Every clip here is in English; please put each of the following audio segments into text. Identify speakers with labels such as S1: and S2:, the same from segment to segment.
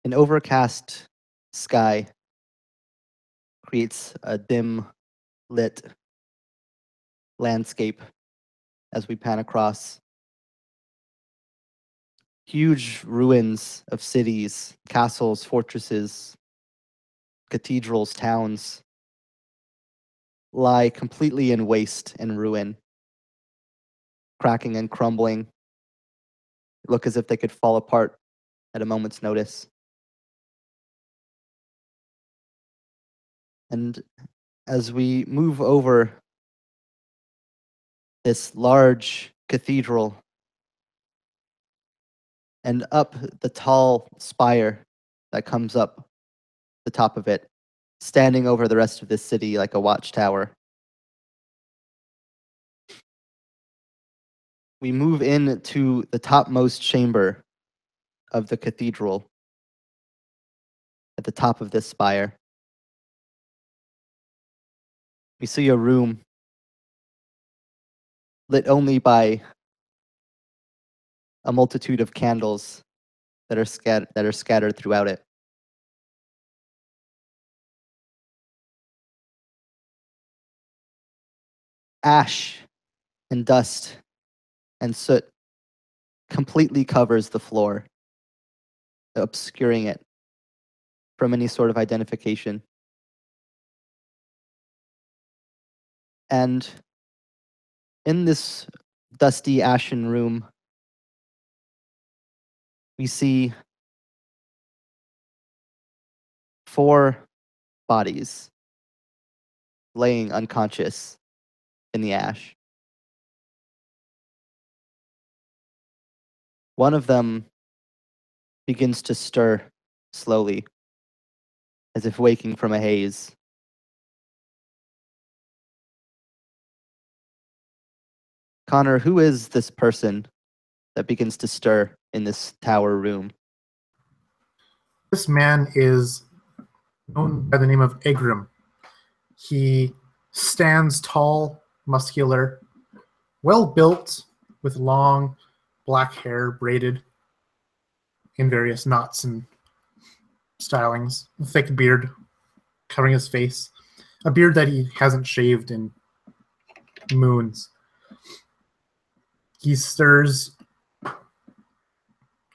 S1: An overcast sky creates a dim lit landscape as we pan across. Huge ruins of cities, castles, fortresses, cathedrals, towns lie completely in waste and ruin, cracking and crumbling, look as if they could fall apart at a moment's notice. And as we move over this large cathedral and up the tall spire that comes up the top of it, standing over the rest of this city like a watchtower, we move into the topmost chamber of the cathedral at the top of this spire. We see a room lit only by a multitude of candles that are scattered throughout it. Ash and dust and soot completely covers the floor, obscuring it from any sort of identification. And in this dusty, ashen room, we see 4 bodies laying unconscious in the ash. One of them begins to stir slowly, as if waking from a haze. Connor, who is this person that begins to stir in this tower room?
S2: This man is known by the name of Egrim. He stands tall, muscular, well built, with long black hair braided in various knots and stylings, a thick beard covering his face, a beard that he hasn't shaved in moons. He stirs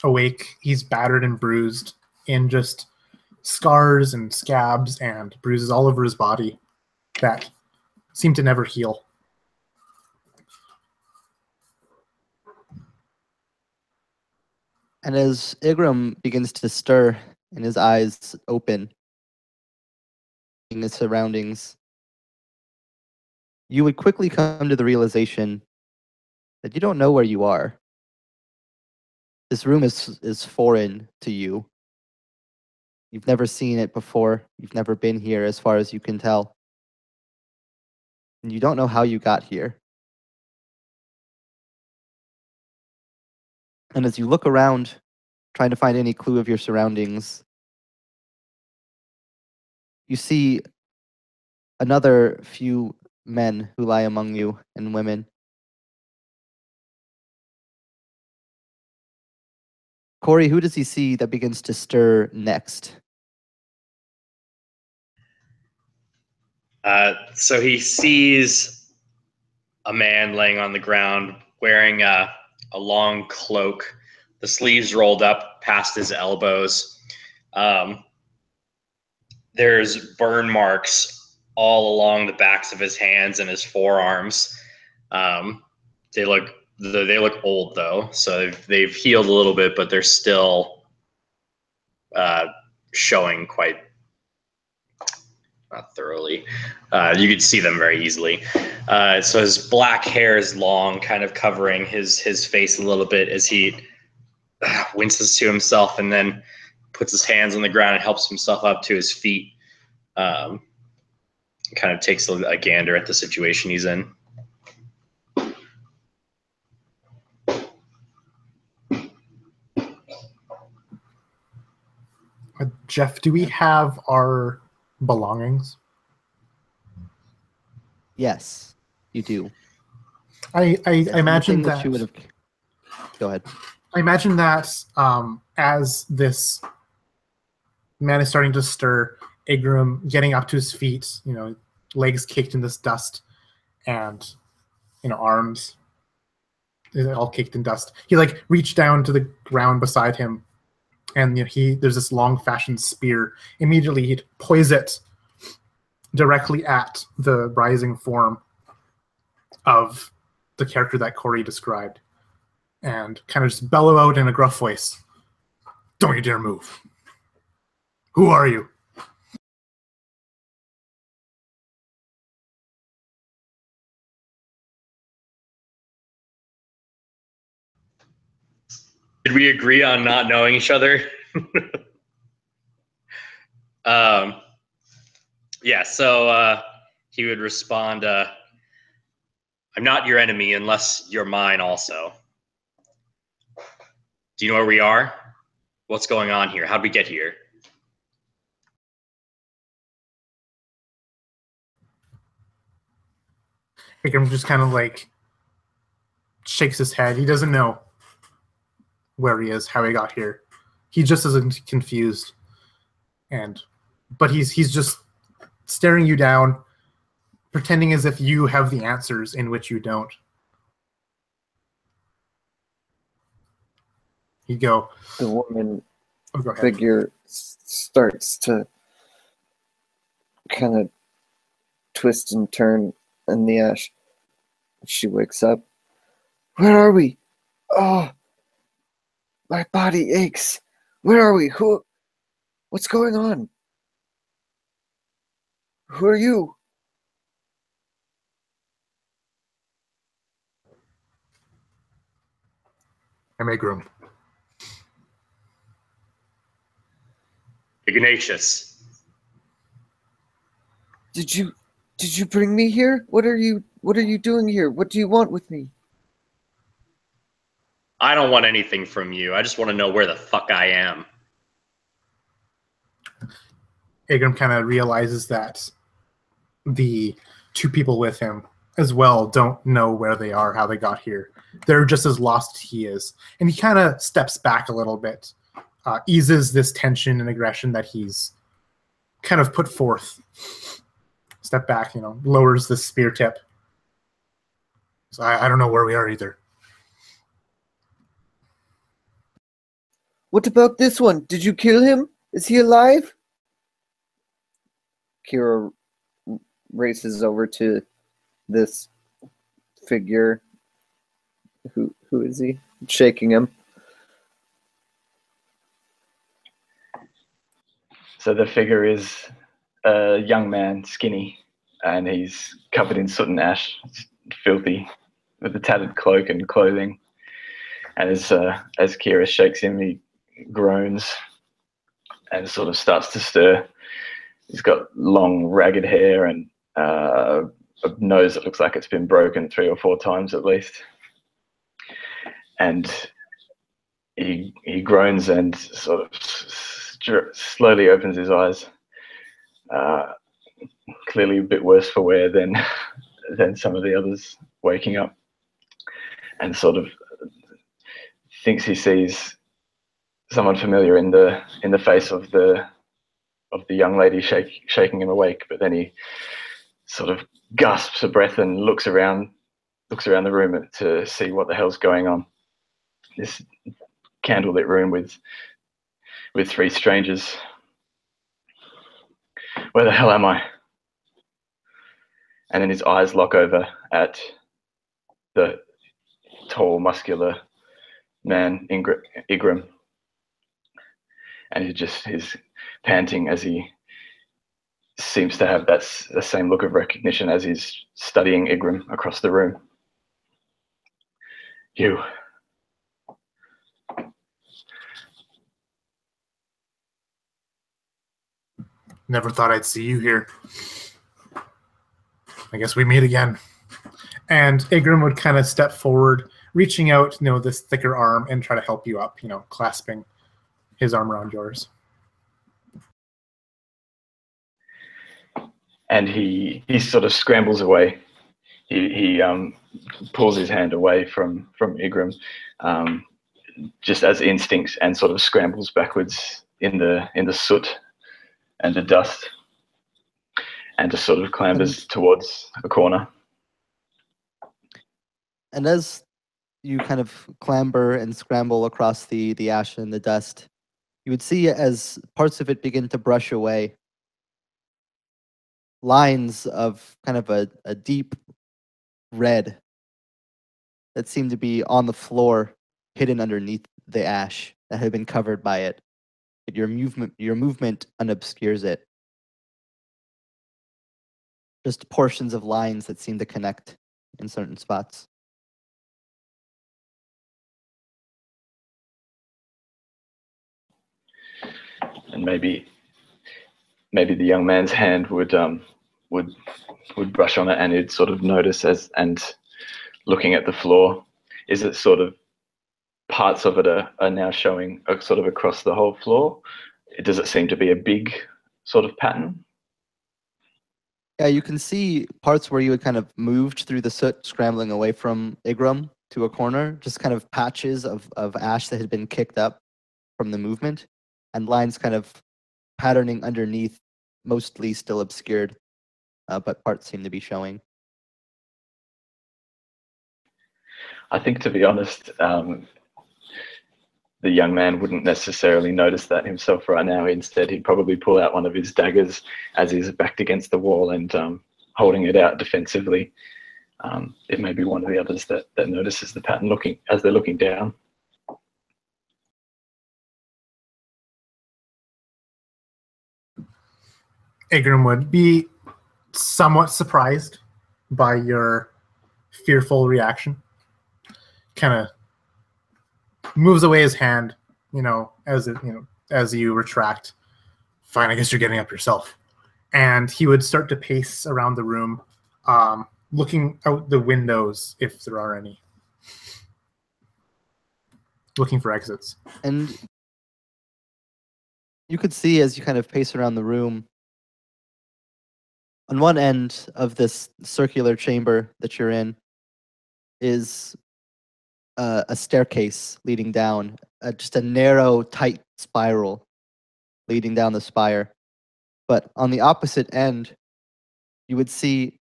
S2: awake. He's battered and bruised, in just scars and scabs and bruises all over his body that seem to never heal.
S1: And as Igram begins to stir and his eyes open in his surroundings, you would quickly come to the realization that you don't know where you are. This room is foreign to you. You've never seen it before. You've never been here as far as you can tell. And you don't know how you got here. And as you look around, trying to find any clue of your surroundings, you see another few men who lie among you and women. Corey, who does he see that begins to stir next?
S3: So he sees a man laying on the ground wearing a long cloak, the sleeves rolled up past his elbows. There's burn marks all along the backs of his hands and his forearms. They look old though, so they've healed a little bit, but they're still showing quite not thoroughly. You could see them very easily. So his black hair is long, kind of covering his face a little bit as he winces to himself and then puts his hands on the ground and helps himself up to his feet. Kind of takes a gander at the situation he's in.
S2: Jeff, do we have our belongings?
S1: Yes, you do.
S2: I imagine that
S1: you would have. Go ahead.
S2: I imagine that as this The man is starting to stir. Igrum getting up to his feet, legs caked in this dust, and arms all caked in dust. He reached down to the ground beside him, and there's this long-fashioned spear. Immediately, he'd poise it directly at the rising form of the character that Corey described, and kind of just bellow out in a gruff voice, "Don't you dare move! Who are you?"
S3: Did we agree on not knowing each other? Yeah, so he would respond, I'm not your enemy unless you're mine also. Do you know where we are? What's going on here? How'd we get here?
S2: Ikram just kind of shakes his head. He doesn't know where he is, how he got here. He just isn't confused, but he's just staring you down, pretending as if you have the answers in which you don't. You go.
S4: The woman
S2: go ahead.
S4: figure starts to kind of twist and turn in the ash. She wakes up. Where are we? Oh, my body aches. Where are we? What's going on? Who are you?
S2: I'm Igrum.
S3: Ignatius.
S4: Did you bring me here? What are you doing here? What do you want with me?
S3: I don't want anything from you. I just want to know where the fuck I am.
S2: Igrum kind of realizes that the two people with him as well don't know where they are, how they got here. They're just as lost as he is. And he kind of steps back a little bit, eases this tension and aggression that he's kind of put forth. Step back, lowers the spear tip. So I don't know where we are either.
S4: What about this one? Did you kill him? Is he alive? Kira races over to this figure. Who is he? Shaking him.
S5: So the figure is a young man, skinny, and he's covered in soot and ash, filthy, with a tattered cloak and clothing. And as Kira shakes him, he groans and sort of starts to stir. He's got long, ragged hair and a nose that looks like it's been broken 3 or 4 times at least. And he groans and sort of slowly opens his eyes. Clearly a bit worse for wear than some of the others waking up, and sort of thinks he sees someone familiar in the face of the young lady shaking him awake. But then he sort of gasps a breath and looks around the room to see what the hell's going on. This candlelit room with 3 strangers. Where the hell am I? And then his eyes lock over at the tall, muscular man, Igrum. And he's panting as he seems to have the same look of recognition as he's studying Igrum across the room. You.
S2: Never thought I'd see you here. I guess we meet again. And Igrum would kind of step forward, reaching out, this thicker arm, and try to help you up, clasping his arm around yours.
S5: And he sort of scrambles away. He pulls his hand away from Igrum, just as instinct, and sort of scrambles backwards in the soot and the dust, and just sort of clambers towards a corner.
S1: And as you kind of clamber and scramble across the ash and the dust, you would see as parts of it begin to brush away, lines of kind of a deep red that seemed to be on the floor, hidden underneath the ash that had been covered by it. But your movement unobscures it. Just portions of lines that seem to connect in certain spots.
S5: And maybe the young man's hand would brush on it, and he'd sort of notice and looking at the floor, is it sort of parts of it are now showing sort of across the whole floor? Does it seem to be a big sort of pattern?
S1: Yeah, you can see parts where you had kind of moved through the soot, scrambling away from Igram to a corner, just kind of patches of ash that had been kicked up from the movement, and lines kind of patterning underneath, mostly still obscured, but parts seem to be showing.
S5: I think, to be honest, the young man wouldn't necessarily notice that himself right now. Instead, he'd probably pull out one of his daggers as he's backed against the wall and holding it out defensively. It may be one of the others that notices the pattern as they're looking down.
S2: Agram would be somewhat surprised by your fearful reaction. Kind of moves away his hand, as you retract. Fine, I guess you're getting up yourself. And he would start to pace around the room, looking out the windows if there are any, looking for exits.
S1: And you could see as you kind of pace around the room, on one end of this circular chamber that you're in is a staircase leading down, just a narrow, tight spiral leading down the spire. But on the opposite end, you would see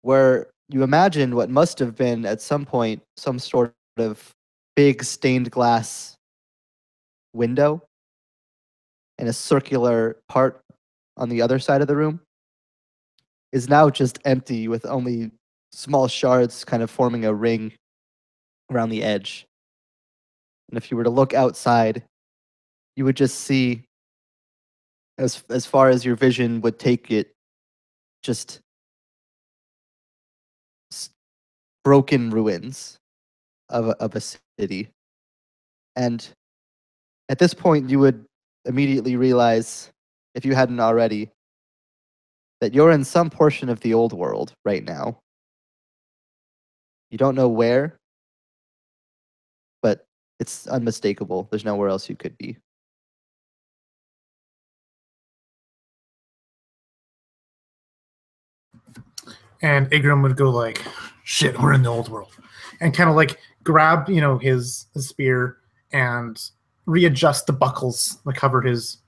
S1: where you imagine what must have been at some point some sort of big stained glass window and a circular part on the other side of the room is now just empty, with only small shards kind of forming a ring around the edge. And if you were to look outside, you would just see, as far as your vision would take it, just broken ruins of a city. And at this point, you would immediately realize, if you hadn't already, that you're in some portion of the old world right now. You don't know where, but it's unmistakable. There's nowhere else you could be.
S2: And Agram would go like, shit, we're in the old world. And kind of like grab, his spear and readjust the buckles that cover his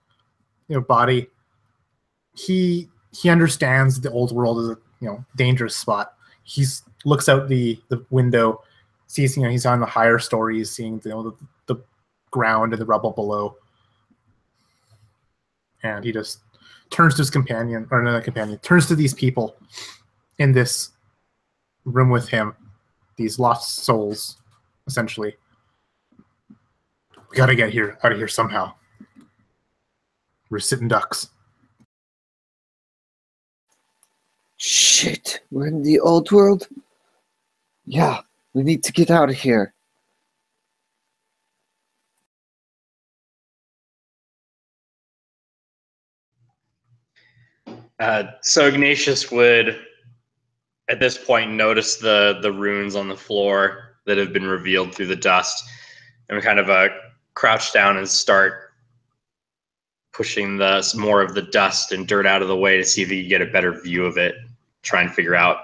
S2: body. He understands the old world is a dangerous spot. He looks out the window, sees he's on the higher stories, seeing the ground and the rubble below, and he just turns to his companion, or not a companion, turns to these people in this room with him, these lost souls, essentially. We gotta get out of here somehow. We're sitting ducks.
S4: Shit, we're in the old world? Yeah, we need to get out of here.
S3: So Ignatius would, at this point, notice the runes on the floor that have been revealed through the dust, and kind of crouch down and start pushing more of the dust and dirt out of the way to see if he can get a better view of it. Try and figure out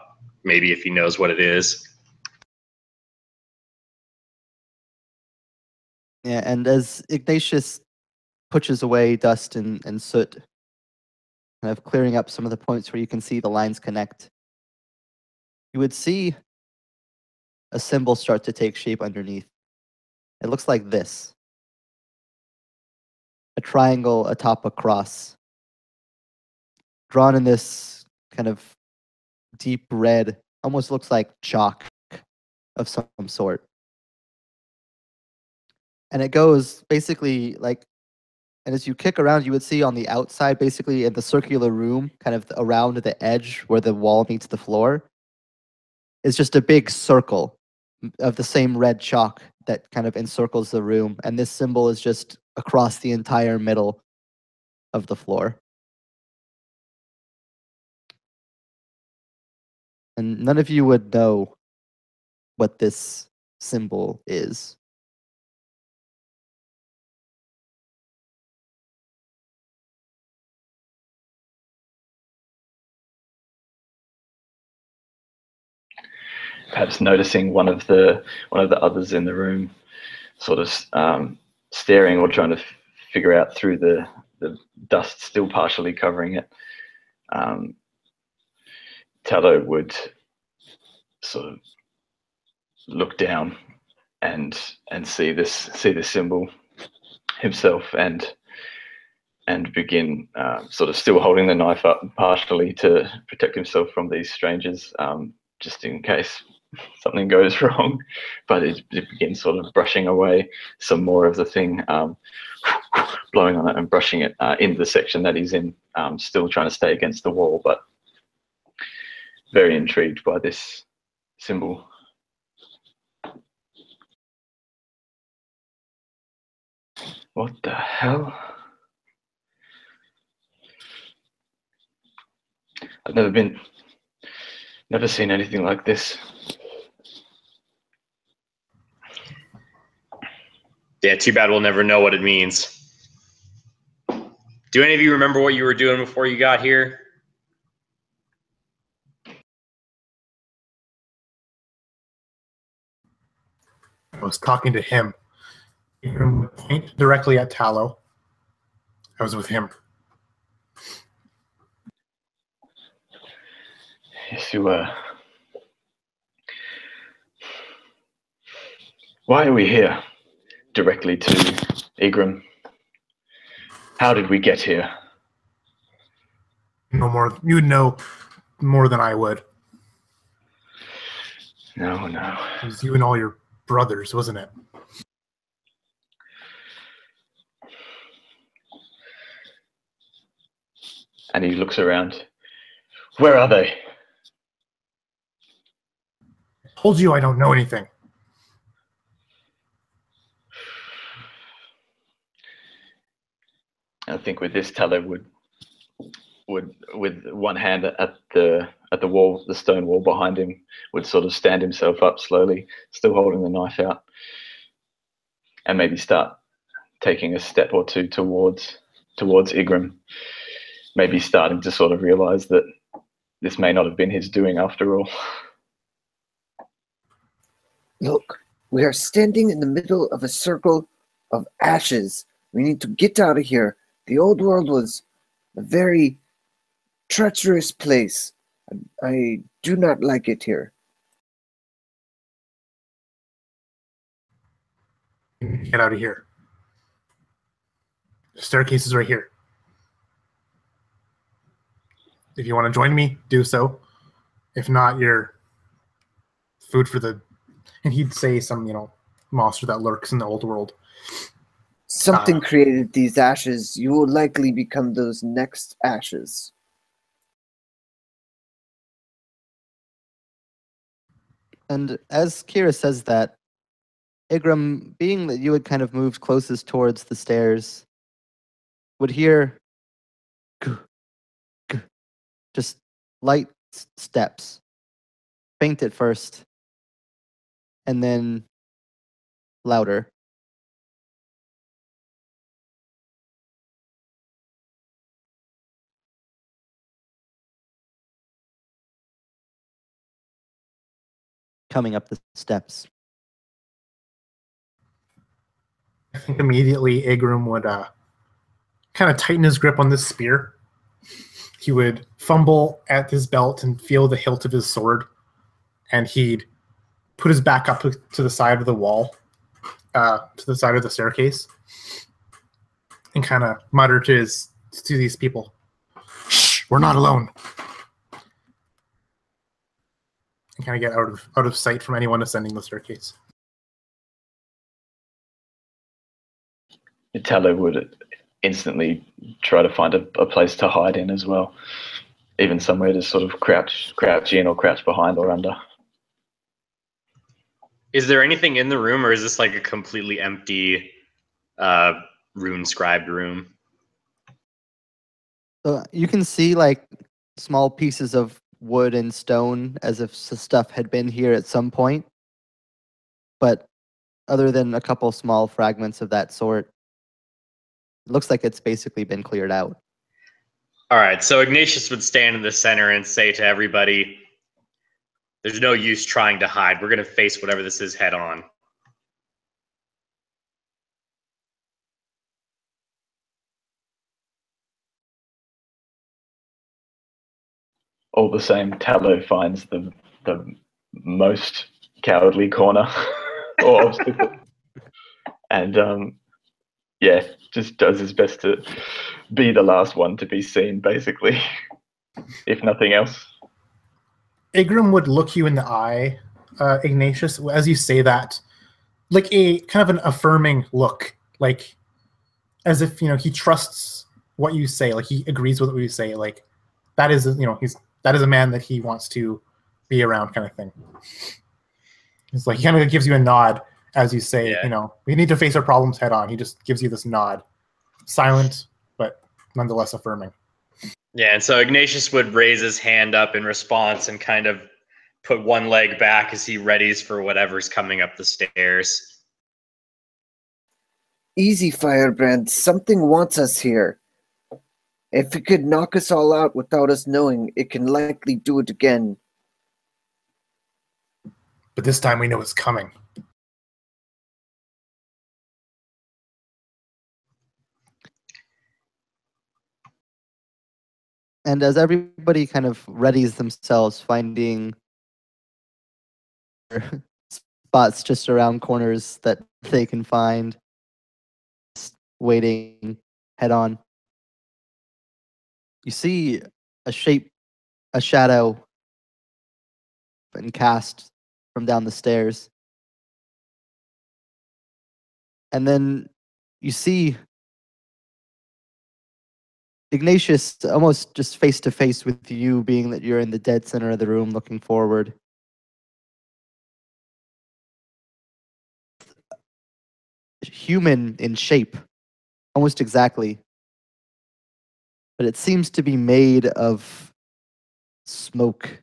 S3: maybe if he knows what it is.
S1: Yeah, and as Ignatius pushes away dust and soot kind of clearing up some of the points where you can see the lines connect, you would see a symbol start to take shape underneath. It looks like this. A triangle atop a cross, drawn in this kind of deep red, almost looks like chalk of some sort. And it goes basically like, and as you kick around, you would see on the outside, basically in the circular room, kind of around the edge where the wall meets the floor, is just a big circle of the same red chalk that kind of encircles the room. And this symbol is just across the entire middle of the floor. And none of you would know what this symbol is.
S5: Perhaps noticing one of the others in the room, sort of staring or trying to figure out through the dust still partially covering it. Tallow would sort of look down and see this symbol himself and begin sort of still holding the knife up partially to protect himself from these strangers, just in case something goes wrong. But it begins sort of brushing away some more of the thing, blowing on it and brushing it into the section that he's in, still trying to stay against the wall, but very intrigued by this symbol. What the hell? I've never seen anything like this.
S3: Yeah, too bad we'll never know what it means. Do any of you remember what you were doing before you got here?
S2: I was talking to him. He would point directly at Tallow. I was with him.
S5: Yes, you were. Why are we here? Directly to Igram. How did we get here?
S2: No more. You'd know more than I would.
S5: No.
S2: It was you and all your brothers, wasn't it?
S5: And he looks around. Where are they?
S2: I told you I don't know anything.
S5: I think with this, Tallow would with one hand at the wall, the stone wall behind him, would sort of stand himself up slowly, still holding the knife out, and maybe start taking a step or two towards Igram, maybe starting to sort of realize that this may not have been his doing after all.
S4: Look, we are standing in the middle of a circle of ashes. We need to get out of here. The old world was a very treacherous place. I do not like it here.
S2: Get out of here. The staircase is right here. If you want to join me, do so. If not, you're food for the... And he'd say some, monster that lurks in the old world.
S4: Something created these ashes. You will likely become those next ashes.
S1: And as Kira says that, Igram, being that you had kind of moved closest towards the stairs, would hear just light steps, faint at first, and then louder. Coming up the steps.
S2: I think immediately Igram would kind of tighten his grip on this spear he would fumble at his belt and feel the hilt of his sword, and he'd put his back up to the side of the wall, to the side of the staircase, and kind of mutter to these people, "Shh, we're not alone," and kind of get out of sight from anyone ascending the staircase.
S5: Tallow would instantly try to find a place to hide in as well, even somewhere to sort of crouch in or crouch behind or under.
S3: Is there anything in the room, or is this like a completely empty rune-scribed room?
S1: So you can see like small pieces of wood and stone as if stuff had been here at some point. But other than a couple small fragments of that sort, it looks like it's basically been cleared out.
S3: All right, so Ignatius would stand in the center and say to everybody, there's no use trying to hide. We're going to face whatever this is head on.
S5: All the same, Tallow finds the most cowardly corner or obstacle. And yeah, just does his best to be the last one to be seen, basically, if nothing else.
S2: Igrim would look you in the eye, Ignatius, as you say that, like a kind of an affirming look, like as if he trusts what you say, like he agrees with what you say, like that is that is a man that he wants to be around, kind of thing. It's like he kind of gives you a nod as you say, we need to face our problems head on. He just gives you this nod, silent but nonetheless affirming.
S3: Yeah, and so Ignatius would raise his hand up in response and kind of put one leg back as he readies for whatever's coming up the stairs.
S4: Easy, Firebrand. Something wants us here. If it could knock us all out without us knowing, it can likely do it again.
S2: But this time we know it's coming.
S1: And as everybody kind of readies themselves, finding spots just around corners that they can find, waiting head on, you see a shape, a shadow, and cast from down the stairs. And then you see Ignatius almost just face to face with you, being that you're in the dead center of the room looking forward. Human in shape, almost exactly. But it seems to be made of smoke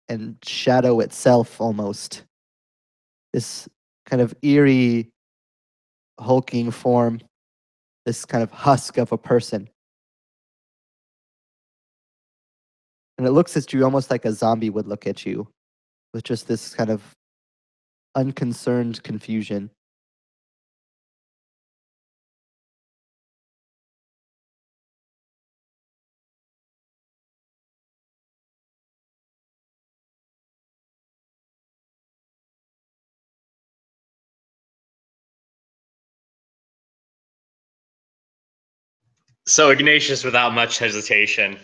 S1: and shadow itself almost. This kind of eerie, hulking form, this kind of husk of a person. And it looks at you almost like a zombie would look at you, with just this kind of unconcerned confusion.
S3: So Ignatius, without much hesitation,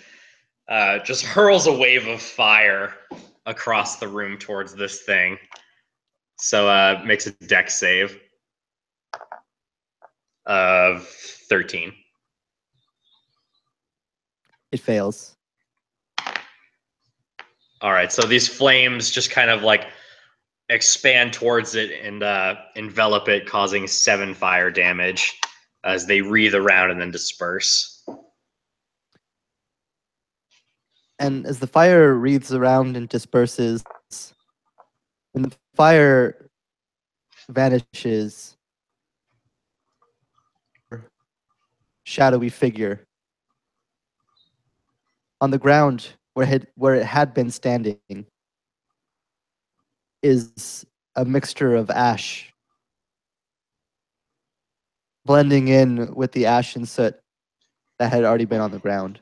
S3: just hurls a wave of fire across the room towards this thing. So makes a dex save of 13.
S1: It fails.
S3: All right, so these flames just kind of like expand towards it and envelop it, causing 7 fire damage as they wreathe around and then disperse.
S1: And as the fire wreathes around and disperses, when the fire vanishes, shadowy figure on the ground where it had been standing is a mixture of ash blending in with the ash and soot that had already been on the ground.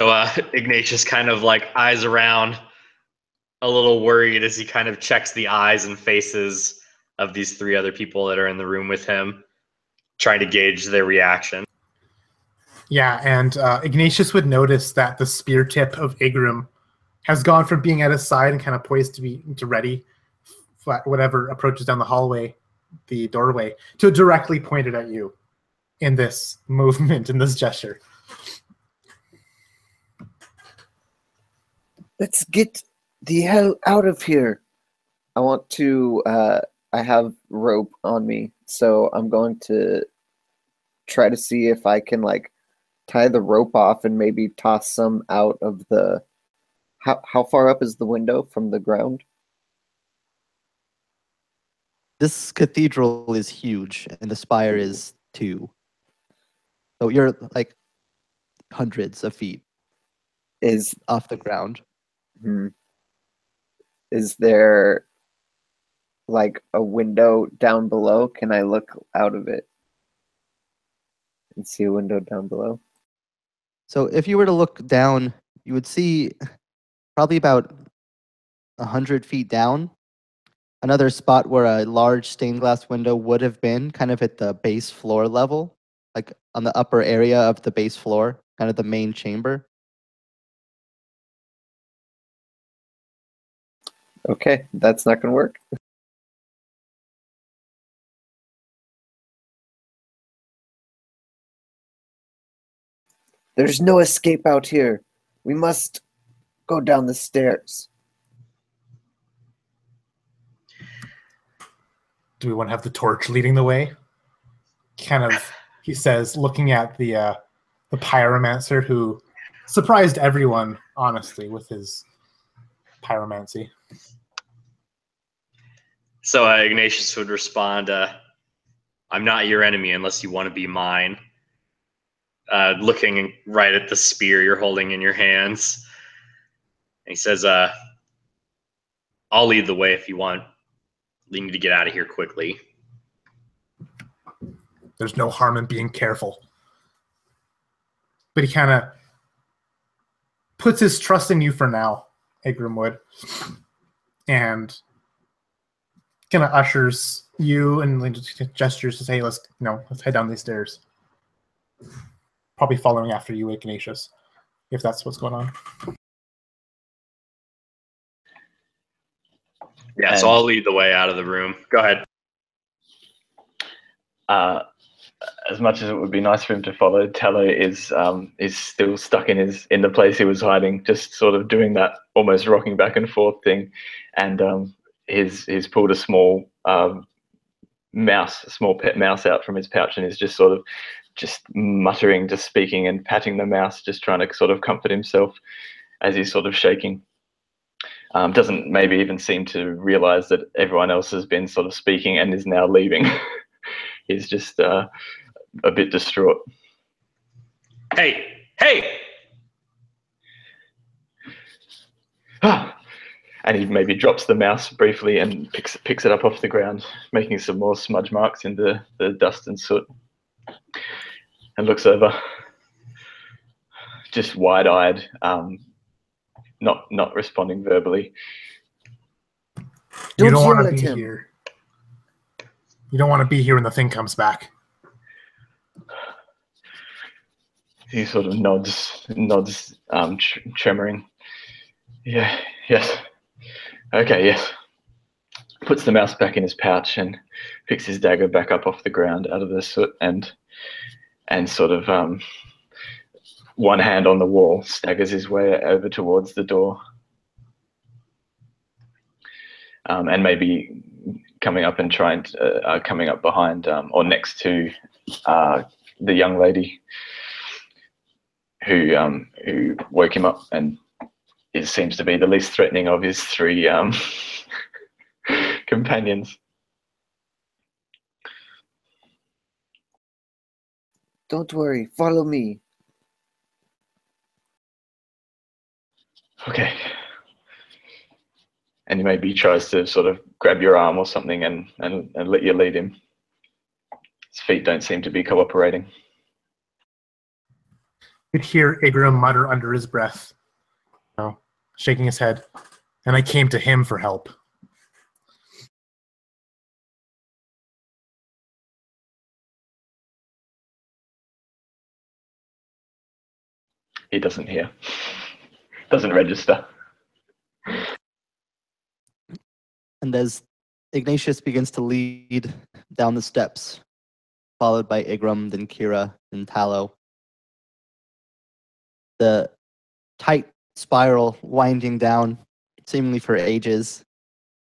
S3: So Ignatius kind of like eyes around, a little worried as he kind of checks the eyes and faces of these three other people that are in the room with him, trying to gauge their reaction.
S2: Yeah, and Ignatius would notice that the spear tip of Igrum has gone from being at his side and kind of poised to ready whatever approaches down the hallway, the doorway, to directly pointed at you in this movement, in this gesture.
S4: Let's get the hell out of here. I want to, I have rope on me, so I'm going to try to see if I can, like, tie the rope off and maybe toss some out of the... How far up is the window from the ground?
S1: This cathedral is huge, and the spire is 2. So you're like hundreds of feet
S4: Is
S1: off the ground.
S4: Is there like a window down below? Can I look out of it and see a window down below?
S1: So if you were to look down, you would see probably about 100 feet down, another spot where a large stained glass window would have been, kind of at the base floor level, like on the upper area of the base floor, kind of the main chamber.
S4: Okay, that's not going to work. There's no escape out here. We must go down the stairs.
S2: Do we want to have the torch leading the way? Kind of, he says, looking at the pyromancer who surprised everyone, honestly, with his pyromancy.
S3: So Ignatius would respond, I'm not your enemy unless you want to be mine. Looking right at the spear you're holding in your hands. And he says, I'll lead the way if you want. We need to get out of here quickly.
S2: There's no harm in being careful. But he kind of puts his trust in you for now, Igrum would. And kind of ushers you and gestures to say, hey, let's head down these stairs. Probably following after you, Ignatius, if that's what's going on.
S3: Yeah, so I'll lead the way out of the room. Go ahead.
S5: As much as it would be nice for him to follow, Tello is still stuck in the place he was hiding, just sort of doing that almost rocking back and forth thing, and he's pulled a small pet mouse out from his pouch, and is just sort of just muttering, just speaking and patting the mouse, just trying to sort of comfort himself as he's sort of shaking. Doesn't maybe even seem to realize that everyone else has been sort of speaking and is now leaving. He's just a bit distraught.
S3: Hey!
S5: And he maybe drops the mouse briefly and picks it up off the ground, making some more smudge marks in the dust and soot, and looks over, just wide-eyed, not responding verbally.
S2: You don't want to be here. You don't want to be here when the thing comes back.
S5: He sort of nods, tremoring. Yeah, yes. Okay, yes. Puts the mouse back in his pouch and picks his dagger back up off the ground out of the soot, and sort of one hand on the wall, staggers his way over towards the door. And maybe coming up and coming up behind or next to the young lady who woke him up, and it seems to be the least threatening of his 3 companions.
S4: Don't worry, follow me.
S5: Okay. And he maybe tries to sort of grab your arm or something and let you lead him. His feet don't seem to be cooperating.
S2: You'd hear Igram mutter under his breath, shaking his head, and I came to him for help.
S5: He doesn't hear. Doesn't register.
S1: And as Ignatius begins to lead down the steps, followed by Igram, then Kira, then Tallow, the tight spiral winding down, seemingly for ages,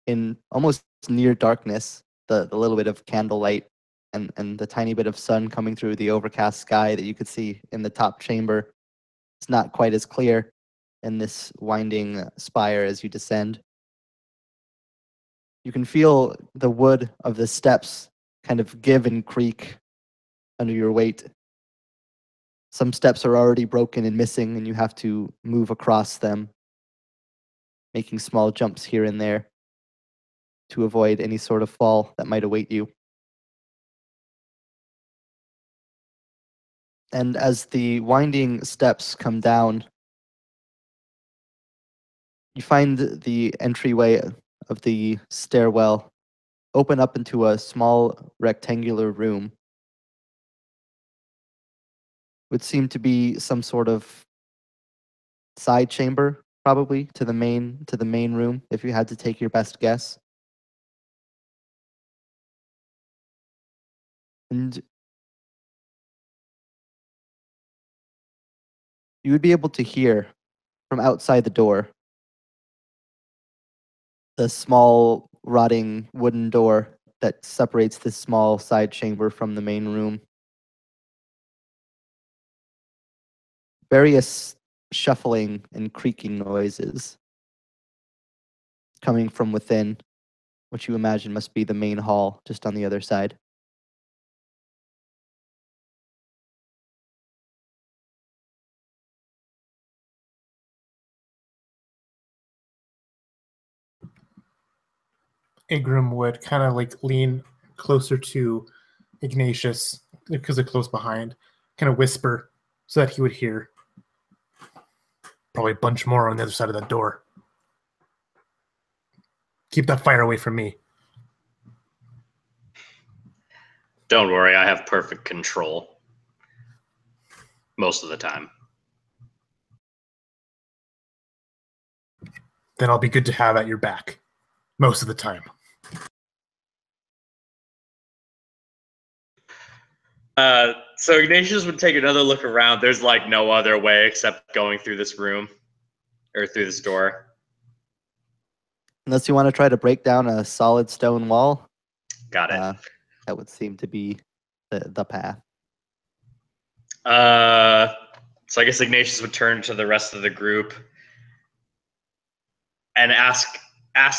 S1: in almost near darkness, the little bit of candlelight and the tiny bit of sun coming through the overcast sky that you could see in the top chamber. It's not quite as clear in this winding spire as you descend. You can feel the wood of the steps kind of give and creak under your weight. Some steps are already broken and missing, and you have to move across them, making small jumps here and there to avoid any sort of fall that might await you. And as the winding steps come down, you find the entryway of the stairwell open up into a small rectangular room. Would seem to be some sort of side chamber, probably to the main room, if you had to take your best guess. And you would be able to hear from outside the door the small rotting wooden door that separates this small side chamber from the main room. Various shuffling and creaking noises coming from within, which you imagine must be the main hall just on the other side.
S2: Igram would kind of like lean closer to Ignatius because they're close behind, kind of whisper so that he would hear. Probably a bunch more on the other side of that door. Keep that fire away from me.
S3: Don't worry, I have perfect control. Most of the time.
S2: Then I'll be good to have at your back. Most of the time.
S3: So Ignatius would take another look around. There's like no other way except going through this room or through this door.
S1: Unless you want to try to break down a solid stone wall.
S3: Got it.
S1: That would seem to be the path.
S3: So I guess Ignatius would turn to the rest of the group and ask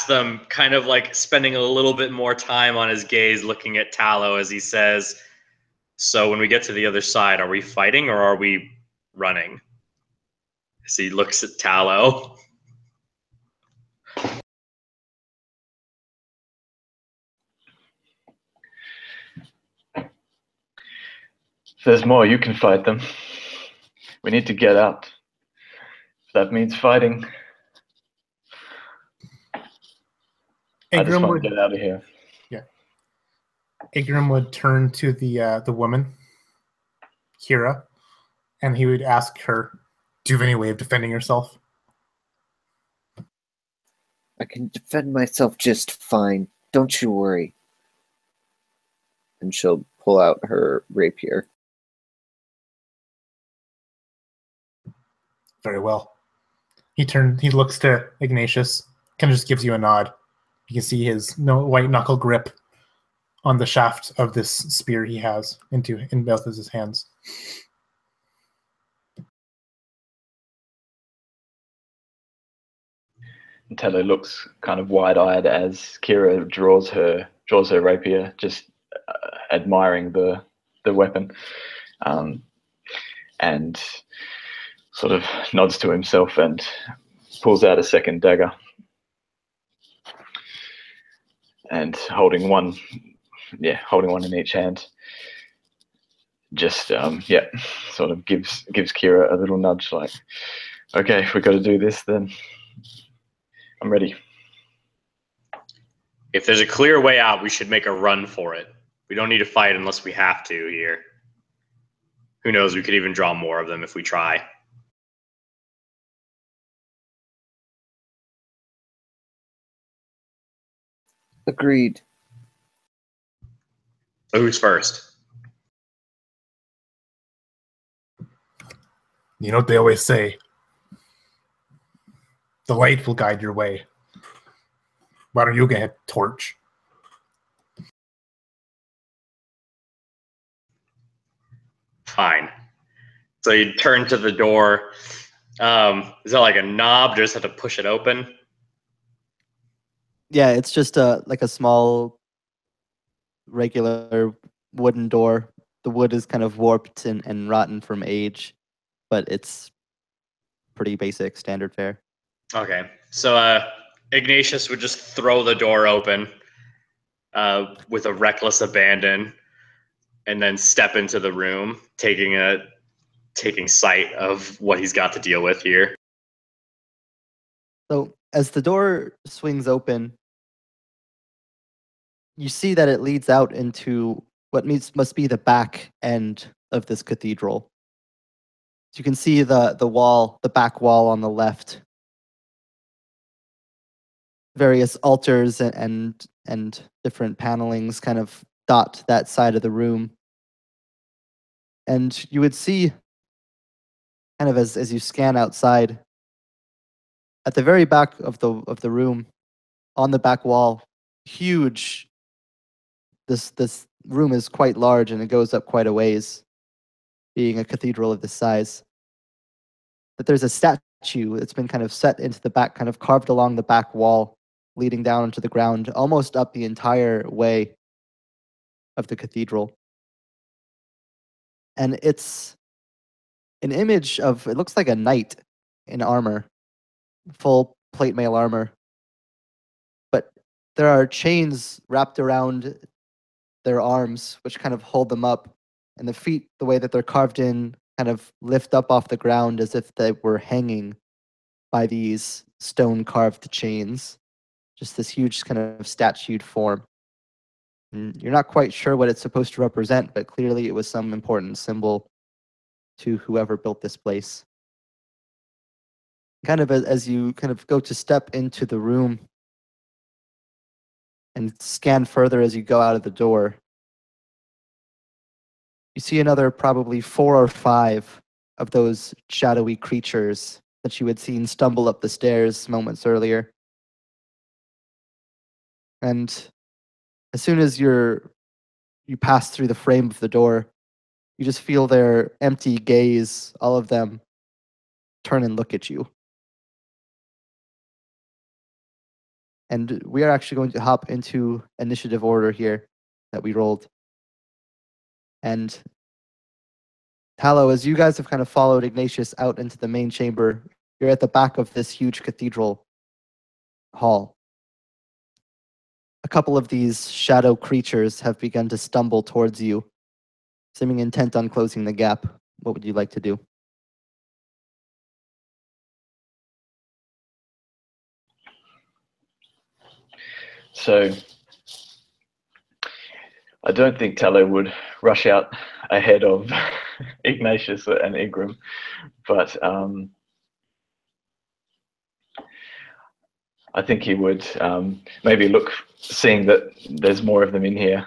S3: them, kind of like spending a little bit more time on his gaze looking at Tallow as he says, so when we get to the other side, are we fighting or are we running? As he looks at Tallow.
S5: If there's more, you can fight them. We need to get out. If that means fighting, I just want to get out of here.
S2: Yeah. Igram would turn to the woman, Kira, and he would ask her, do you have any way of defending yourself?
S4: I can defend myself just fine. Don't you worry. And she'll pull out her rapier.
S2: Very well. He looks to Ignatius, kind of just gives you a nod. You can see his white knuckle grip on the shaft of this spear he has in both of his hands.
S5: And Tello looks kind of wide-eyed as Kira draws her rapier, just admiring the weapon, and sort of nods to himself and pulls out a second dagger, and holding one in each hand. just yeah, sort of gives Kira a little nudge, like, okay, if we've got to do this, then I'm ready.
S3: If there's a clear way out, we should make a run for it. We don't need to fight unless we have to here. Who knows, we could even draw more of them if we try.
S4: Agreed.
S3: So who's first?
S2: You know what they always say? The light will guide your way. Why don't you get a torch?
S3: Fine. So you turn to the door. Is that like a knob? You just have to push it open?
S1: Yeah, it's just like a small, regular wooden door. The wood is kind of warped and rotten from age, but it's pretty basic, standard fare.
S3: Okay. So Ignatius would just throw the door open with a reckless abandon and then step into the room, taking sight of what he's got to deal with here.
S1: So as the door swings open, you see that it leads out into what must be the back end of this cathedral. So you can see the wall, the back wall on the left. Various altars and different panelings kind of dot that side of the room. And you would see, kind of as you scan outside, at the very back of the room, on the back wall, huge. This room is quite large and it goes up quite a ways, being a cathedral of this size. But there's a statue that's been kind of set into the back, kind of carved along the back wall, leading down into the ground, almost up the entire way of the cathedral. And it's an image of, it looks like a knight in armor, full plate mail armor. But there are chains wrapped around their arms, which kind of hold them up. And the feet, the way that they're carved in, kind of lift up off the ground as if they were hanging by these stone carved chains. Just this huge kind of statued form. And you're not quite sure what it's supposed to represent, but clearly it was some important symbol to whoever built this place. Kind of as you kind of go to step into the room and scan further as you go out of the door, you see another probably 4 or 5 of those shadowy creatures that you had seen stumble up the stairs moments earlier. And as soon as you pass through the frame of the door, you just feel their empty gaze, all of them, turn and look at you. And we are actually going to hop into initiative order here that we rolled. And Tallow, as you guys have kind of followed Ignatius out into the main chamber, you're at the back of this huge cathedral hall. A couple of these shadow creatures have begun to stumble towards you, seeming intent on closing the gap. What would you like to do?
S5: So I don't think Tallow would rush out ahead of Ignatius and Igram, but I think he would maybe look, seeing that there's more of them in here,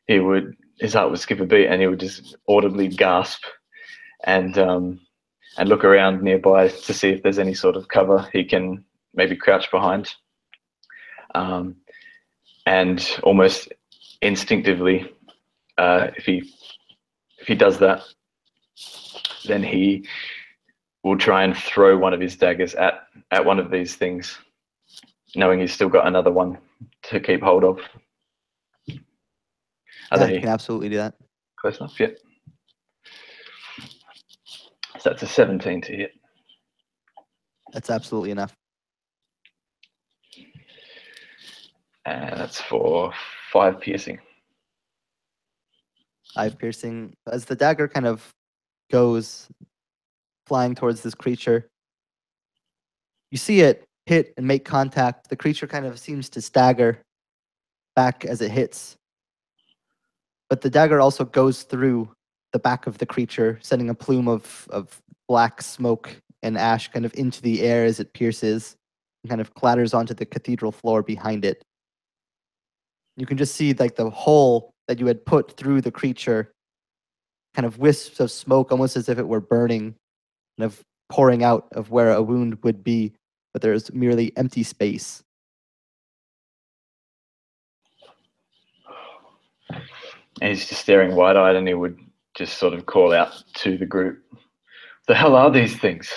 S5: his heart would skip a beat and he would just audibly gasp and look around nearby to see if there's any sort of cover he can maybe crouch behind. And almost instinctively, if he does that, then he will try and throw one of his daggers at one of these things, knowing he's still got another one to keep hold of.
S1: Yeah, you can absolutely do that.
S5: Close enough? Yeah. So that's a 17 to hit.
S1: That's absolutely enough.
S5: And that's for 5 piercing.
S1: eye-piercing. As the dagger kind of goes flying towards this creature, you see it hit and make contact. The creature kind of seems to stagger back as it hits. But the dagger also goes through the back of the creature, sending a plume of black smoke and ash kind of into the air as it pierces and kind of clatters onto the cathedral floor behind it. You can just see like the hole that you had put through the creature, kind of wisps of smoke, almost as if it were burning, kind of pouring out of where a wound would be, but there's merely empty space.
S5: And he's just staring wide-eyed, and he would just sort of call out to the group, "The hell are these things?"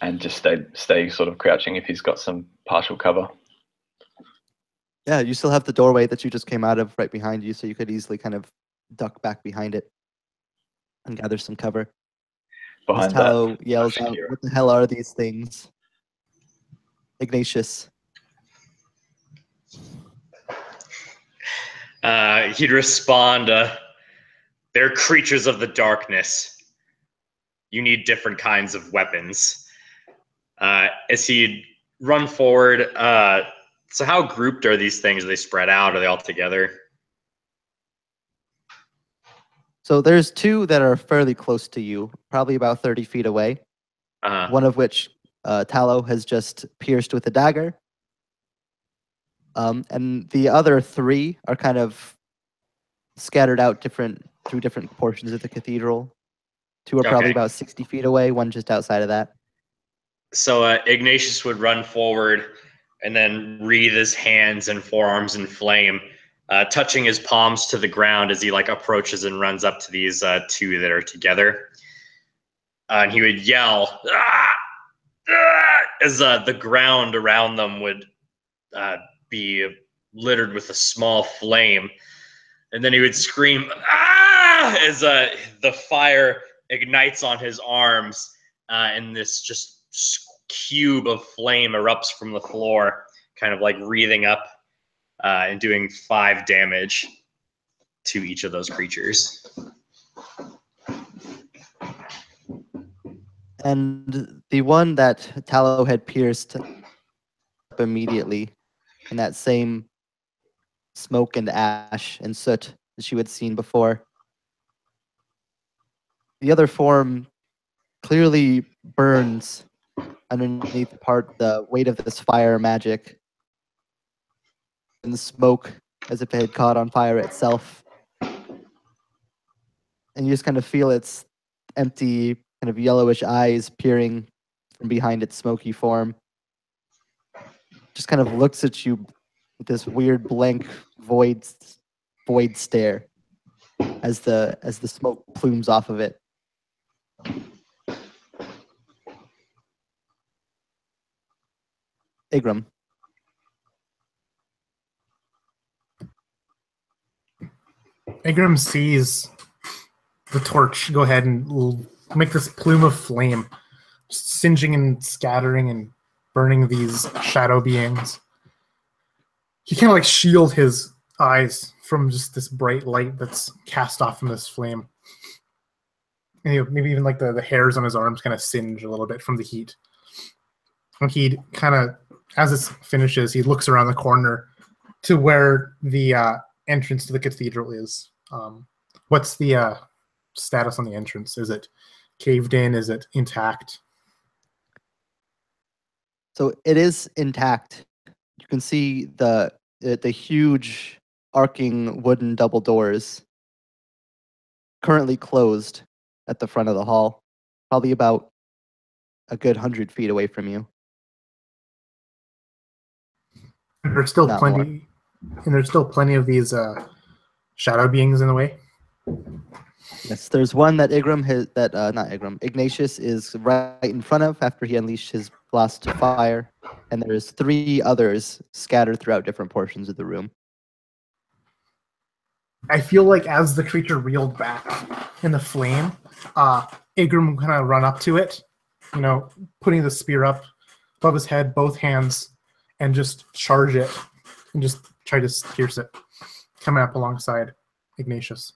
S5: And just stay sort of crouching if he's got some partial cover.
S1: Yeah, you still have the doorway that you just came out of right behind you, so you could easily kind of duck back behind it and gather some cover.
S5: Behind
S1: As
S5: that,
S1: Tallow yells out,
S5: Shakira.
S1: "What the hell are these things?" Ignatius.
S3: He'd respond, "They're creatures of the darkness. You need different kinds of weapons." As he'd run forward, so how grouped are these things? Are they spread out? Are they all together?
S1: So there's two that are fairly close to you, probably about 30 feet away. One of which Tallow has just pierced with a dagger. And the other three are kind of scattered out through different portions of the cathedral. Two are probably
S3: Okay.
S1: about 60 feet away, one just outside of that.
S3: So Ignatius would run forward and then wreathe his hands and forearms in flame, touching his palms to the ground as he like approaches and runs up to these two that are together. And he would yell, "Ah! Ah!" as the ground around them would be littered with a small flame. And then he would scream, "Ah!" as the fire ignites on his arms, and this just cube of flame erupts from the floor, kind of like wreathing up and doing 5 damage to each of those creatures.
S1: And the one that Tallow had pierced up immediately in that same smoke and ash and soot that you had seen before. The other form clearly burns underneath the weight of this fire magic, and the smoke as if it had caught on fire itself. And you just kind of feel its empty, kind of yellowish eyes peering from behind its smoky form. Just kind of looks at you with this weird blank void stare as the smoke plumes off of it. Igram.
S2: Igram sees the torch go ahead and make this plume of flame, singeing and scattering and burning these shadow beings. He kind of like shield his eyes from just this bright light that's cast off from this flame. And maybe even like the hairs on his arms kind of singe a little bit from the heat. And he'd kind of, as this finishes, he looks around the corner to where the entrance to the cathedral is. What's the status on the entrance? Is it caved in? Is it intact?
S1: So it is intact. You can see the huge arcing wooden double doors currently closed at the front of the hall, probably about a good 100 feet away from you.
S2: And there's still
S1: Not
S2: plenty, and there's still plenty of these shadow beings in the way.
S1: Yes, there's one that Ignatius is right in front of after he unleashed his blast of fire, and there's 3 others scattered throughout different portions of the room.
S2: I feel like as the creature reeled back in the flame, Igram kind of run up to it putting the spear up above his head, both hands, and just charge it and just try to pierce it, coming up alongside Ignatius.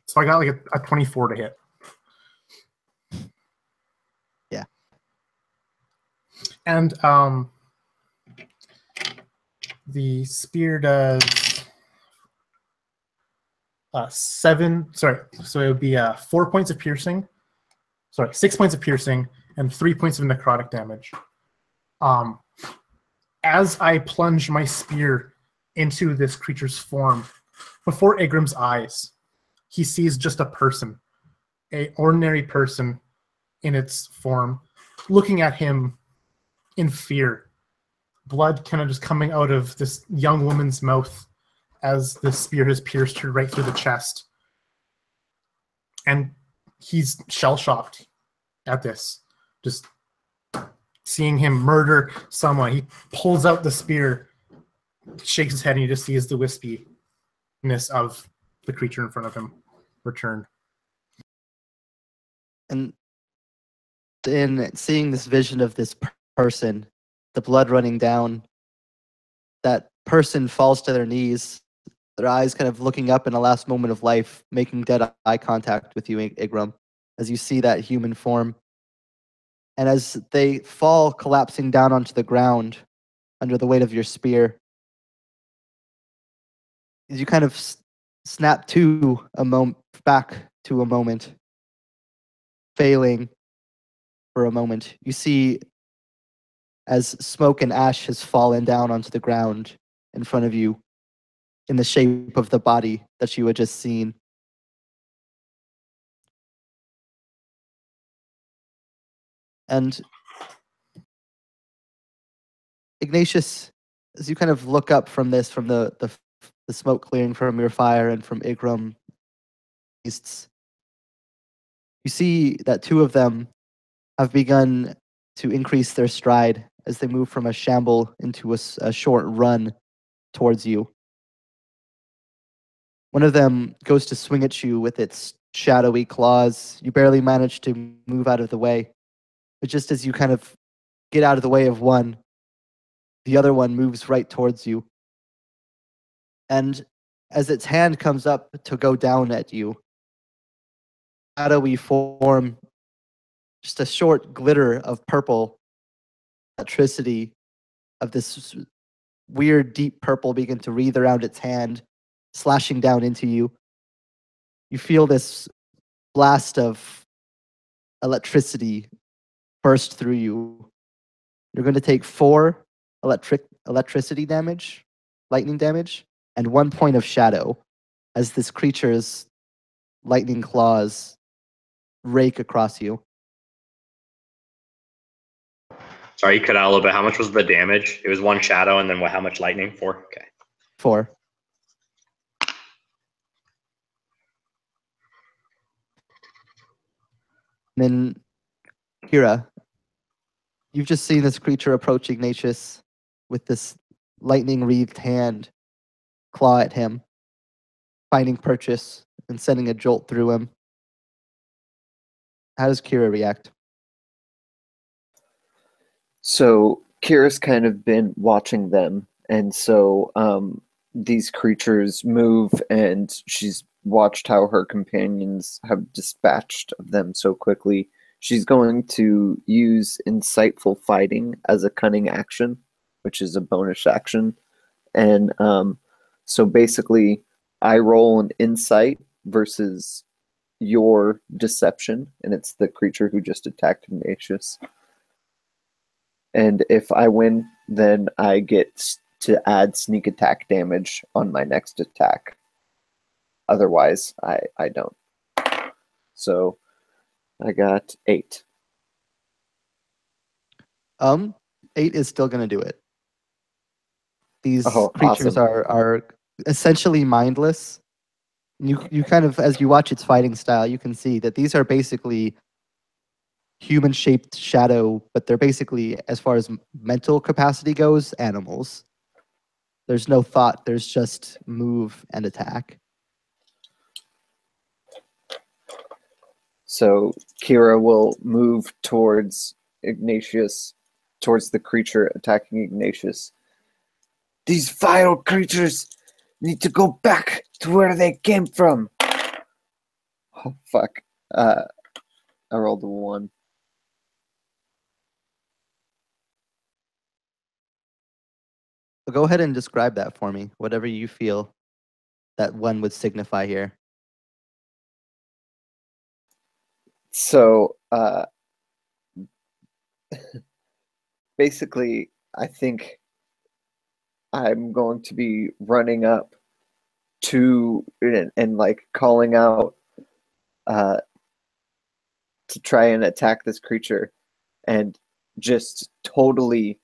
S2: So I got like a 24 to hit.
S1: Yeah.
S2: And the spear does 7. Sorry, so it would be 4 points of piercing. Sorry, 6 points of piercing and 3 points of necrotic damage. As I plunge my spear into this creature's form, before Igram's eyes, he sees just a person, an ordinary person in its form, looking at him in fear. Blood kind of just coming out of this young woman's mouth as the spear has pierced her right through the chest. And he's shell-shocked at this, just seeing him murder someone. He pulls out the spear, shakes his head, and you just sees the wispiness of the creature in front of him return.
S1: And in seeing this vision of this person, the blood running down, that person falls to their knees, their eyes kind of looking up in a last moment of life, making dead eye contact with you, Igram, as you see that human form. And as they fall, collapsing down onto the ground under the weight of your spear, you kind of snap to back to a moment, failing for a moment. You see as smoke and ash has fallen down onto the ground in front of you in the shape of the body that you had just seen. And Ignatius, as you kind of look up from this, from the smoke clearing from your fire and from Igram beasts, you see that two of them have begun to increase their stride as they move from a shamble into a short run towards you. One of them goes to swing at you with its shadowy claws. You barely manage to move out of the way. But just as you kind of get out of the way of one, the other one moves right towards you. And as its hand comes up to go down at you, shadowy form, just a short glitter of purple electricity of this weird deep purple begin to wreath around its hand, slashing down into you. You feel this blast of electricity burst through you. You're going to take 4 electricity damage, lightning damage, and 1 point of shadow as this creature's lightning claws rake across you.
S3: Sorry, you cut out a little bit. How much was the damage? It was 1 shadow, and then what? How much lightning? 4. Okay.
S1: 4. And then, Kira, you've just seen this creature approach Ignatius with this lightning-wreathed hand claw at him, finding purchase and sending a jolt through him. How does Kira react?
S4: So Kira's kind of been watching them, and so these creatures move, and she's watched how her companions have dispatched of them so quickly. She's going to use insightful fighting as a cunning action, which is a bonus action. And so basically, I roll an insight versus your deception, and it's the creature who just attacked Ignatius. And if I win, then I get to add sneak attack damage on my next attack. Otherwise, I don't. So I got 8.
S1: 8 is still going to do it. These creatures
S4: awesome.
S1: are essentially mindless. You kind of, as you watch its fighting style, you can see that these are basically human-shaped shadow, but they're basically, as far as mental capacity goes, animals. There's no thought. There's just move and attack.
S4: So Kira will move towards Ignatius, towards the creature attacking Ignatius. These vile creatures need to go back to where they came from. Oh, fuck. I rolled a 1.
S1: So go ahead and describe that for me, whatever you feel that one would signify here.
S4: So, basically, I think I'm going to be running up to and like calling out to try and attack this creature and just totally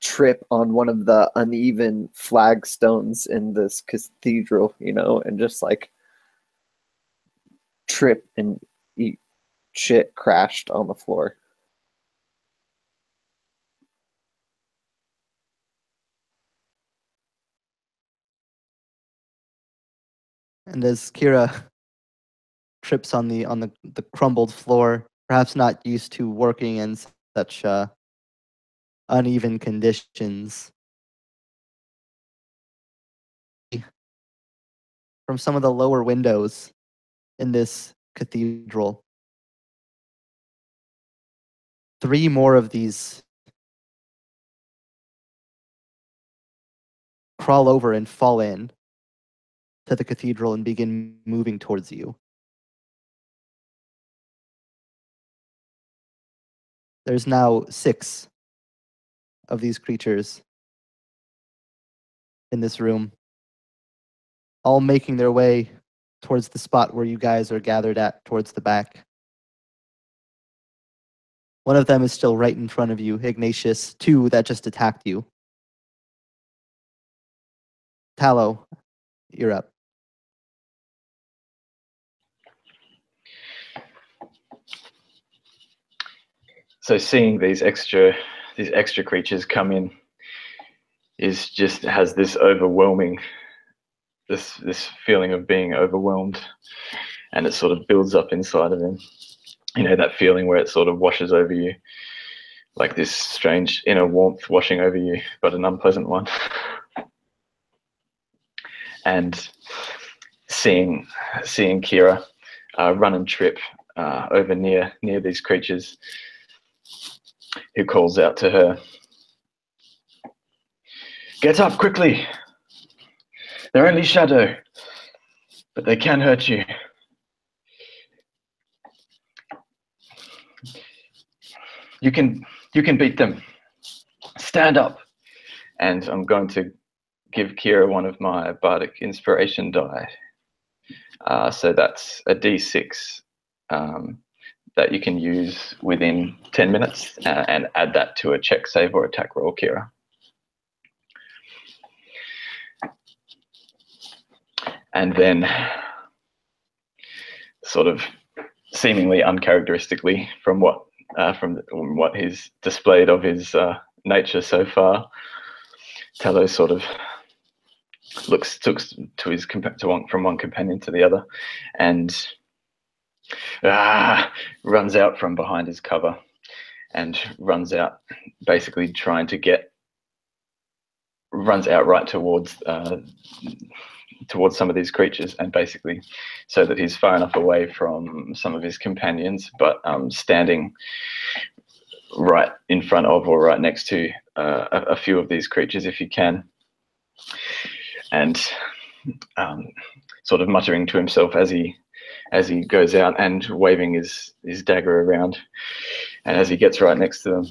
S4: trip on one of the uneven flagstones in this cathedral, you know, and just like trip and eat shit crashed on the floor.
S1: And as Kira trips on the crumbled floor, perhaps not used to working in such uneven conditions, from some of the lower windows in this cathedral, 3 more of these crawl over and fall in to the cathedral and begin moving towards you. There's now 6 of these creatures in this room, all making their way towards the spot where you guys are gathered at, towards the back. One of them is still right in front of you, Ignatius. 2 that just attacked you. Tallow, you're up.
S5: So seeing these extra creatures come in has this overwhelming, this feeling of being overwhelmed, and it sort of builds up inside of him. You know, that feeling where it sort of washes over you, like this strange inner warmth washing over you, but an unpleasant one. And seeing Kira run and trip over near these creatures, who calls out to her, "Get up quickly! They're only shadow, but they can hurt you. You can beat them. Stand up." And I'm going to give Kira one of my bardic inspiration die. So that's a d6 that you can use within 10 minutes and add that to a check, save, or attack roll, Kira. And then, sort of seemingly uncharacteristically from what he's displayed of his nature so far, Tallow sort of looks from one companion to the other, and runs out from behind his cover, and runs out, basically trying to runs out right towards some of these creatures, and basically so that he's far enough away from some of his companions, but standing right in front of or right next to a few of these creatures if he can, and sort of muttering to himself as he goes out and waving his dagger around. And as he gets right next to them,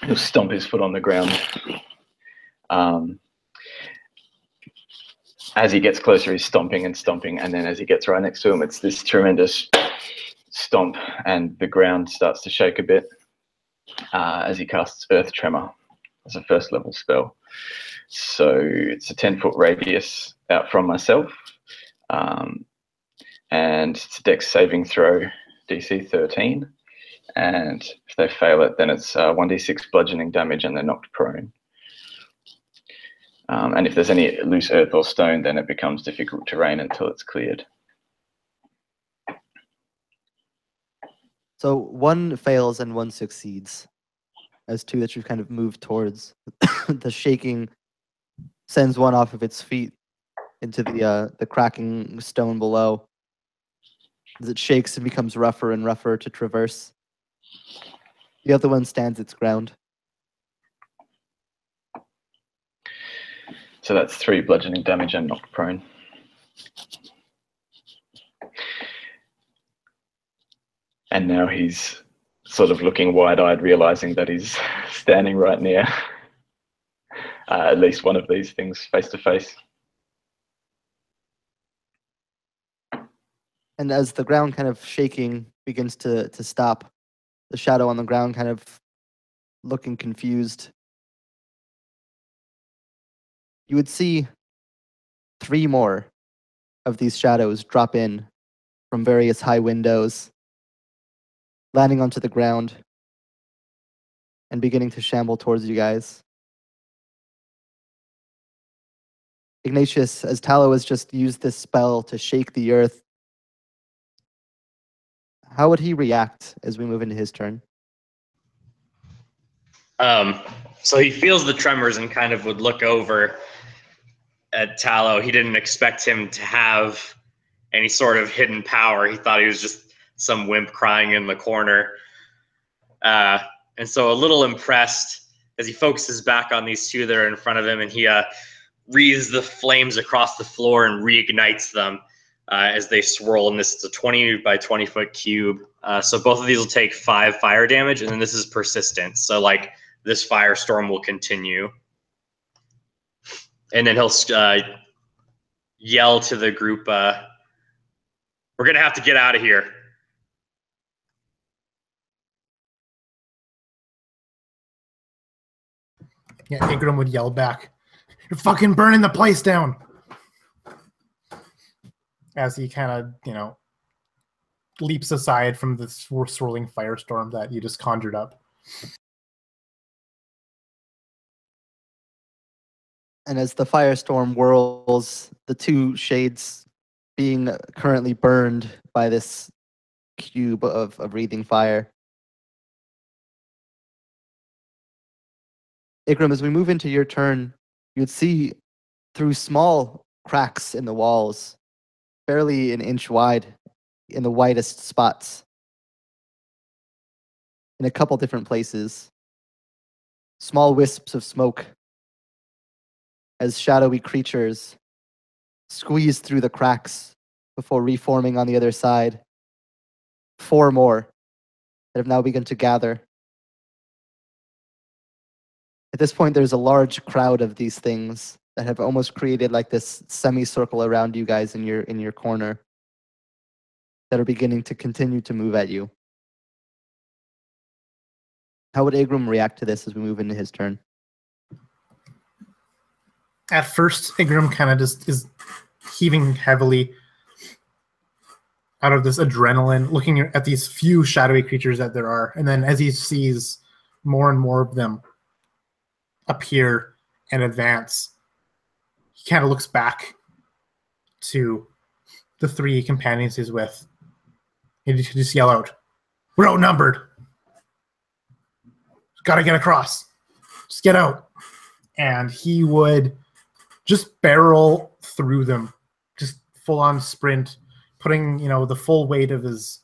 S5: he'll stomp his foot on the ground. As he gets closer, he's stomping and stomping, and then as he gets right next to him, it's this tremendous stomp, and the ground starts to shake a bit as he casts Earth Tremor as a first level spell. So it's a 10-foot radius out from myself, and it's a Dex saving throw, DC 13, and if they fail it, then it's 1d6 bludgeoning damage and they're knocked prone. And if there's any loose earth or stone, then it becomes difficult terrain until it's cleared.
S1: So one fails and one succeeds as two that you've kind of moved towards. The shaking sends one off of its feet into the cracking stone below. As it shakes and becomes rougher and rougher to traverse. The other one stands its ground.
S5: So that's 3 bludgeoning damage and knocked prone. And now he's sort of looking wide-eyed, realizing that he's standing right near at least one of these things face to face.
S1: And as the ground kind of shaking begins to stop, the shadow on the ground kind of looking confused, you would see 3 more of these shadows drop in from various high windows, landing onto the ground and beginning to shamble towards you guys. Ignatius, as Tallow has just used this spell to shake the earth, how would he react as we move into his turn?
S3: So he feels the tremors and kind of would look over at Tallow. He didn't expect him to have any sort of hidden power. He thought he was just some wimp crying in the corner. And so a little impressed as he focuses back on these 2 that are in front of him, and he wreathes the flames across the floor and reignites them as they swirl. And this is a 20 by 20 foot cube. So both of these will take 5 fire damage, and then this is persistent. So like this firestorm will continue. And then he'll yell to the group, we're going to have to get out of here.
S2: Yeah, Igrum would yell back, "You're fucking burning the place down!" As he kind of, leaps aside from the swirling firestorm that you just conjured up.
S1: And as the firestorm whirls, the 2 shades being currently burned by this cube of breathing fire. Ikram, as we move into your turn, you'd see through small cracks in the walls, barely an inch wide in the widest spots, in a couple different places, small wisps of smoke as shadowy creatures squeeze through the cracks before reforming on the other side. 4 more that have now begun to gather. At this point, there's a large crowd of these things that have almost created like this semicircle around you guys in your corner that are beginning to continue to move at you. How would Igrum react to this as we move into his turn?
S2: At first, Igrum kind of just is heaving heavily out of this adrenaline, looking at these few shadowy creatures that there are. And then as he sees more and more of them appear and advance, he kind of looks back to the 3 companions he's with. He just yell out, "We're outnumbered. Gotta get across. Just get out." And he would just barrel through them, just full-on sprint, putting the full weight of his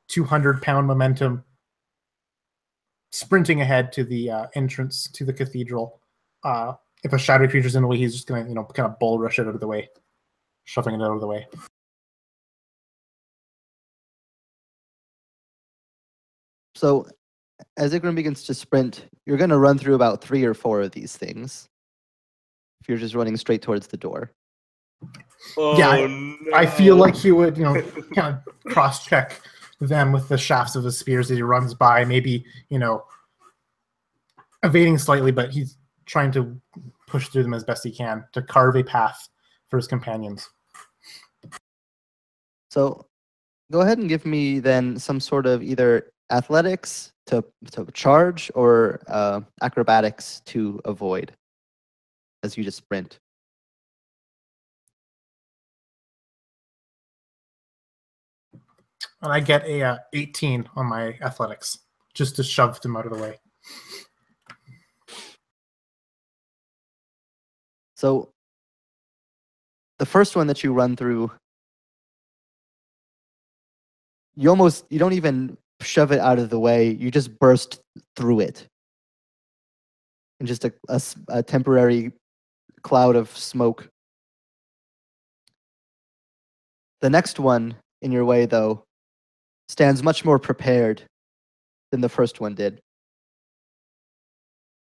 S2: 200-pound momentum, sprinting ahead to the entrance to the cathedral. If a shadow creature's in the way, he's just gonna kind of bull rush it out of the way, shoving it out of the way.
S1: So as Igrum begins to sprint, you're going to run through about 3 or 4 of these things if you're just running straight towards the door.
S3: Oh,
S2: Yeah,
S3: no.
S2: I feel like he would, kind of cross-check them with the shafts of his spears as he runs by, maybe, evading slightly, but he's trying to push through them as best he can to carve a path for his companions.
S1: So go ahead and give me then some sort of either athletics to charge or acrobatics to avoid as you just sprint.
S2: And I get a 18 on my athletics, just to shove them out of the way.
S1: So the first one that you run through, you don't even shove it out of the way. You just burst through it. And just a temporary cloud of smoke. The next one in your way, though, stands much more prepared than the first one did.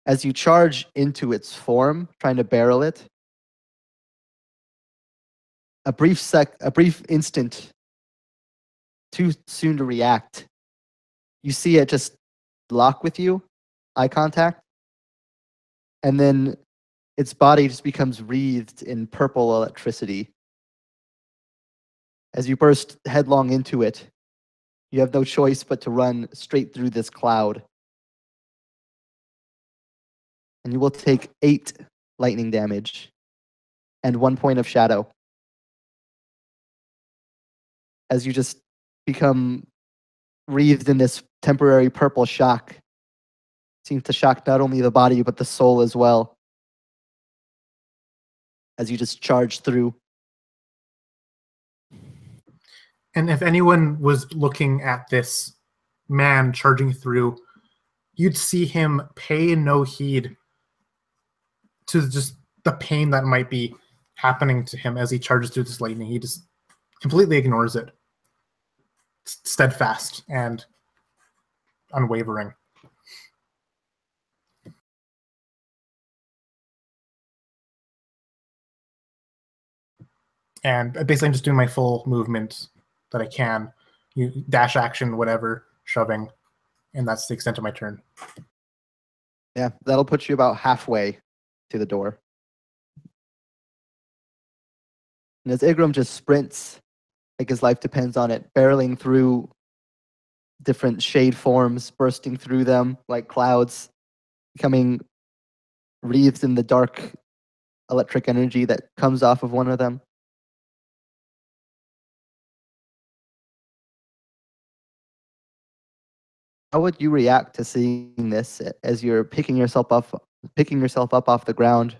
S1: As you charge into its form, trying to barrel it, a brief instant, too soon to react, you see it just lock with you, eye contact, and then its body just becomes wreathed in purple electricity. As you burst headlong into it, you have no choice but to run straight through this cloud. And you will take 8 lightning damage and 1 point of shadow. As you just become wreathed in this temporary purple shock. Seems to shock not only the body, but the soul as well. As you just charge through.
S2: And if anyone was looking at this man charging through, you'd see him pay no heed to just the pain that might be happening to him as he charges through this lightning. He just completely ignores it. Steadfast and unwavering. And basically I'm just doing my full movement that I can. You dash action, whatever, shoving, and that's the extent of my turn.
S1: Yeah, that'll put you about halfway to the door. And as Igram just sprints, like his life depends on it, barreling through different shade forms, bursting through them like clouds, becoming wreathed in the dark electric energy that comes off of one of them. How would you react to seeing this as you're picking yourself up off the ground,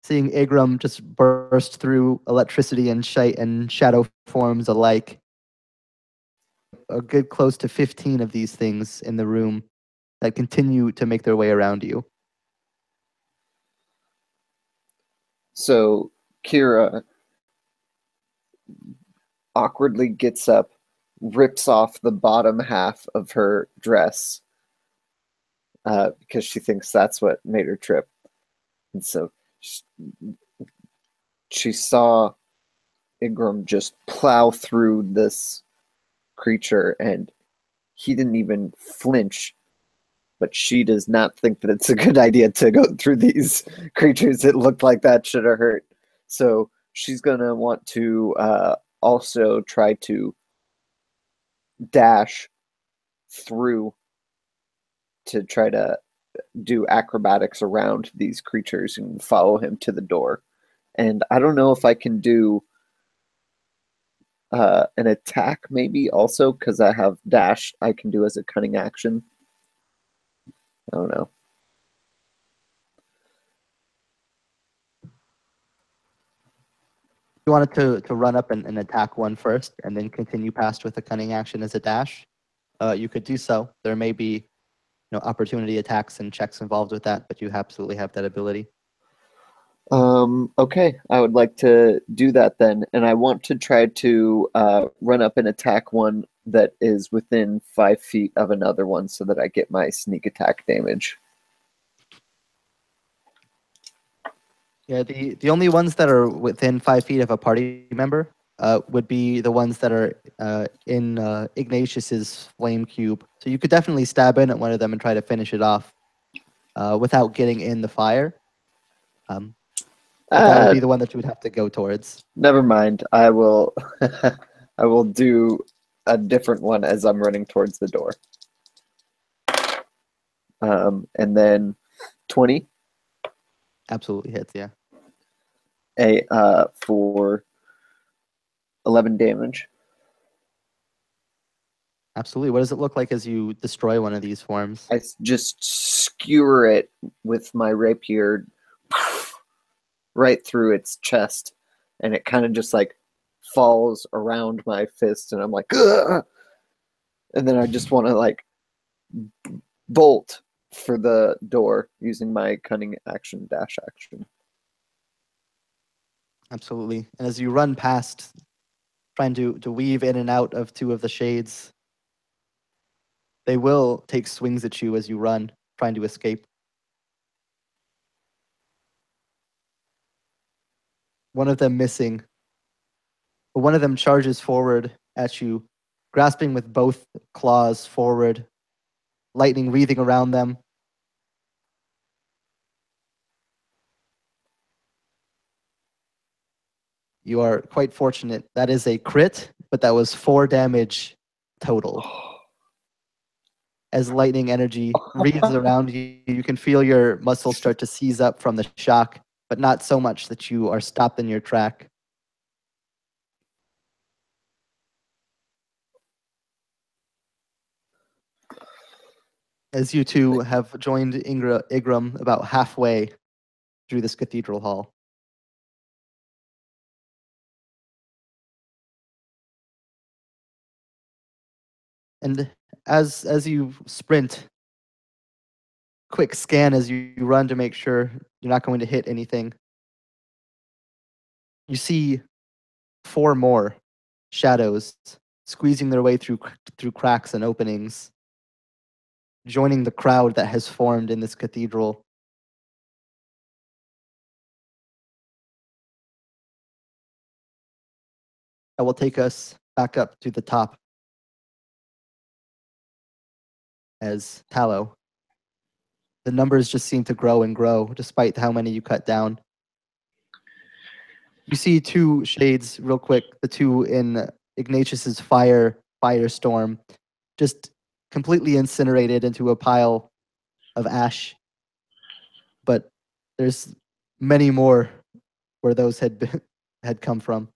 S1: seeing Igram just burst through electricity and shadow forms alike? A good close to 15 of these things in the room that continue to make their way around you.
S4: So Kira awkwardly gets up, rips off the bottom half of her dress because she thinks that's what made her trip. And so she saw Igram just plow through this creature, and he didn't even flinch. But she does not think that it's a good idea to go through these creatures. It looked like that should have hurt. So she's going to want to also try to dash through to try to do acrobatics around these creatures and follow him to the door. And I don't know if I can do an attack maybe also, because I have dash I can do as a cunning action. I don't know.
S1: You wanted to run up and attack one first, and then continue past with a cunning action as a dash. You could do so. There may be opportunity attacks and checks involved with that, but you absolutely have that ability.
S4: Okay, I would like to do that then, and I want to try to run up and attack one that is within 5 feet of another one so that I get my sneak attack damage.
S1: Yeah, the only ones that are within 5 feet of a party member would be the ones that are in Ignatius's flame cube. So you could definitely stab in at one of them and try to finish it off without getting in the fire. That would be the one that you would have to go towards.
S4: Never mind. I will I will do a different one as I'm running towards the door. And then 20.
S1: Absolutely hits, yeah.
S4: For 11 damage.
S1: Absolutely. What does it look like as you destroy one of these forms?
S4: I just skewer it with my rapier right through its chest, and it kind of just like falls around my fist, and I'm like, ugh! And then I just want to like bolt for the door using my cunning action dash action.
S1: Absolutely. And as you run past, trying to weave in and out of two of the shades, they will take swings at you as you run, trying to escape. One of them missing. But one of them charges forward at you, grasping with both claws forward, lightning wreathing around them. You are quite fortunate. That is a crit, but that was 4 damage total. As lightning energy wreathes around you, you can feel your muscles start to seize up from the shock, but not so much that you are stopped in your track. As you two have joined Igram about halfway through this cathedral hall. And as you sprint, quick scan as you run to make sure you're not going to hit anything, you see 4 more shadows squeezing their way through cracks and openings, joining the crowd that has formed in this cathedral. That will take us back up to the top as Tallow. The numbers just seem to grow and grow, despite how many you cut down. You see 2 shades real quick, the 2 in Ignatius's firestorm, just completely incinerated into a pile of ash. But there's many more where those had come from.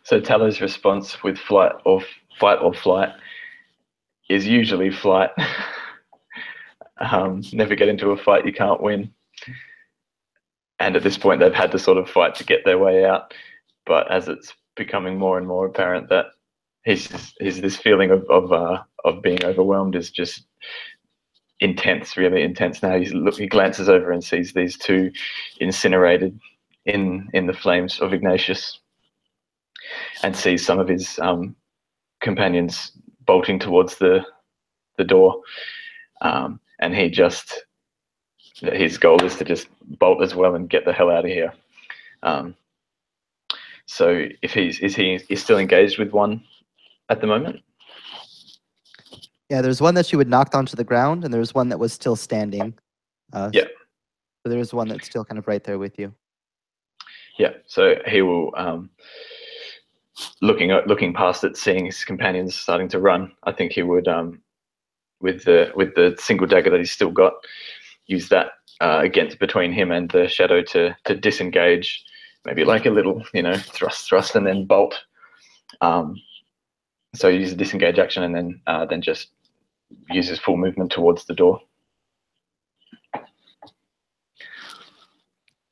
S5: So Tallo's response with fight or flight is usually flight. Never get into a fight you can't win. And at this point, they've had to sort of fight to get their way out. But as it's becoming more and more apparent that this feeling of being overwhelmed is just intense, really intense. Now he glances over and sees these 2 incinerated in the flames of Ignatius, and sees some of his companions bolting towards the door, and his goal is to just bolt as well and get the hell out of here. So if he's still engaged with one at the moment?
S1: Yeah, there's one that you had knocked onto the ground, and there's one that was still standing.
S5: Yeah.
S1: So there's one that's still kind of right there with you.
S5: Yeah. So he will, looking past it, seeing his companions starting to run, I think he would, with the single dagger that he's still got, use that between him and the shadow to disengage, maybe like a little, thrust, and then bolt. So use the disengage action, and then just use his full movement towards the door.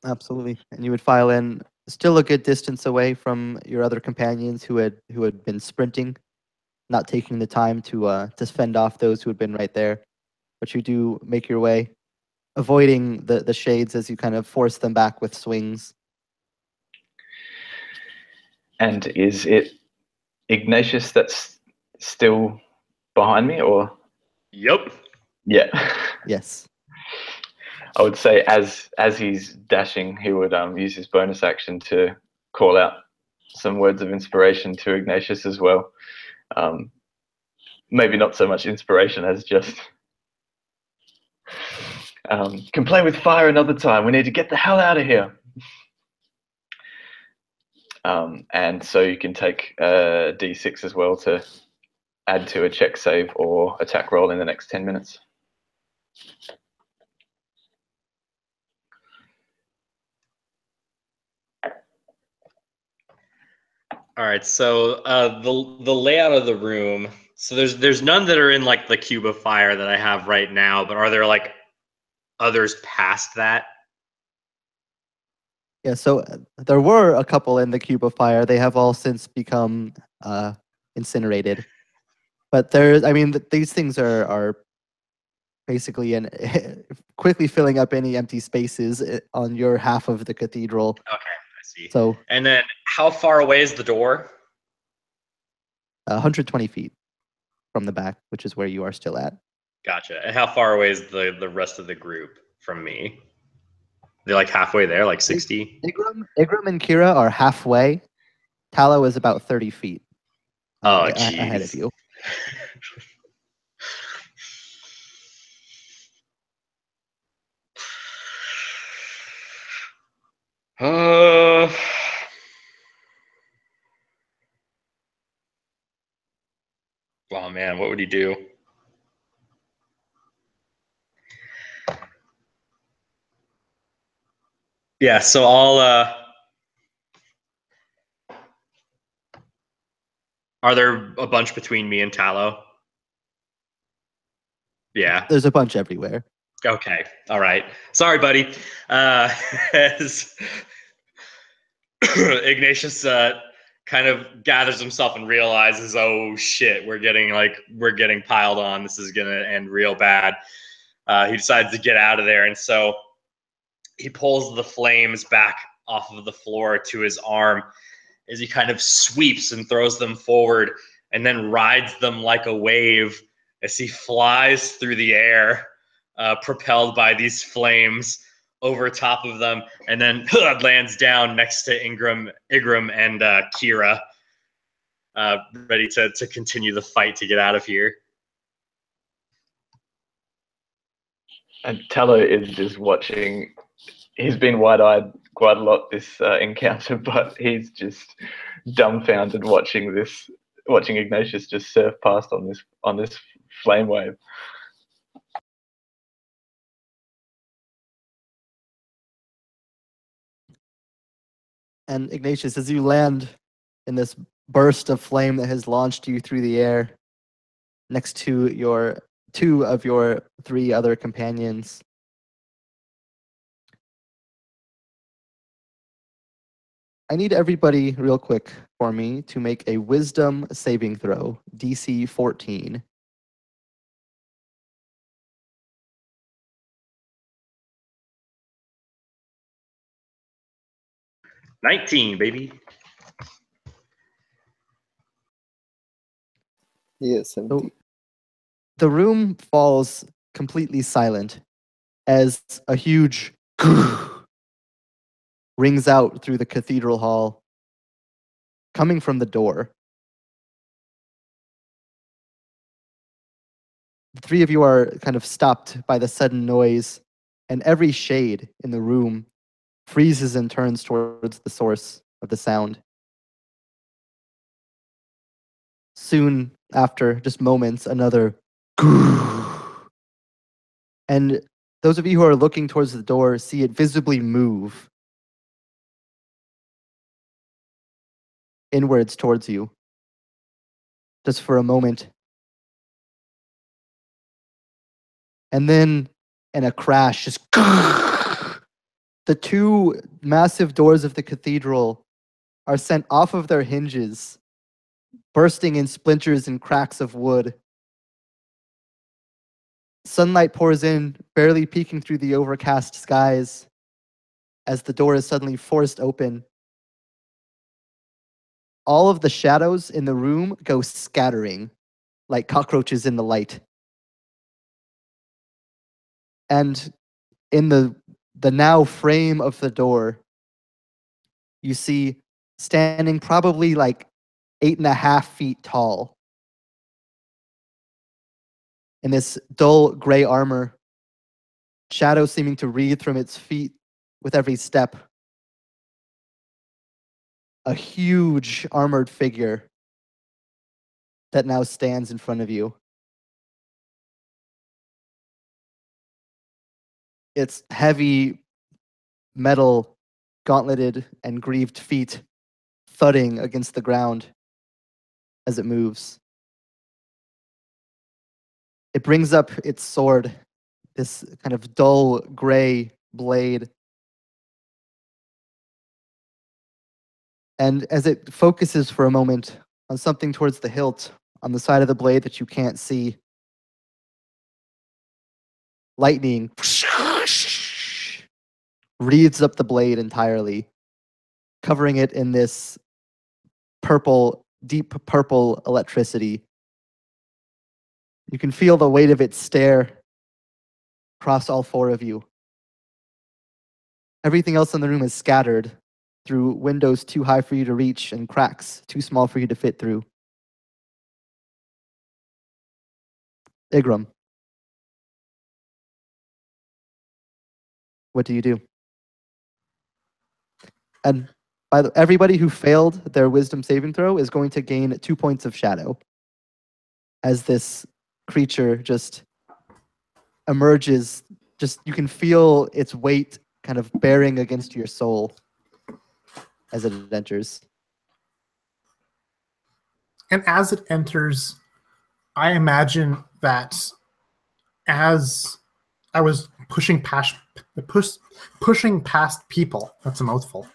S1: Absolutely. And you would file in still a good distance away from your other companions who had been sprinting, not taking the time to fend off those who had been right there. But you do make your way, avoiding the shades as you kind of force them back with swings.
S5: And is it Ignatius that's still behind me, or?
S3: Yep.
S5: Yeah.
S1: Yes.
S5: I would say as he's dashing, he would use his bonus action to call out some words of inspiration to Ignatius as well. Maybe not so much inspiration as just can play with fire another time. We need to get the hell out of here. And so you can take a D6 as well to add to a check, save, or attack roll in the next 10 minutes.
S3: All right, so the layout of the room. So there's none that are in like the cube of fire that I have right now, but are there like others past that?
S1: Yeah, so there were a couple in the cube of fire. They have all since become incinerated. But there's, I mean, these things are basically quickly filling up any empty spaces on your half of the cathedral.
S3: Okay, I see.
S1: So
S3: And then how far away is the door?
S1: 120 feet from the back, which is where you are still at.
S3: Gotcha. And how far away is the rest of the group from me? They're like halfway there, like 60?
S1: Igram and Kira are halfway. Tallow is about 30 feet
S3: Oh,
S1: ahead of
S3: jeez.
S1: you.
S3: Oh man, what would he do? Yeah, so are there a bunch between me and Tallow? Yeah.
S1: There's a bunch everywhere.
S3: Okay. All right. Sorry, buddy. As Ignatius kind of gathers himself and realizes, oh shit, we're getting piled on. This is gonna end real bad. He decides to get out of there, and so he pulls the flames back off of the floor to his arm as he kind of sweeps and throws them forward, and then rides them like a wave as he flies through the air, propelled by these flames over top of them, and then lands down next to Igram and Kira, ready to continue the fight to get out of here.
S5: And Tallow is just watching. He's been wide-eyed quite a lot this encounter, but he's just dumbfounded watching Ignatius just surf past on this flame wave.
S1: And Ignatius, as you land in this burst of flame that has launched you through the air next to your two of your three other companions, I need everybody real quick for me to make a wisdom saving throw, DC 14.
S3: $19, baby.
S4: Yeah, 17.
S1: So the room falls completely silent as a huge rings out through the cathedral hall, coming from the door. The three of you are kind of stopped by the sudden noise, and every shade in the room freezes and turns towards the source of the sound. Soon after, just moments, another and those of you who are looking towards the door see it visibly move inwards towards you, just for a moment. And then, in a crash, just the two massive doors of the cathedral are sent off of their hinges, bursting in splinters and cracks of wood. Sunlight pours in, barely peeking through the overcast skies, as the door is suddenly forced open. All of the shadows in the room go scattering like cockroaches in the light. And in the now frame of the door, you see standing probably like 8.5 feet tall in this dull gray armor, shadow seeming to wreathe from its feet with every step. A huge armored figure that now stands in front of you. Its heavy metal, gauntleted, and greaved feet thudding against the ground as it moves. It brings up its sword, this kind of dull gray blade. And as it focuses for a moment on something towards the hilt, on the side of the blade that you can't see, lightning wreathes up the blade entirely, covering it in this purple, deep purple electricity. You can feel the weight of its stare across all four of you. Everything else in the room is scattered through windows too high for you to reach and cracks too small for you to fit through. Igram, what do you do? And everybody who failed their wisdom saving throw is going to gain 2 points of shadow as this creature just emerges. Just you can feel its weight kind of bearing against your soul as it enters.
S2: And as it enters, I imagine that as I was pushing past people, that's a mouthful,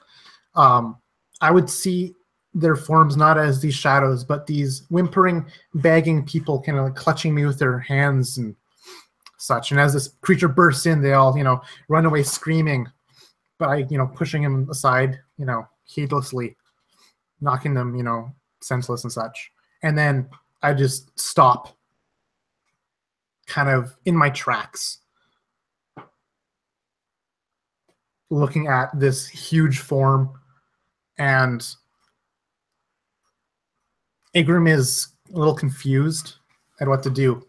S2: I would see their forms not as these shadows, but these whimpering, begging people kind of like clutching me with their hands and such. And as this creature bursts in, they all, run away screaming, but I, pushing him aside, heedlessly, knocking them, senseless and such. And then I just stop kind of in my tracks, looking at this huge form, and Igram is a little confused at what to do.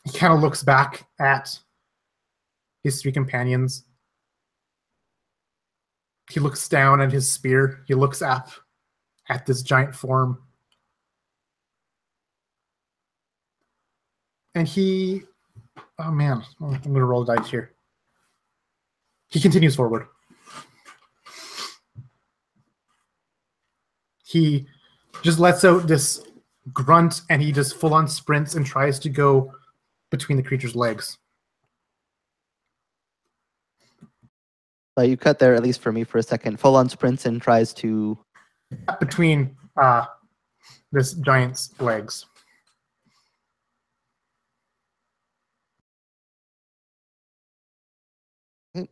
S2: He kind of looks back at his three companions. He looks down at his spear. He looks up at this giant form. And he, oh man, I'm going to roll a dice here. He continues forward. He just lets out this grunt and he just full on sprints and tries to go between the creature's legs.
S1: You cut there, at least for me, for a second. Full on sprints and tries to...
S2: Between this giant's legs.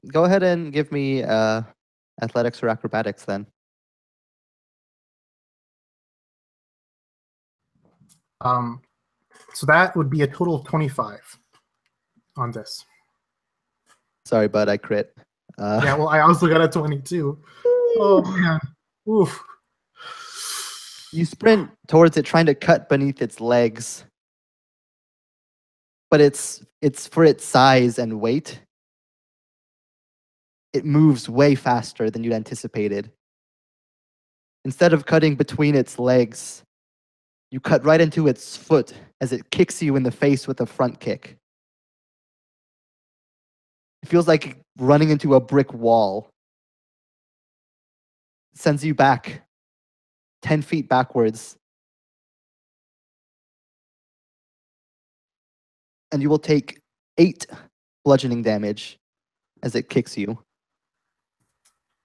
S1: Go ahead and give me athletics or acrobatics then.
S2: So that would be a total of 25 on this.
S1: Sorry, bud, I crit.
S2: Yeah, well, I also got a 22. Oh, man. Oof.
S1: You sprint towards it, trying to cut beneath its legs. But it's for its size and weight. It moves way faster than you'd anticipated. Instead of cutting between its legs, you cut right into its foot as it kicks you in the face with a front kick. It feels like running into a brick wall. It sends you back 10 feet backwards. And you will take 8 bludgeoning damage as it kicks you.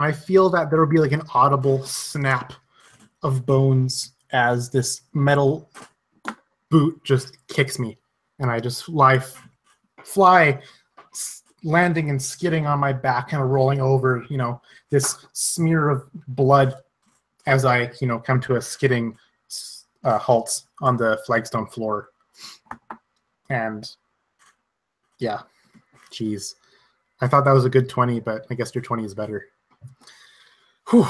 S2: I feel that there will be like an audible snap of bones as this metal boot just kicks me. And I just fly, landing and skidding on my back, kind of rolling over, this smear of blood as I, come to a skidding halt on the flagstone floor. And yeah, geez. I thought that was a good 20, but I guess your 20 is better. Whew.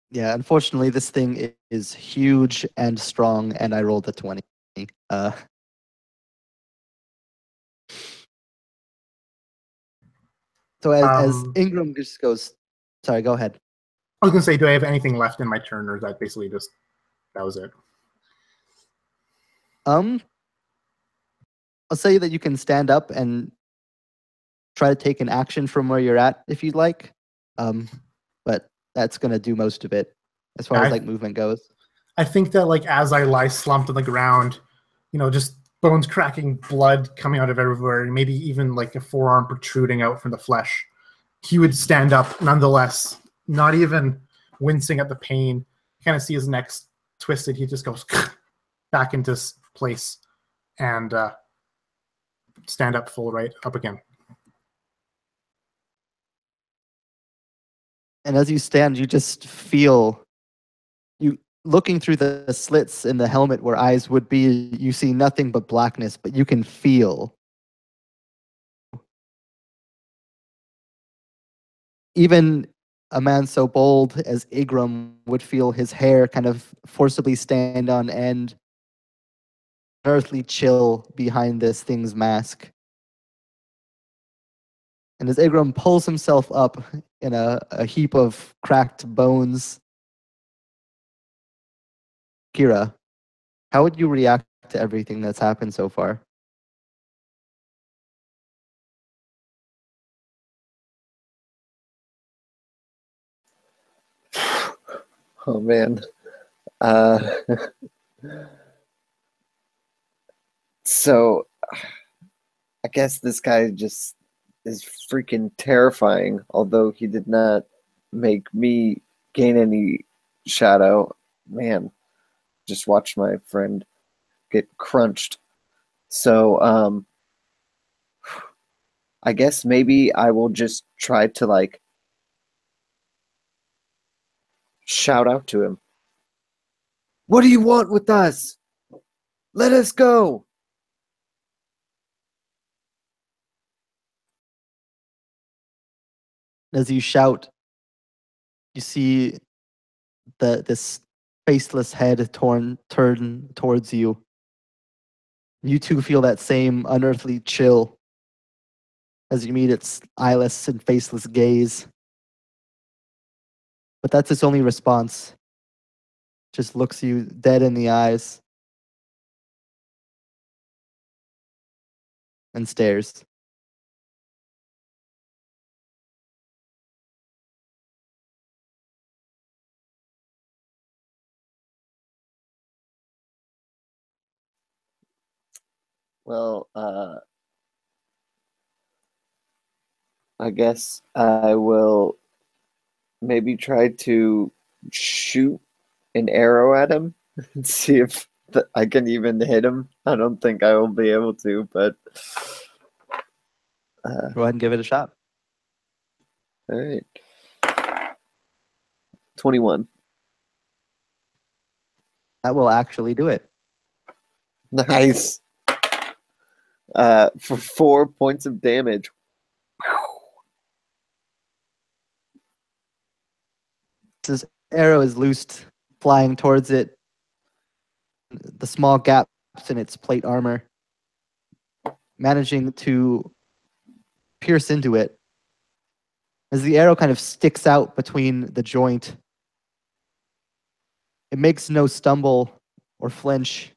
S1: Yeah, unfortunately, this thing is huge and strong, and I rolled a 20. So as Ingram just goes, sorry, go ahead.
S2: I was going to say, do I have anything left in my turn, or is that basically just, that was it?
S1: I'll say that you can stand up and try to take an action from where you're at if you'd like. But that's gonna do most of it as far as like movement goes.
S2: I think that like as I lie slumped on the ground, just bones cracking, blood coming out of everywhere, and maybe even like a forearm protruding out from the flesh, he would stand up nonetheless, not even wincing at the pain. Kind of see his neck twisted. He just goes back into place and stand up full right up again.
S1: And as you stand, you just feel, you looking through the slits in the helmet where eyes would be, you see nothing but blackness, but you can feel. Even a man so bold as Igram would feel his hair kind of forcibly stand on end, earthly chill behind this thing's mask. And as Igram pulls himself up in a heap of cracked bones, Kira, how would you react to everything that's happened so far?
S4: Oh man. So I guess this guy just is freaking terrifying, although he did not make me gain any shadow. Man, just watch my friend get crunched. So I guess maybe I will just try to like shout out to him. What do you want with us? Let us go.
S1: As you shout, you see this faceless head turn towards you. You too feel that same unearthly chill as you meet its eyeless and faceless gaze. But that's its only response. Just looks you dead in the eyes and stares.
S4: Well, I guess I will maybe try to shoot an arrow at him and see if I can even hit him. I don't think I will be able to, but
S1: Go ahead and give it a shot.
S4: all right. 21.
S1: That will actually do it.
S4: Nice. For 4 points of damage.
S1: This arrow is loosed, flying towards it. The small gaps in its plate armor, managing to pierce into it. As the arrow kind of sticks out between the joint, it makes no stumble or flinch.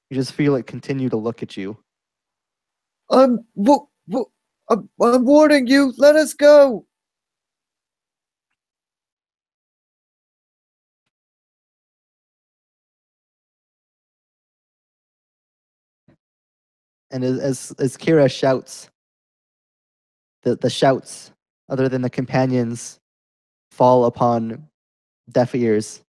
S1: You just feel it continue to look at you.
S4: I'm warning you. Let us go.
S1: And as Kira shouts, the shouts, other than the companions, fall upon deaf ears.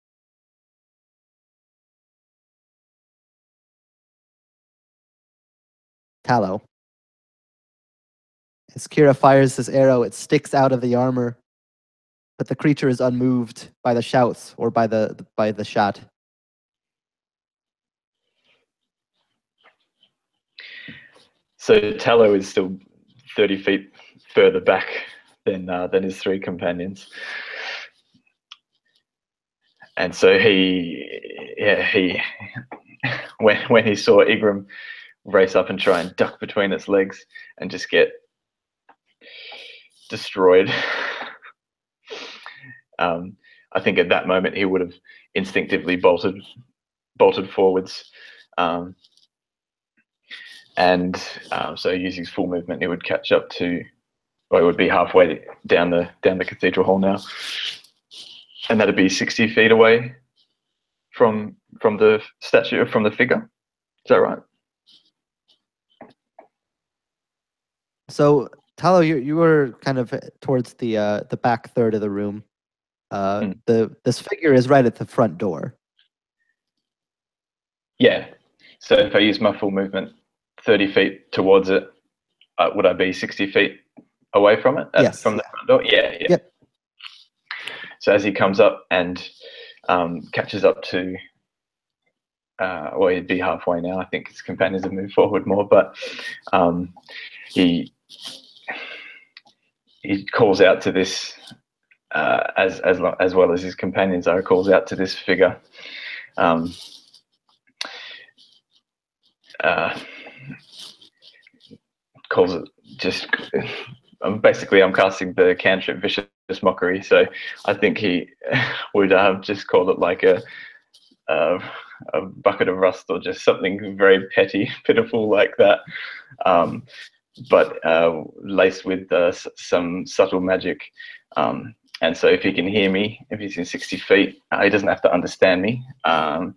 S1: Tallow. As Kira fires this arrow, it sticks out of the armor, but the creature is unmoved by the shouts or by the shot.
S5: So Tallow is still 30 feet further back than his three companions. And so he when he saw Igram race up and try and duck between its legs and just get destroyed, I think at that moment he would have instinctively bolted forwards, and so using his full movement, he would catch up to Or it would be halfway down the cathedral hall now, and that'd be 60 feet away from the statue, from the figure. Is that right?
S1: So, Talo, you were kind of towards the back third of the room. This figure is right at the front door.
S5: Yeah. So if I use my full movement, 30 feet towards it, would I be 60 feet away from it?
S1: Yes.
S5: From the front door? Yeah.
S1: Yep.
S5: So as he comes up and catches up to, well, he'd be halfway now. I think his companions have moved forward more, but he calls out to this, as well as his companions are, calls out to this figure. Calls it just basically, I'm casting the cantrip Vicious Mockery, so I think he would just call it like a bucket of rust, or just something very petty, pitiful like that, but laced with some subtle magic. And so if he can hear me, if he's in 60 feet, he doesn't have to understand me. And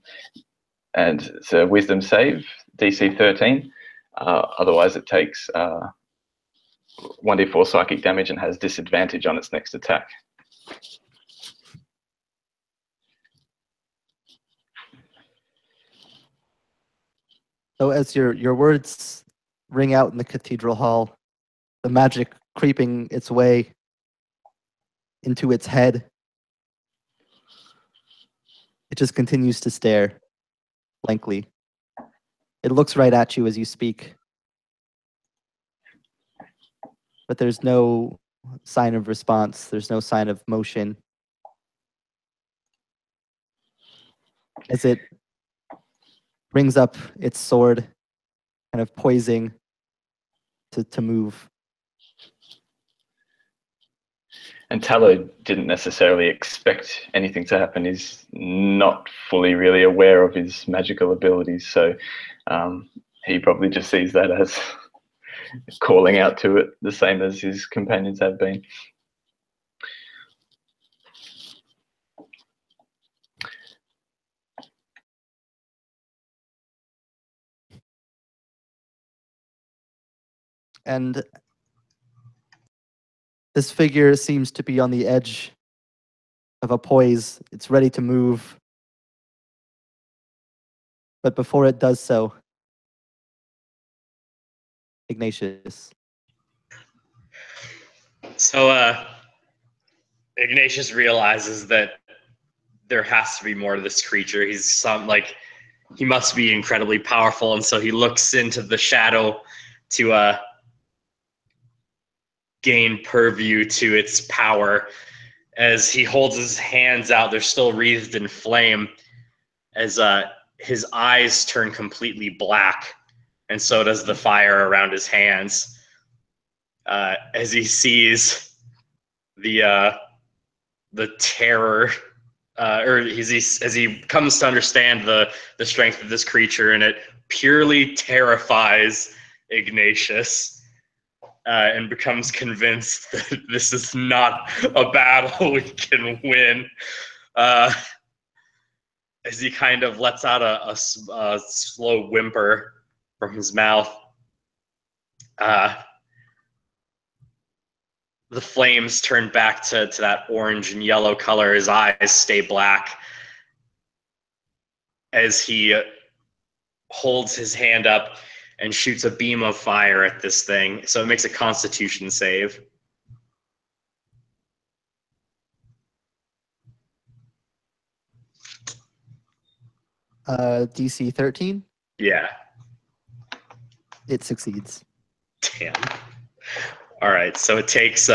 S5: it's a wisdom save, DC 13. Otherwise, it takes 1d4 psychic damage and has disadvantage on its next attack.
S1: So as your words ring out in the cathedral hall, the magic creeping its way into its head, it just continues to stare blankly. It looks right at you as you speak, but there's no sign of response. There's no sign of motion. As it brings up its sword, kind of poising to move.
S5: And Talo didn't necessarily expect anything to happen. He's not fully really aware of his magical abilities, so he probably just sees that as calling out to it, the same as his companions have been.
S1: And this figure seems to be on the edge of a poise. It's ready to move. But before it does so, Ignatius.
S3: So Ignatius realizes that there has to be more to this creature. He must be incredibly powerful, and so he looks into the shadow to gain purview to its power. As he holds his hands out, they're still wreathed in flame, as his eyes turn completely black, and so does the fire around his hands. As he sees the terror, or as he comes to understand the strength of this creature, and it purely terrifies Ignatius. And becomes convinced that this is not a battle we can win. As he kind of lets out a slow whimper from his mouth. The flames turn back to that orange and yellow color. His eyes stay black as he holds his hand up and shoots a beam of fire at this thing. So it makes a Constitution save.
S1: DC 13?
S3: Yeah.
S1: It succeeds.
S3: Damn. All right, so it takes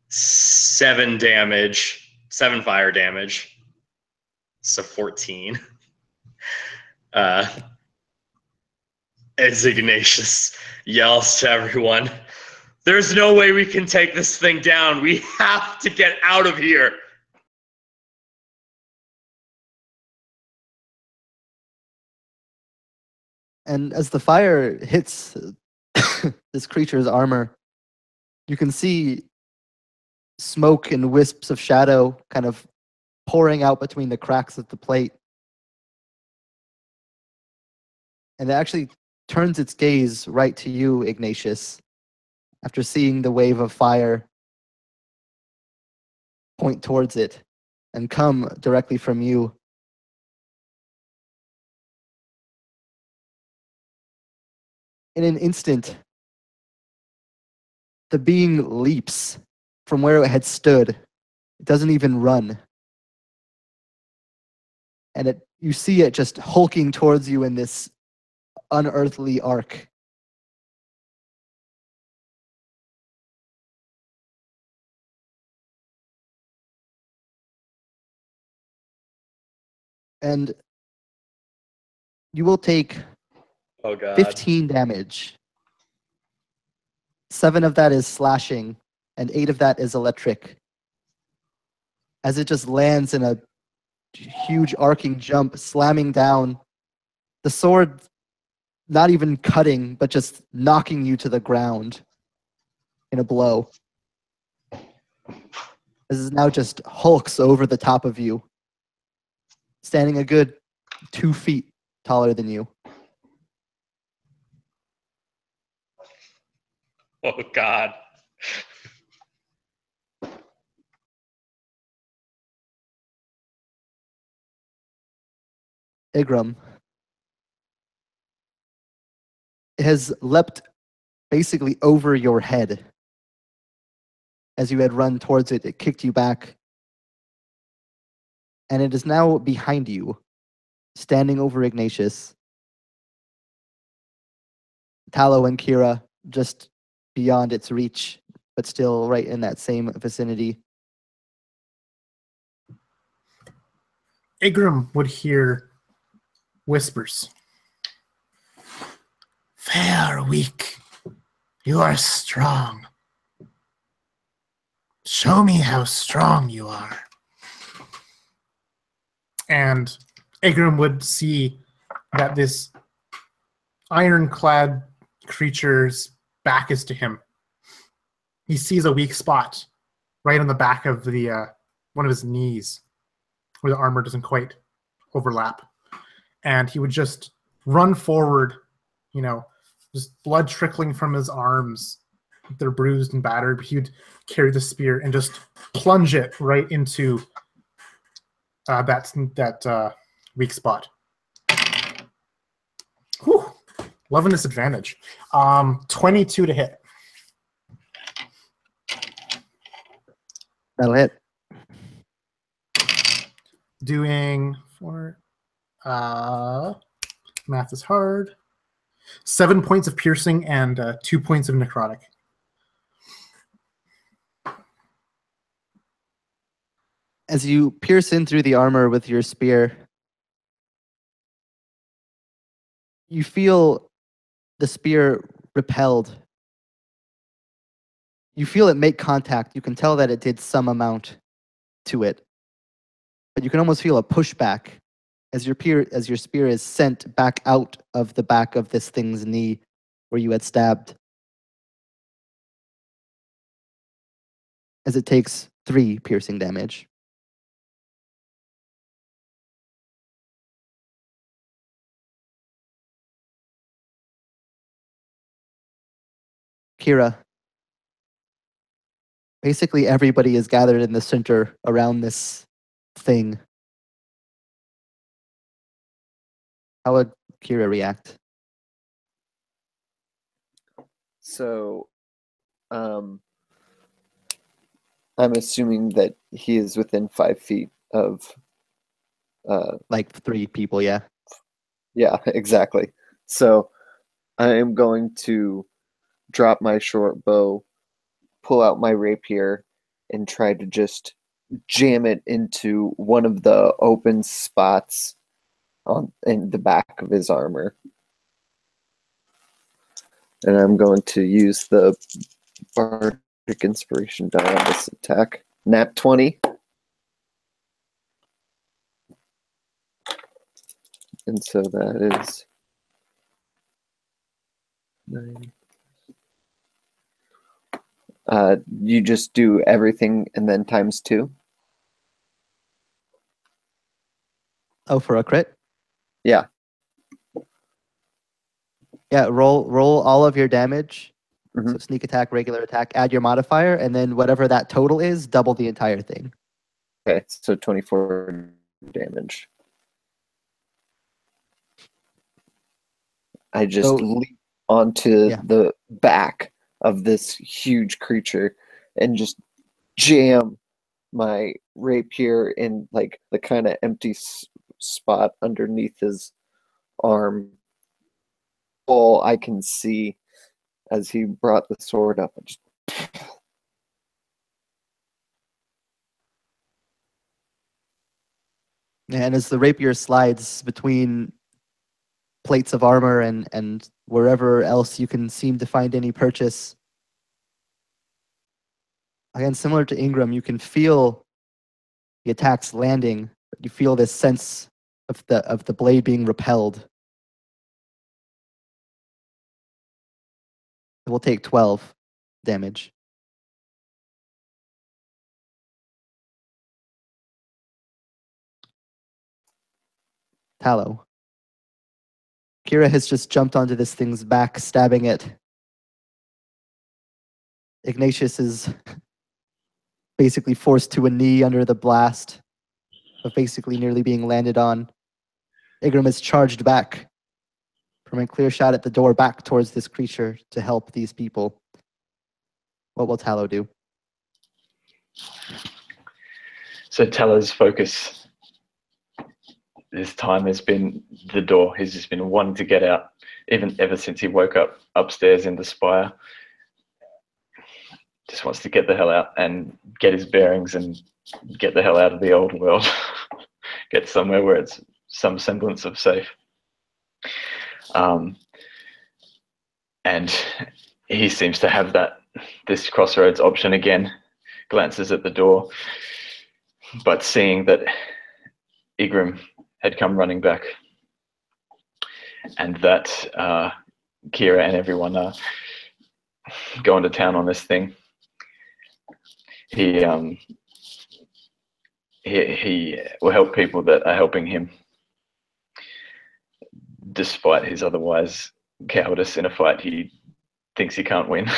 S3: 7 damage, 7 fire damage, so 14. As Ignatius yells to everyone, "There's no way we can take this thing down. We have to get out of here."
S1: And as the fire hits this creature's armor, you can see smoke and wisps of shadow kind of pouring out between the cracks of the plate. And it actually turns its gaze right to you, Ignatius, after seeing the wave of fire point towards it and come directly from you. In an instant, the being leaps from where it had stood. It doesn't even run. And you see it just hulking towards you in this unearthly arc. And you will take
S3: Oh god.
S1: 15 damage. 7 of that is slashing, and 8 of that is electric. As it just lands in a huge arcing jump, slamming down. The sword not even cutting, but just knocking you to the ground in a blow. This is now just hulks over the top of you, standing a good 2 feet taller than you.
S3: Oh god.
S1: Igram. It has leapt basically over your head. As you had run towards it, it kicked you back. And it is now behind you, standing over Ignatius. Tallow and Kira just beyond its reach, but still right in that same vicinity.
S2: Igram would hear whispers. Fair weak, you are strong. Show me how strong you are. And Igram would see that this ironclad creature's back is to him. He sees a weak spot right on the back of the one of his knees, where the armor doesn't quite overlap. And he would just run forward, just blood trickling from his arms. They're bruised and battered, but he would carry the spear and just plunge it right into that weak spot. Whew. Loving this advantage. 22 to hit.
S1: That'll hit.
S2: Doing for math is hard. 7 points of piercing and 2 points of necrotic.
S1: As you pierce in through the armor with your spear, you feel the spear repelled. You feel it make contact. You can tell that it did some amount to it. But you can almost feel a pushback as your spear is sent back out of the back of this thing's knee where you had stabbed. As it takes 3 piercing damage. Kira. Basically everybody is gathered in the center around this thing. How would Kira react?
S4: So, I'm assuming that he is within 5 feet of.
S1: Like 3 people, yeah.
S4: Yeah, exactly. So, I am going to drop my short bow, pull out my rapier, and try to just jam it into one of the open spots in the back of his armor. And I'm going to use the Bardic Inspiration die on this attack. Nat 20. And so that is 9, You just do everything and then ×2?
S1: Oh, for a crit?
S4: Yeah.
S1: Yeah, roll all of your damage.
S4: Mhm.
S1: So sneak attack, regular attack, add your modifier, and then whatever that total is, double the entire thing.
S4: Okay, so 24 damage. I just
S1: So-
S4: leap onto
S1: Yeah.
S4: the back of this huge creature and just jam my rapier in like the kind of empty spot underneath his arm. All I can see as he brought the sword up. And just
S1: And as the rapier slides between plates of armor and wherever else you can seem to find any purchase, again, similar to Ingram, you can feel the attacks landing, but you feel this sense of the blade being repelled. It will take 12 damage. Tallow. Kira has just jumped onto this thing's back, stabbing it. Ignatius is basically forced to a knee under the blast of basically nearly being landed on. Igram is charged back from a clear shot at the door back towards this creature to help these people. What will Tallow do?
S5: So Teller's focus this time has been the door. He's just been wanting to get out, ever since he woke up upstairs in the spire. Just wants to get the hell out and get his bearings and get the hell out of the old world. Get somewhere where it's some semblance of safe. And he seems to have this crossroads option again. Glances at the door, but seeing that Igram had come running back and that Kira and everyone are going to town on this thing, he will help people that are helping him, despite his otherwise cowardice in a fight he thinks he can't win.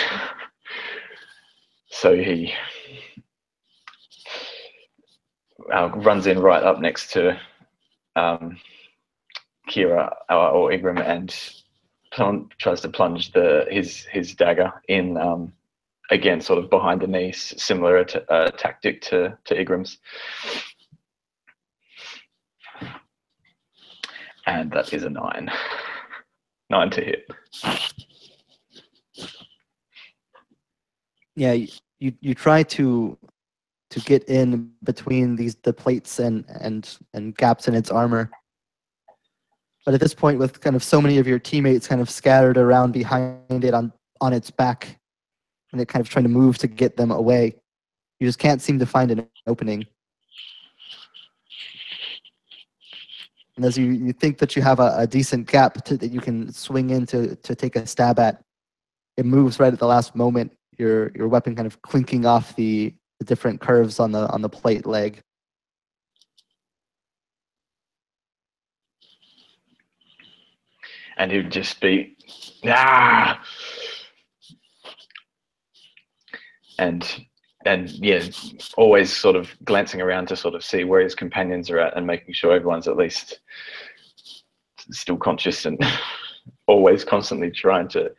S5: So he runs in right up next to Kira or Igram and tries to plunge his dagger in, again, sort of behind the knees, similar tactic to Igram's. And that is a 9. 9 to hit.
S1: Yeah, you try to get in between the plates and gaps in its armor. But at this point, with kind of so many of your teammates kind of scattered around behind it on its back, and it kind of trying to move to get them away, you just can't seem to find an opening. And as you think that you have a decent gap that you can swing in to take a stab at, it moves right at the last moment. Your weapon kind of clinking off the different curves on the plate leg.
S5: And he'd just be, ah! And yeah, always sort of glancing around to sort of see where his companions are at and making sure everyone's at least still conscious and always constantly trying to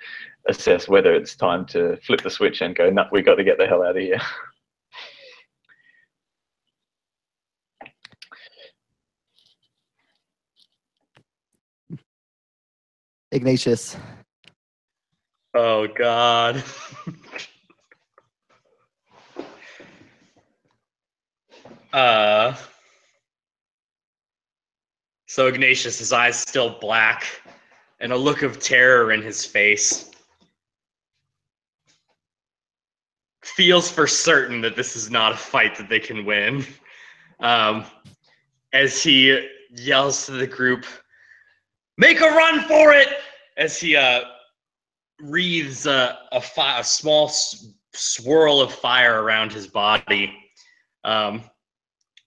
S5: assess whether it's time to flip the switch and go, no, we got to get the hell out of here.
S1: Ignatius.
S3: Oh God. So Ignatius, his eyes still black, and a look of terror in his face, feels for certain that this is not a fight that they can win. As he yells to the group, "Make a run for it!" As he wreathes a small swirl of fire around his body,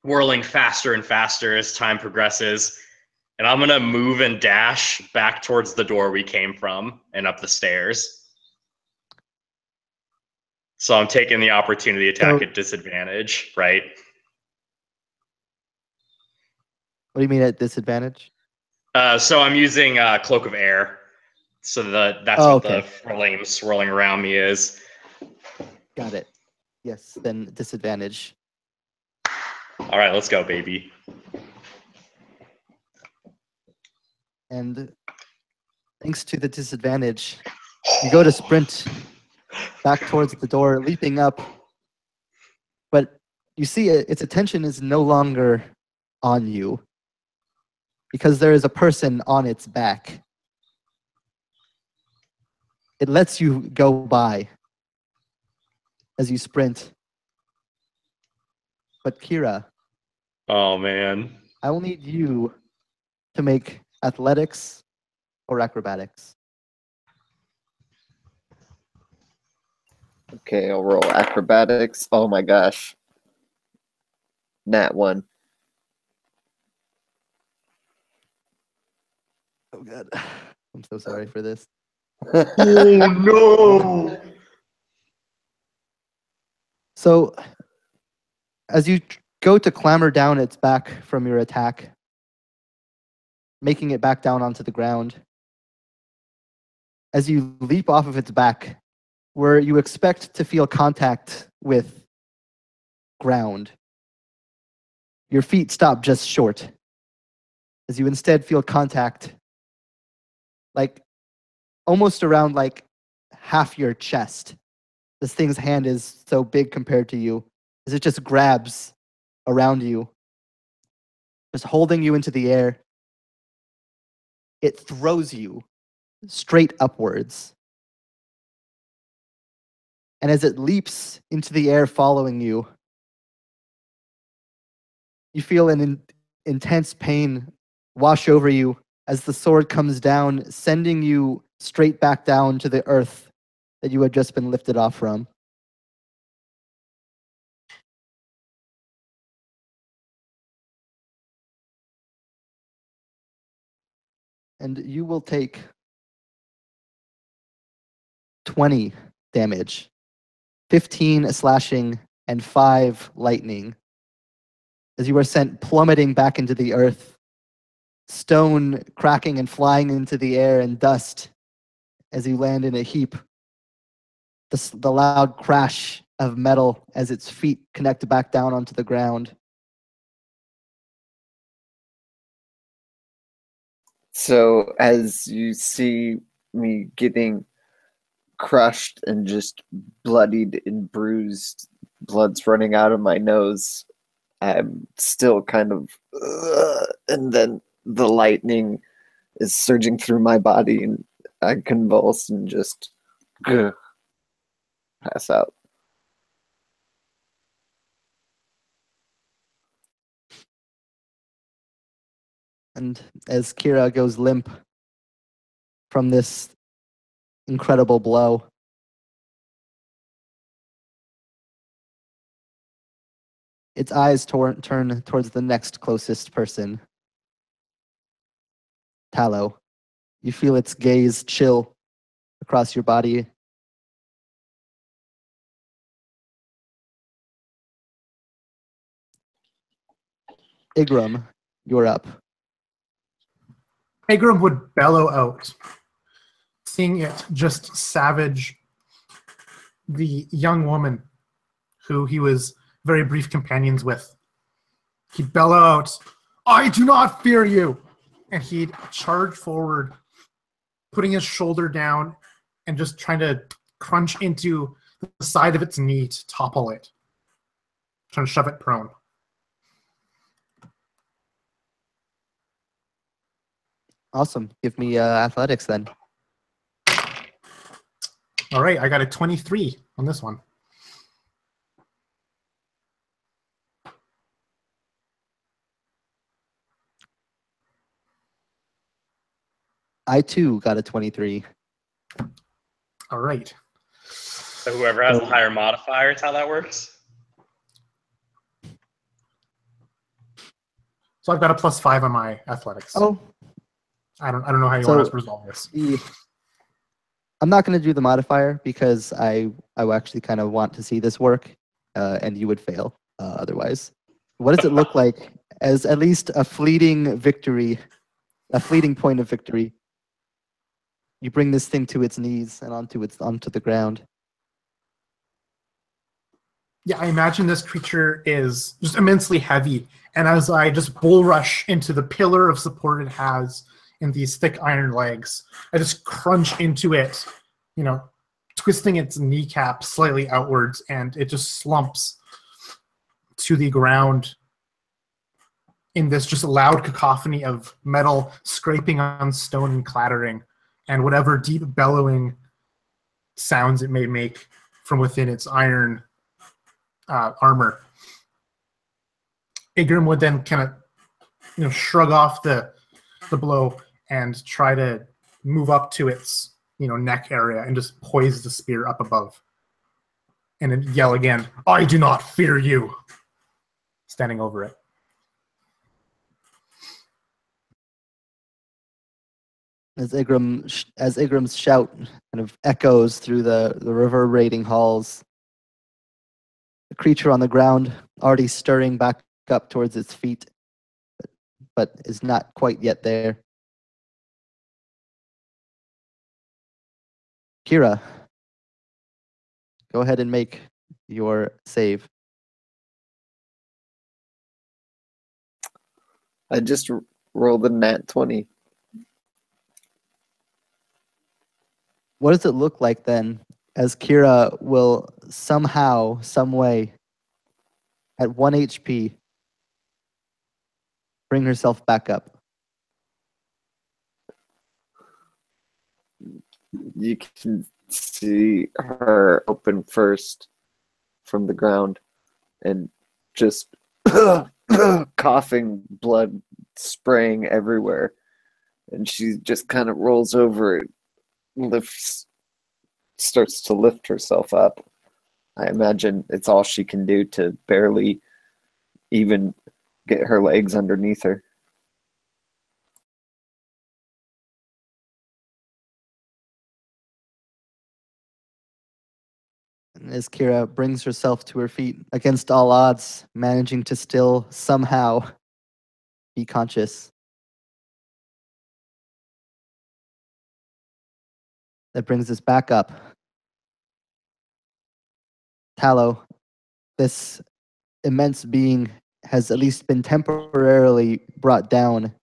S3: whirling faster and faster as time progresses. And I'm going to move and dash back towards the door we came from and up the stairs. So I'm taking the opportunity attack at disadvantage, right?
S1: What do you mean at disadvantage?
S3: So I'm using Cloak of Air. So that's what the flame swirling around me is.
S1: Got it. Yes, then disadvantage.
S3: All right, let's go, baby.
S1: And thanks to the disadvantage, you go to sprint back towards the door, leaping up. But you see its attention is no longer on you because there is a person on its back. It lets you go by as you sprint. But Kira,
S3: oh man,
S1: I will need you to make athletics or acrobatics.
S4: Okay, I'll roll acrobatics. Oh my gosh. Nat 1.
S1: Oh god. I'm so sorry for this.
S3: oh no!
S1: So, as you go to clamber down its back from your attack, making it back down onto the ground, as you leap off of its back, where you expect to feel contact with ground, your feet stop just short, as you instead feel contact, like almost around like half your chest. This thing's hand is so big compared to you, as it just grabs around you, just holding you into the air. It throws you straight upwards. And as it leaps into the air following you, you feel an intense pain wash over you as the sword comes down, sending you straight back down to the earth that you had just been lifted off from. And you will take 20 damage, 15 slashing, and 5 lightning, as you are sent plummeting back into the earth, stone cracking and flying into the air, and dust as you land in a heap. The loud crash of metal as its feet connect back down onto the ground.
S4: So as you see me getting crushed and just bloodied and bruised, blood's running out of my nose, I'm still kind of, and then the lightning is surging through my body, and I convulse and just pass out.
S1: And as Kira goes limp from this incredible blow, its eyes turn towards the next closest person. Tallow. You feel its gaze chill across your body. Igram, you're up.
S2: Agram would bellow out, seeing it just savage the young woman who he was very brief companions with. He'd bellow out, "I do not fear you!" And he'd charge forward, putting his shoulder down and just trying to crunch into the side of its knee to topple it, trying to shove it prone.
S1: Awesome. Give me athletics then.
S2: All right, I got a 23 on this one.
S1: I too got a 23.
S2: All right.
S3: So whoever has
S1: So-
S3: the higher modifier, it's how that works.
S2: So I've got a +5 on my athletics.
S1: Oh,
S2: I don't know how you
S1: So-
S2: want us to resolve this.
S1: I'm not going to do the modifier because I actually kind of want to see this work, and you would fail otherwise. What does it look like as at least a fleeting victory, a fleeting point of victory? You bring this thing to its knees and onto the ground.
S2: Yeah, I imagine this creature is just immensely heavy, and as I just bull rush into the pillar of support it has in these thick iron legs, I just crunch into it, twisting its kneecap slightly outwards, and it just slumps to the ground in this just loud cacophony of metal scraping on stone and clattering, and whatever deep bellowing sounds it may make from within its iron armor. Igrim would then kind of, shrug off the blow and try to move up to its, neck area and just poise the spear up above, and then yell again, "I do not fear you!" Standing over it.
S1: As Igram's shout kind of echoes through the reverberating halls, the creature on the ground already stirring back up towards its feet, but is not quite yet there. Kira, go ahead and make your save.
S4: I just rolled a nat 20.
S1: What does it look like then, as Kira will somehow, some way, at 1 HP, bring herself back up?
S4: You can see her open first from the ground and just coughing, blood spraying everywhere. And she just kind of rolls over, starts to lift herself up. I imagine it's all she can do to barely even get her legs underneath her.
S1: And as Kira brings herself to her feet, against all odds, managing to still somehow be conscious. That brings us back up. Tallow, this immense being has at least been temporarily brought down.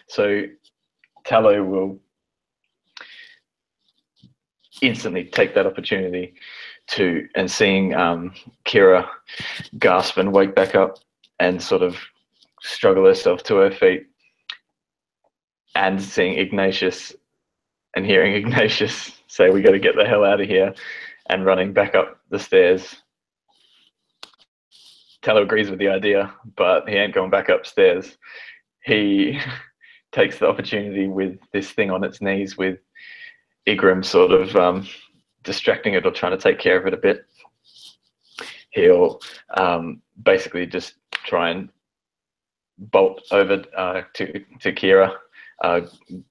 S5: So Tallow will instantly take that opportunity and seeing Kira gasp and wake back up and sort of struggle herself to her feet, and seeing Ignatius and hearing Ignatius say, "We got to get the hell out of here," and running back up the stairs. Tallow agrees with the idea, but he ain't going back upstairs. He takes the opportunity with this thing on its knees, with Igrim sort of distracting it or trying to take care of it a bit. He'll basically just try and bolt over to Kira,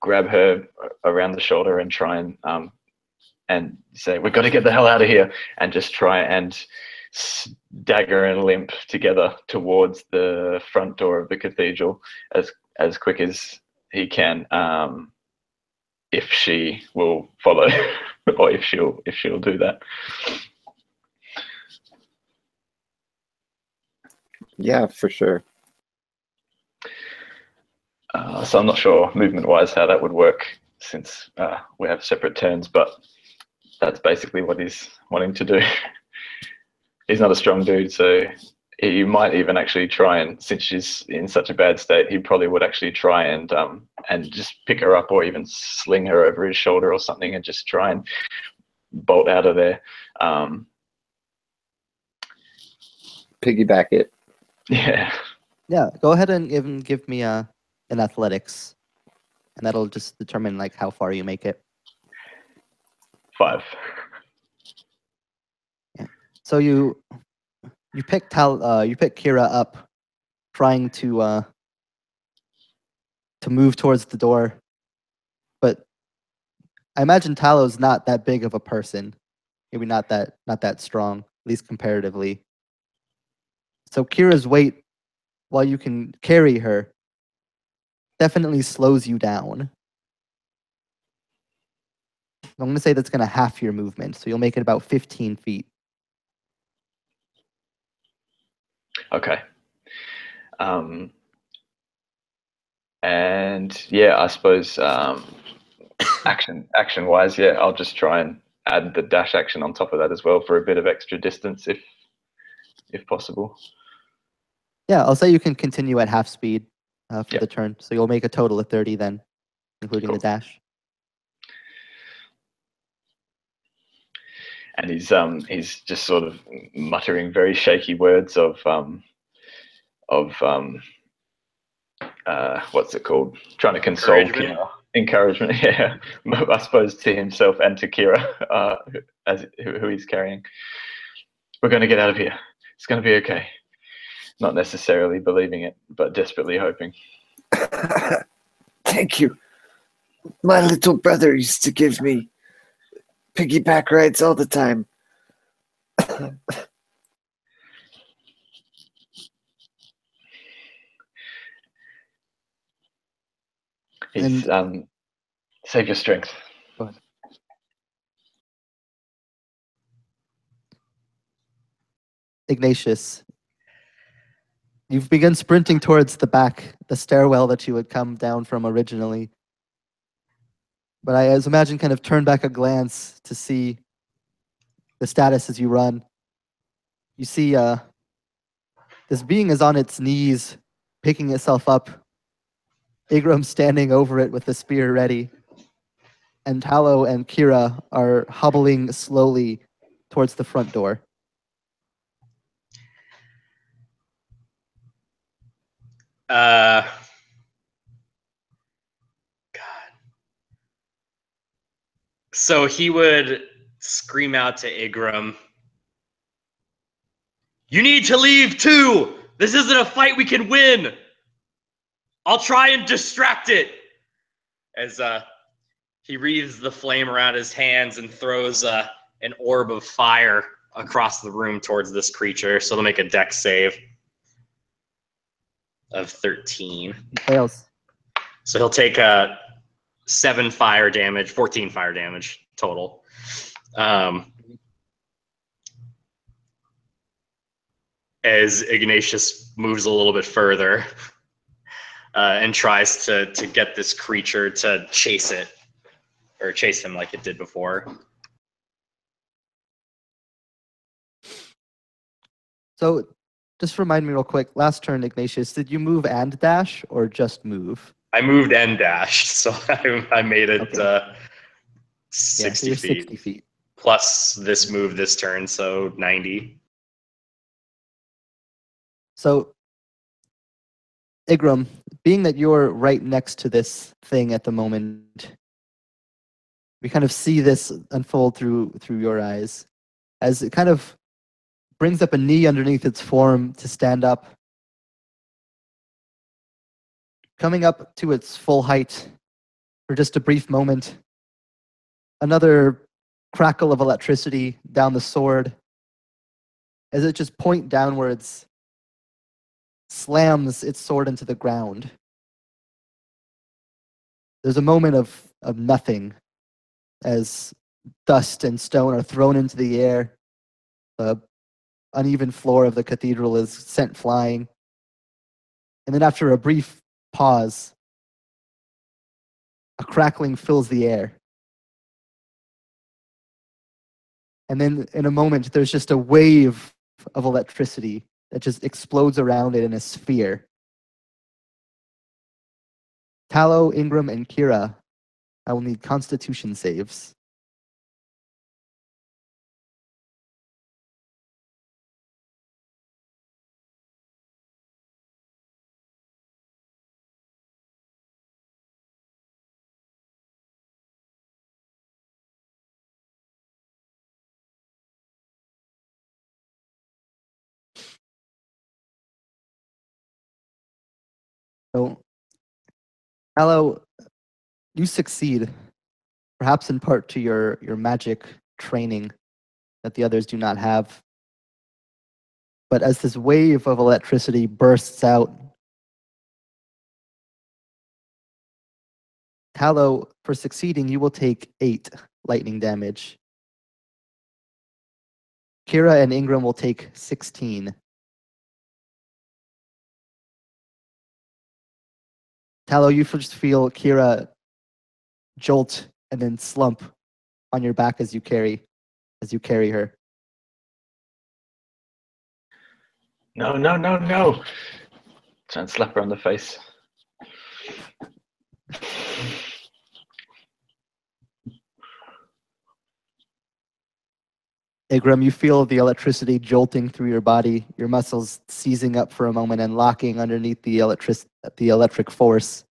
S5: grab her around the shoulder and try and say, "We've got to get the hell out of here," and just try and dagger and limp together towards the front door of the cathedral as quick as he can, if she will follow or if she'll do that.
S4: Yeah, for sure.
S5: So I'm not sure movement-wise how that would work, since we have separate turns, but that's basically what he's wanting to do. He's not a strong dude, so he might even actually try and, since she's in such a bad state, he probably would actually try and just pick her up, or even sling her over his shoulder or something, and just try and bolt out of there.
S4: Piggyback it.
S5: Yeah.
S1: Yeah, go ahead and give me an athletics. and that'll just determine like how far you make it.
S5: 5.
S1: So you pick Kira up, trying to move towards the door, but I imagine Talo's not that big of a person. Maybe not that strong, at least comparatively. So Kira's weight, while you can carry her, definitely slows you down. I'm going to say that's going to half your movement, so you'll make it about 15 feet.
S5: Okay. And yeah, I suppose action wise, yeah, I'll just try and add the dash action on top of that as well for a bit of extra distance if possible.
S1: Yeah, I'll say you can continue at half speed for
S5: Yep.
S1: the turn, so you'll make a total of 30 then, including
S5: Cool.
S1: the dash.
S5: And he's just sort of muttering very shaky words of what's it called? Trying to console
S3: Encouragement?
S5: Kira. Encouragement, yeah. I suppose to himself and to Kira, who he's carrying. We're going to get out of here. It's going to be okay. Not necessarily believing it, but desperately hoping.
S4: Thank you. My little brother used to give me piggyback rides all the time.
S5: He's save your strength.
S1: Go ahead. Ignatius, you've begun sprinting towards the stairwell that you had come down from originally. But I, as imagine, kind of turn back a glance to see the status as you run. You see this being is on its knees, picking itself up. Igram standing over it with the spear ready. And Talo and Kira are hobbling slowly towards the front door.
S3: God. So he would scream out to Igram, "You need to leave too! This isn't a fight we can win! I'll try and distract it!" As he wreathes the flame around his hands and throws an orb of fire across the room towards this creature. So they'll make a dex save of 13.
S1: He fails.
S3: So he'll take 7 fire damage, 14 fire damage total. As Ignatius moves a little bit further and tries to get this creature to chase him like it did before.
S1: So just remind me real quick, last turn, Ignatius, did you move and dash or just move?
S3: I moved and dashed, so I made it
S1: Okay.
S3: 60
S1: so you're
S3: feet.
S1: 60 feet.
S3: Plus this move this turn, so 90.
S1: So, Igram, being that you're right next to this thing at the moment, we kind of see this unfold through your eyes as it kind of brings up a knee underneath its form to stand up. Coming up to its full height for just a brief moment, another crackle of electricity down the sword as it just point downwards slams its sword into the ground. There's a moment of nothing as dust and stone are thrown into the air. The uneven floor of the cathedral is sent flying. And then after a brief pause, a crackling fills the air. And then in a moment, there's just a wave of electricity that just explodes around it in a sphere. Talo, Ingram, and Kira, I will need Constitution saves. Hello, you succeed, perhaps in part to your magic training that the others do not have. But as this wave of electricity bursts out, Tallow, for succeeding, you will take 8 lightning damage. Kira and Ingram will take 16. Tallow, you just feel Kira jolt and then slump on your back as you carry her.
S5: No, no, no, no. Try and slap her on the face.
S1: Ingram, you feel the electricity jolting through your body, your muscles seizing up for a moment and locking underneath the electric force.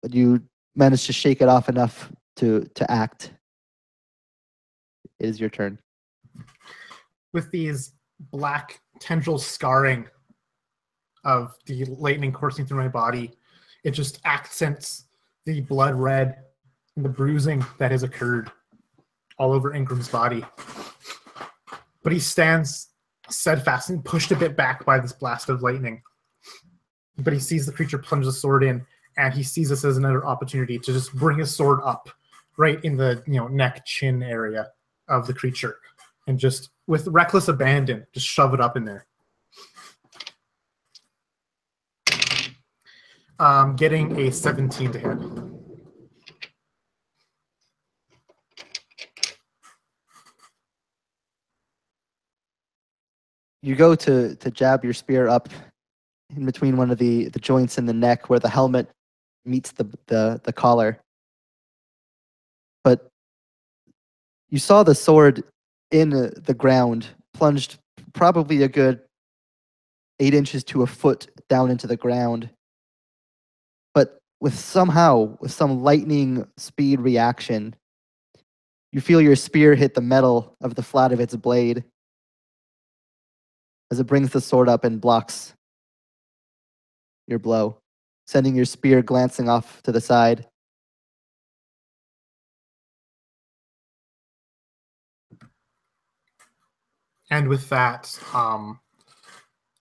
S1: But you manage to shake it off enough to act. It is your turn.
S2: With these black tendrils scarring of the lightning coursing through my body, it just accents the blood red and the bruising that has occurred all over Ingram's body. But he stands steadfast and pushed a bit back by this blast of lightning. But he sees the creature plunge the sword in, and he sees this as another opportunity to just bring his sword up right in the neck chin area of the creature, and just with reckless abandon just shove it up in there. Getting a 17 to hit.
S1: You go to jab your spear up in between one of the joints in the neck where the helmet meets the collar. But you saw the sword in the ground, plunged probably a good 8 inches to a foot down into the ground. But with some lightning speed reaction, you feel your spear hit the metal of the flat of its blade as it brings the sword up and blocks your blow, sending your spear glancing off to the side.
S2: And with that,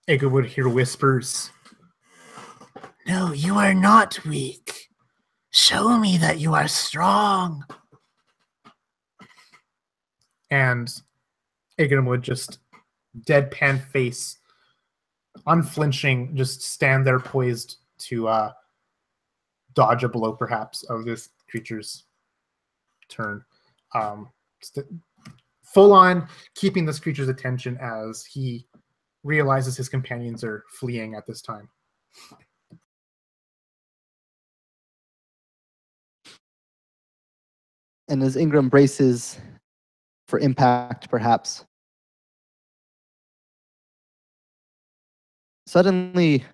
S2: Ega would hear whispers. No, you are not weak. Show me that you are strong. And Egram would just deadpan face, unflinching, just stand there poised to dodge a blow, perhaps, of this creature's turn. Full on keeping this creature's attention as he realizes his companions are fleeing at this time.
S1: And as Ingram braces for impact, perhaps, suddenly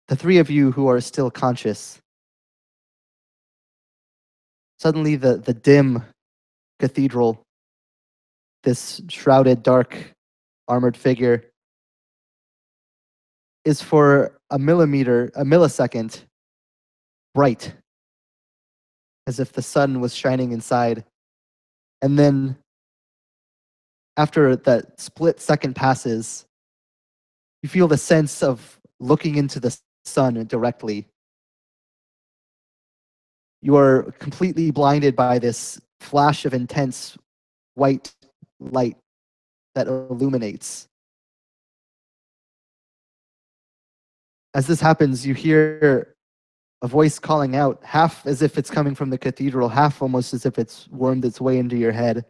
S1: the 3 of you who are still conscious, suddenly the dim cathedral, this shrouded, dark, armored figure, is for a millisecond, bright, as if the sun was shining inside. And then, after that split second passes, you feel the sense of looking into the sun directly. You are completely blinded by this flash of intense white light that illuminates. As this happens, you hear a voice calling out, half as if it's coming from the cathedral, half almost as if it's wormed its way into your head.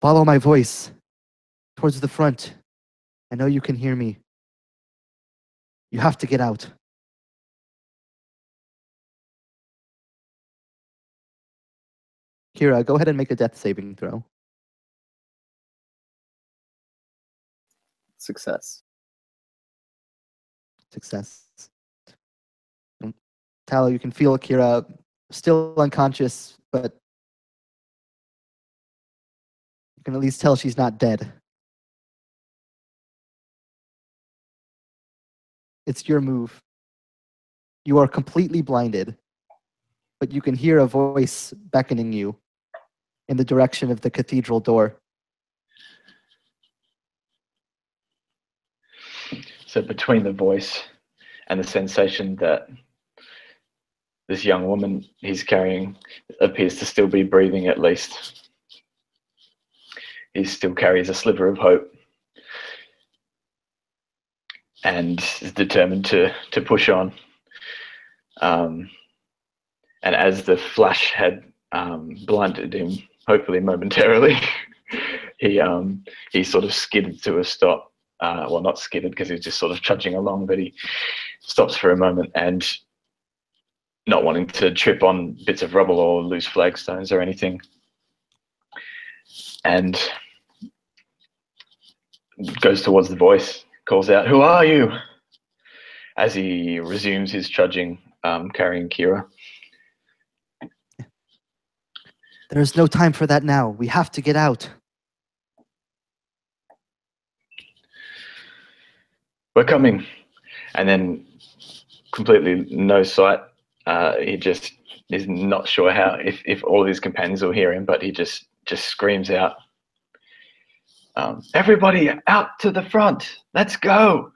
S1: Follow my voice towards the front. I know you can hear me. You have to get out. Kira, go ahead and make a death saving throw.
S4: Success.
S1: Success. Tallow, you can feel Kira still unconscious, but you can at least tell she's not dead. It's your move. You are completely blinded, but you can hear a voice beckoning you in the direction of the cathedral door.
S5: So between the voice and the sensation that this young woman he's carrying appears to still be breathing, at least, he still carries a sliver of hope and is determined to push on. And as the flash had blinded him, hopefully momentarily, he sort of skidded to a stop. Well, not skidded because he's just sort of trudging along, but he stops for a moment and, not wanting to trip on bits of rubble or loose flagstones or anything, and goes towards the voice, calls out, "Who are you?" as he resumes his trudging, carrying Kira.
S1: There is no time for that now. We have to get out.
S5: We're coming. And then, completely no sight, he just is not sure how, if all of his companions will hear him, but he just screams out, "Everybody out to the front, let's go."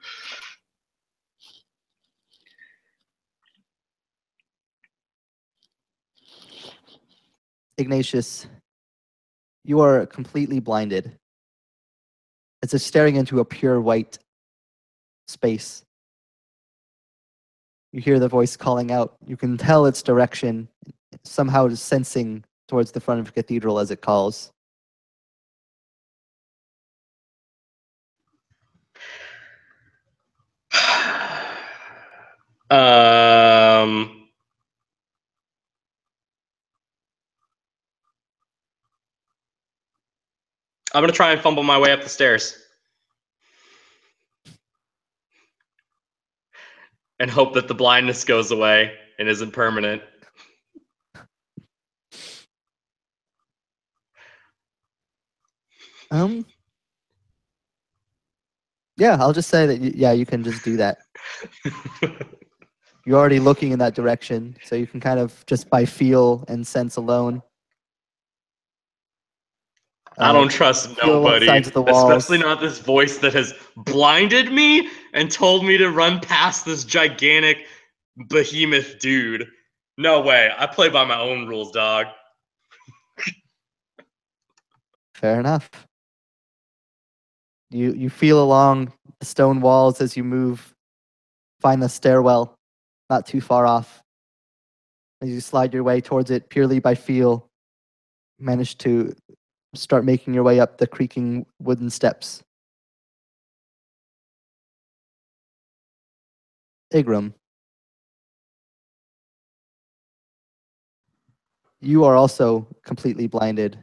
S1: Ignatius, you are completely blinded. It's if staring into a pure white space. You hear the voice calling out. You can tell its direction, somehow sensing towards the front of the cathedral as it calls.
S3: I'm gonna try and fumble my way up the stairs and hope that the blindness goes away and isn't permanent.
S1: Yeah, I'll just say that, yeah, you can just do that. You're already looking in that direction, so you can kind of just by feel and sense alone.
S3: I don't trust
S1: feel along
S3: nobody,
S1: sides of the walls.
S3: especially not this voice that has blinded me and told me to run past this gigantic behemoth dude. No way. I play by my own rules, dog.
S1: Fair enough. You feel along the stone walls as you move, find the stairwell, not too far off. As you slide your way towards it purely by feel, manage to start making your way up the creaking wooden steps. Igram, you are also completely blinded.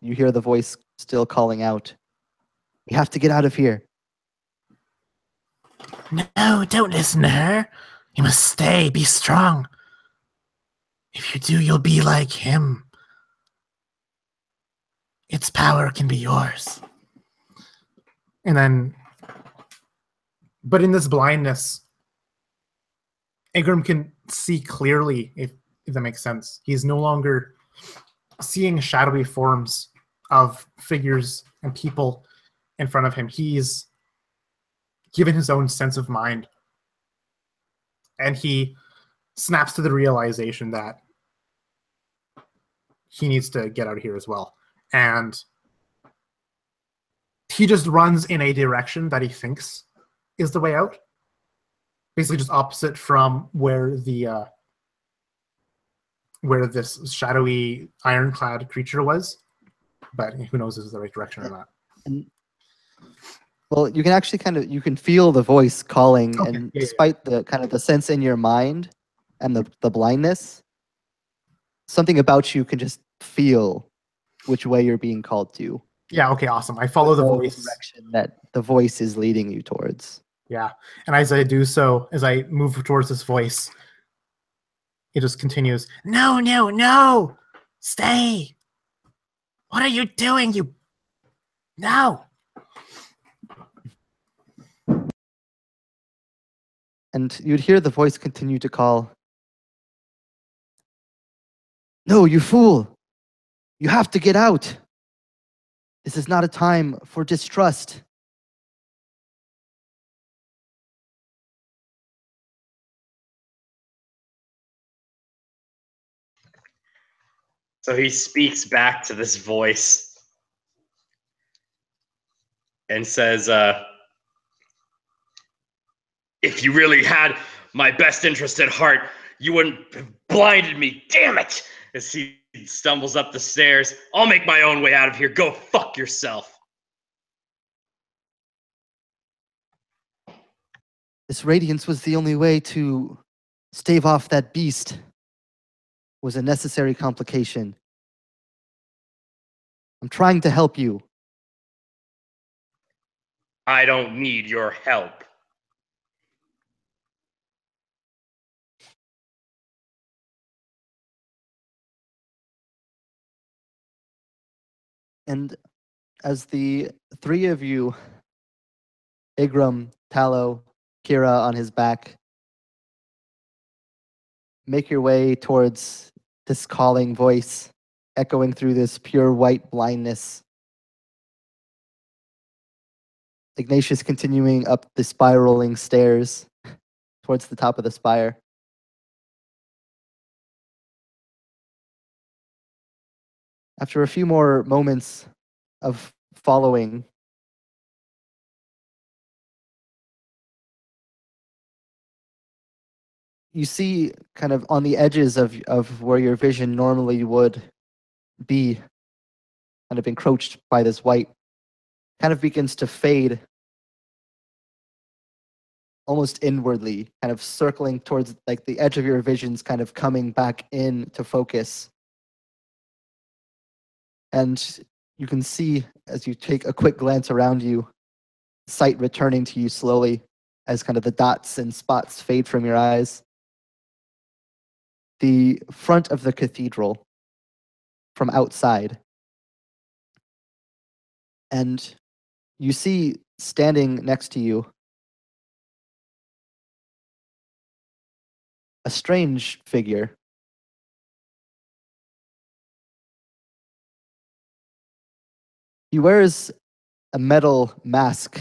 S1: You hear the voice still calling out. We have to get out of here.
S2: No, don't listen to her. You must stay, be strong. If you do, you'll be like him. Its power can be yours. And then, but in this blindness, Igram can see clearly, if that makes sense. He's no longer seeing shadowy forms of figures and people in front of him. He's given his own sense of mind. And he snaps to the realization that he needs to get out of here as well. And he just runs in a direction that he thinks is the way out. Basically just opposite from where the where this shadowy ironclad creature was. But who knows if it's the right direction or not.
S1: Well, you can actually you can feel the voice calling,
S2: Okay,
S1: and
S2: yeah,
S1: despite the kind of the sense in your mind and the blindness, something about you can just feel which way you're being called to.
S2: Yeah, okay, awesome. I follow the voice.
S1: Direction that the voice is leading you towards.
S2: Yeah, and as I do so, as I move towards this voice, it just continues, "No, no, no! Stay! What are you doing, you... No!"
S1: And you'd hear the voice continue to call, "No, you fool! You have to get out! This is not a time for distrust."
S3: So he speaks back to this voice and says, if you really had my best interest at heart, you wouldn't have blinded me. Damn it! As he stumbles up the stairs, I'll make my own way out of here. Go fuck yourself.
S1: This radiance was the only way to stave off that beast. It was a necessary complication. I'm trying to help you.
S3: I don't need your help.
S1: And as the three of you, Igram, Tallow, Kira on his back, make your way towards this calling voice, echoing through this pure white blindness, Ignatius continuing up the spiraling stairs towards the top of the spire. After a few more moments of following, you see kind of on the edges of where your vision normally would be, kind of encroached by this white, kind of begins to fade almost inwardly, kind of circling towards like the edge of your vision's kind of coming back in to focus. And you can see as you take a quick glance around you, sight returning to you slowly as kind of the dots and spots fade from your eyes. The front of the cathedral from outside. And you see standing next to you a strange figure. He wears a metal mask,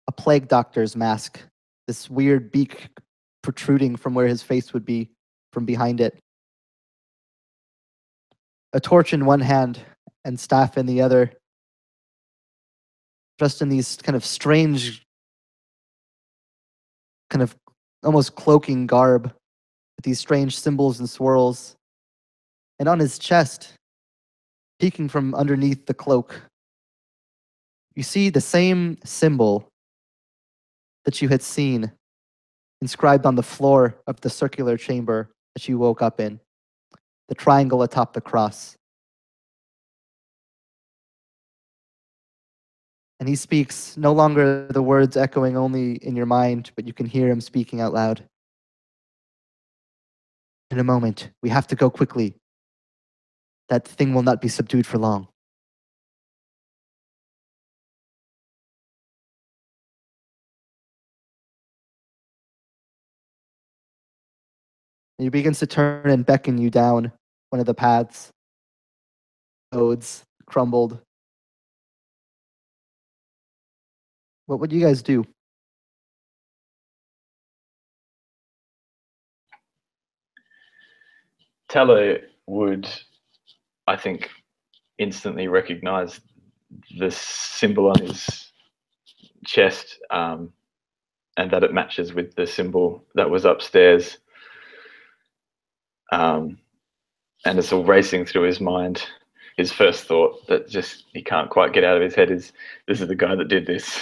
S1: a plague doctor's mask, this weird beak protruding from where his face would be from behind it. A torch in one hand and staff in the other, dressed in these kind of strange, kind of almost cloaking garb with these strange symbols and swirls. And on his chest, peeking from underneath the cloak, you see the same symbol that you had seen inscribed on the floor of the circular chamber that you woke up in, the triangle atop the cross. And he speaks, no longer the words echoing only in your mind, but you can hear him speaking out loud. In a moment, we have to go quickly. That thing will not be subdued for long. And he begins to turn and beckon you down one of the paths. Roads crumbled. What would you guys do?
S5: Tallow would, I think, instantly recognize the symbol on his chest, and that it matches with the symbol that was upstairs. And it's all racing through his mind. His first thought that just he can't quite get out of his head is, this is the guy that did this.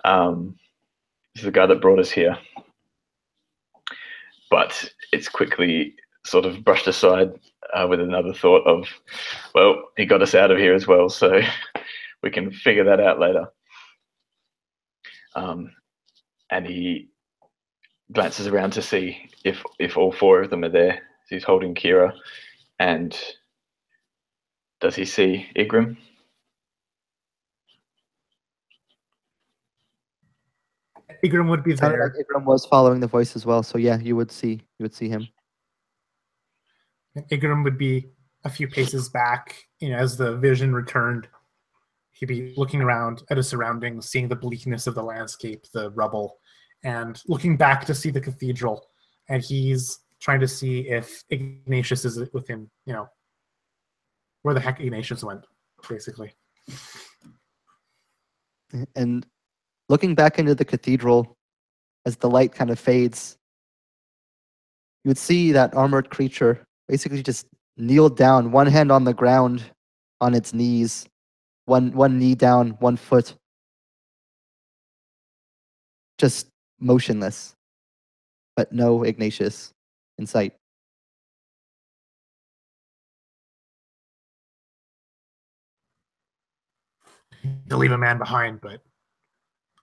S5: This is the guy that brought us here. But it's quickly sort of brushed aside with another thought of, well, he got us out of here as well, so we can figure that out later. And he glances around to see if all four of them are there. He's holding Kira, and does he see Igram?
S2: Igram would be
S1: It sounded
S2: there.
S1: like Ikram was following the voice as well. So yeah, you would see him.
S2: Igram would be a few paces back, as the vision returned. He'd be looking around at his surroundings, seeing the bleakness of the landscape, the rubble, and looking back to see the cathedral. And he's trying to see if Ignatius is with him, where the heck Ignatius went, basically.
S1: And looking back into the cathedral, as the light kind of fades, you would see that armored creature basically just kneel down, one hand on the ground, on its knees, one knee down, one foot, just motionless, but no Ignatius in sight.
S2: To leave a man behind, but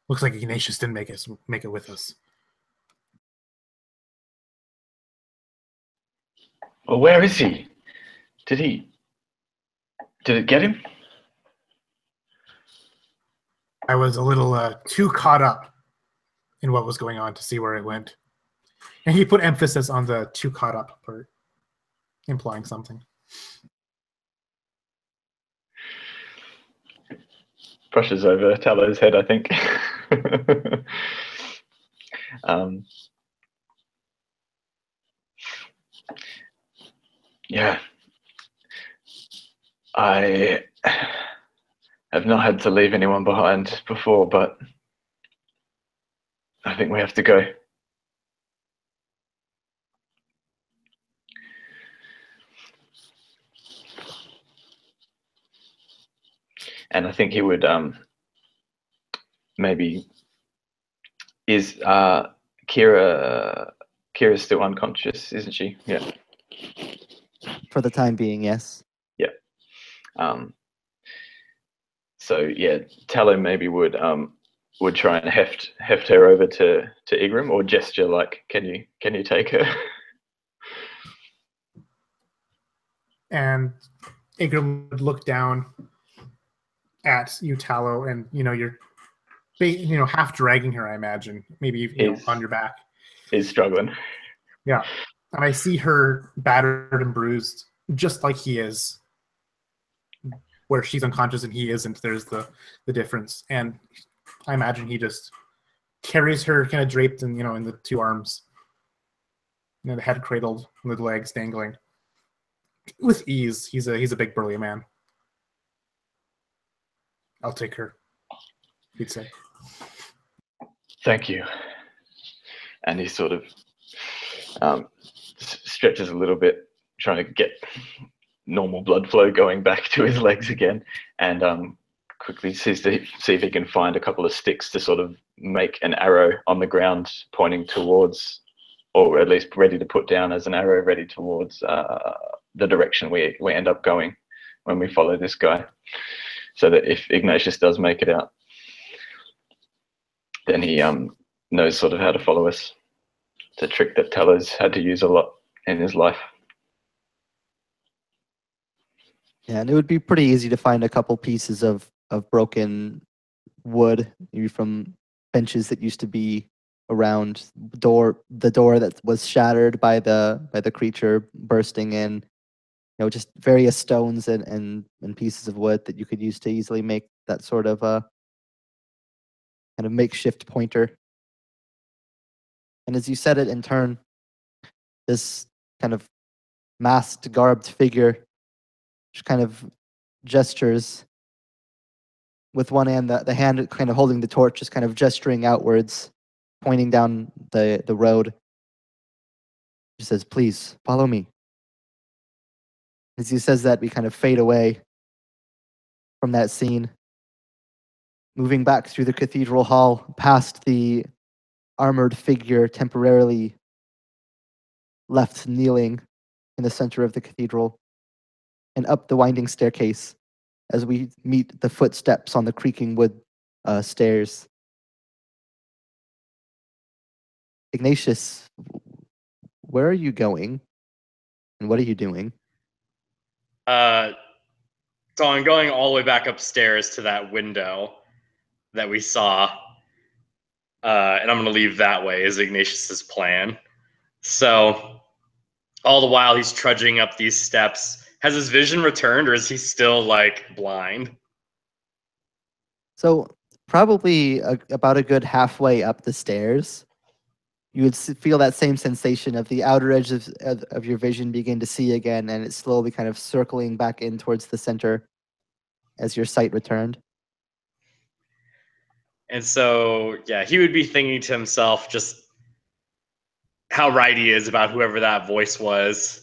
S2: looks like Ignatius didn't make it with us.
S5: Well, where is he? Did it get him?
S2: I was a little too caught up in what was going on to see where it went. And he put emphasis on the too caught up part, implying something.
S5: Brushes over Tallo's head, I think. Yeah. I have not had to leave anyone behind before, but I think we have to go. And I think he would maybe is Kira still unconscious, isn't she? Yeah.
S1: For the time being, yes.
S5: Yeah. So yeah, Tallow maybe would try and heft her over to Igram, or gesture like, can you take her?
S2: And Igram would look down at you, Tallow, and you're half dragging her, I imagine, maybe on your back.
S5: He's struggling.
S2: Yeah. And I see her battered and bruised, just like he is, where she's unconscious and he isn't. There's the difference. And I imagine he just carries her kind of draped in, in the two arms, the head cradled, with legs dangling, with ease. He's a big burly man. I'll take her, he'd say.
S5: Thank you. And he sort of stretches a little bit, trying to get normal blood flow going back to his legs again, and quickly sees to see if he can find a couple of sticks to sort of make an arrow on the ground pointing towards, or at least ready to put down as an arrow ready towards the direction we end up going when we follow this guy, so that if Ignatius does make it out, then he knows sort of how to follow us. It's a trick that Tallo's had to use a lot in his life.
S1: Yeah, and it would be pretty easy to find a couple pieces of broken wood, maybe from benches that used to be around the door that was shattered by the creature bursting in. Just various stones and pieces of wood that you could use to easily make that sort of kind of makeshift pointer. And as you said it in turn, this kind of masked, garbed figure just kind of gestures with one hand, the hand kind of holding the torch, just kind of gesturing outwards, pointing down the road. She says, "Please, follow me." As he says that, we kind of fade away from that scene, moving back through the cathedral hall, past the armored figure temporarily left kneeling in the center of the cathedral, and up the winding staircase as we meet the footsteps on the creaking wood stairs. Ignatius, where are you going? And what are you doing?
S3: So I'm going all the way back upstairs to that window that we saw. and I'm going to leave that way as Ignatius's plan. So all the while he's trudging up these steps, has his vision returned, or is he still like blind?
S1: So probably about a good halfway up the stairs, you would feel that same sensation of the outer edge of your vision begin to see again, and it's slowly kind of circling back in towards the center as your sight returned.
S3: And so, yeah, he would be thinking to himself just how right he is about whoever that voice was,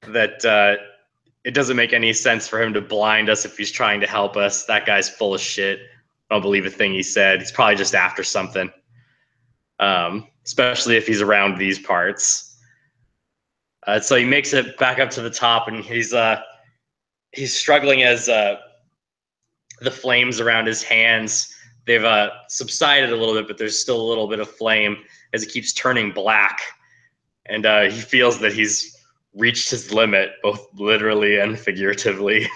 S3: that it doesn't make any sense for him to blind us if he's trying to help us. That guy's full of shit. I don't believe a thing he said. He's probably just after something, especially if he's around these parts. So he makes it back up to the top, and he's struggling as the flames around his hands, they've subsided a little bit, but there's still a little bit of flame as it keeps turning black. And he feels that he's reached his limit, both literally and figuratively,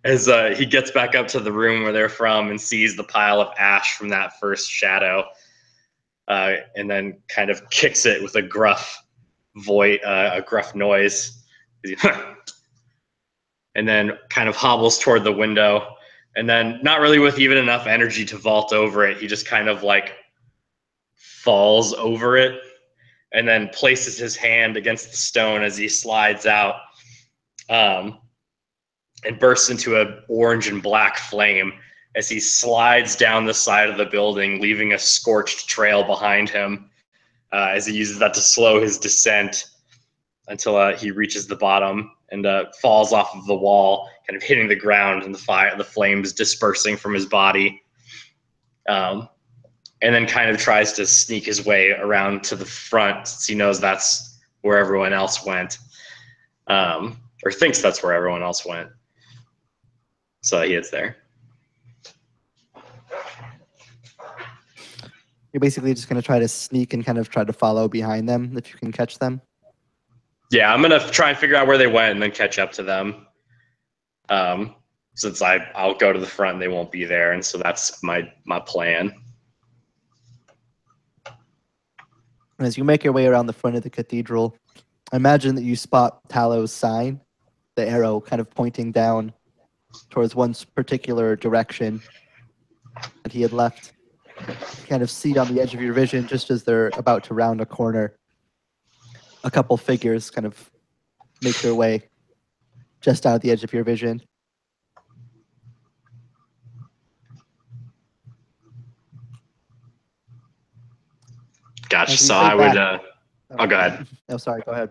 S3: as he gets back up to the room where they're from and sees the pile of ash from that first shadow, and then kind of kicks it with a gruff noise. And then kind of hobbles toward the window, and then not really with even enough energy to vault over it, he just kind of like falls over it and then places his hand against the stone as he slides out, and bursts into an orange and black flame as he slides down the side of the building, leaving a scorched trail behind him, as he uses that to slow his descent until he reaches the bottom and falls off of the wall, kind of hitting the ground, and the flames dispersing from his body. And then kind of tries to sneak his way around to the front, since he knows that's where everyone else went, or thinks that's where everyone else went. So he is there.
S1: You're basically just going to try to sneak and kind of try to follow behind them if you can catch them.
S3: Yeah, I'm going to try and figure out where they went and then catch up to them. Since I'll go to the front and they won't be there, and so that's my plan.
S1: As you make your way around the front of the cathedral, imagine that you spot Talo's sign, the arrow kind of pointing down towards one particular direction that he had left. You kind of see on the edge of your vision, just as they're about to round a corner, a couple figures kind of make their way just out of the edge of your vision.
S3: Gotcha. So I would. Oh, go ahead.
S1: No, sorry. Go ahead.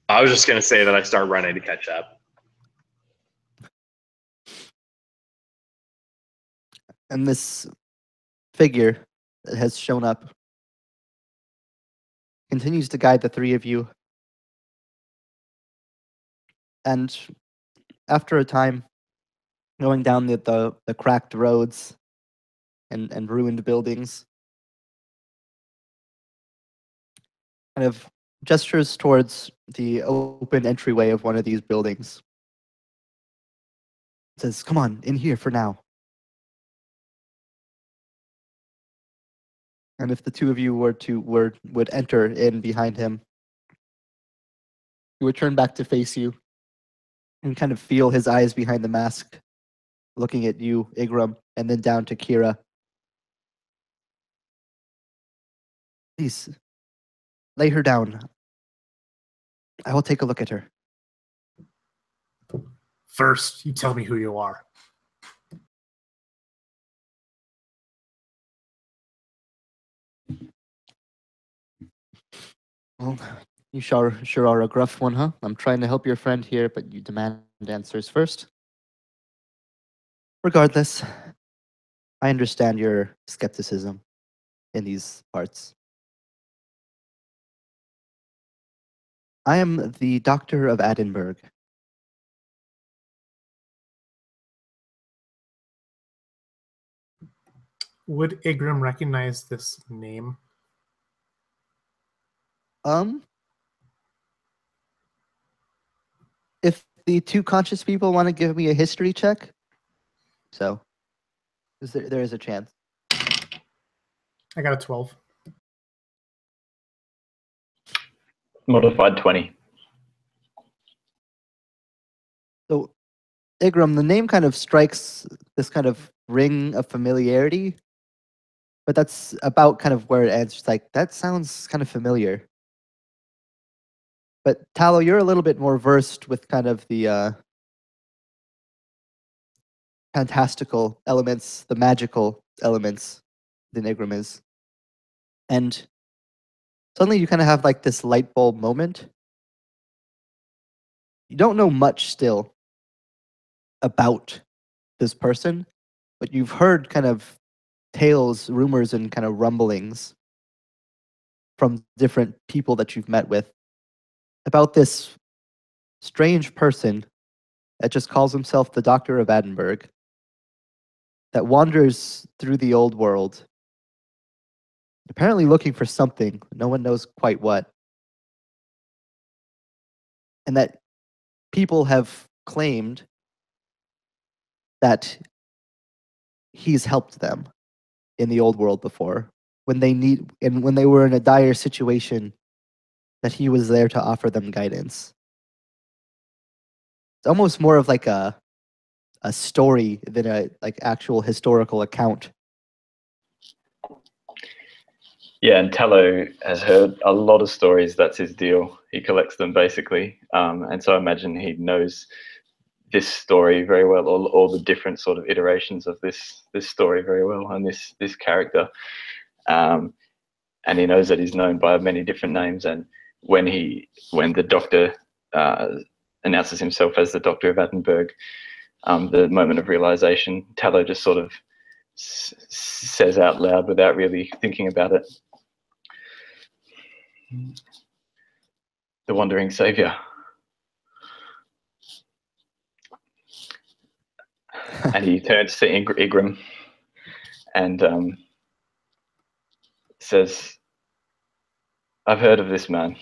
S3: I was just going to say that I start running to catch up.
S1: And this figure that has shown up continues to guide the three of you. And after a time, going down the cracked roads and ruined buildings, kind of gestures towards the open entryway of one of these buildings. Says, "Come on, in here for now." And if the two of you would enter in behind him, he would turn back to face you and kind of feel his eyes behind the mask, looking at you, Igram, and then down to Kira. "Please, lay her down. I will take a look at her."
S2: First, you tell me who you are.
S1: "Well, you sure are a gruff one, huh? I'm trying to help your friend here, but you demand answers first. Regardless, I understand your skepticism in these parts. I am the Doctor of Edinburgh.
S2: Would Igram recognize this name?
S1: If the two conscious people want to give me a history check, so there is a chance.
S2: I got a 12.
S5: Modified 20.
S1: So, Igram, the name kind of strikes this kind of ring of familiarity, but that's about kind of where it ends. It's like, that sounds kind of familiar. But Tallow, you're a little bit more versed with kind of the fantastical elements, the magical elements than Igram is. And suddenly you kind of have like this light bulb moment. You don't know much still about this person, but you've heard kind of tales, rumors, and kind of rumblings from different people that you've met with about this strange person that just calls himself the Doctor of Edinburgh, that wanders through the old world, apparently looking for something. No one knows quite what. And that people have claimed that he's helped them in the old world before when they were in a dire situation, that he was there to offer them guidance. It's almost more of like a story than a like actual historical account.
S5: Yeah, and Tallow has heard a lot of stories. That's his deal. He collects them basically, and so I imagine he knows this story very well, all the different sort of iterations of this story very well, and this character. And he knows that he's known by many different names. And when the Doctor announces himself as the Doctor of Edinburgh, the moment of realization, Tallow just sort of says out loud without really thinking about it, "The Wandering Savior." And he turns to Igram and says, "I've heard of this man.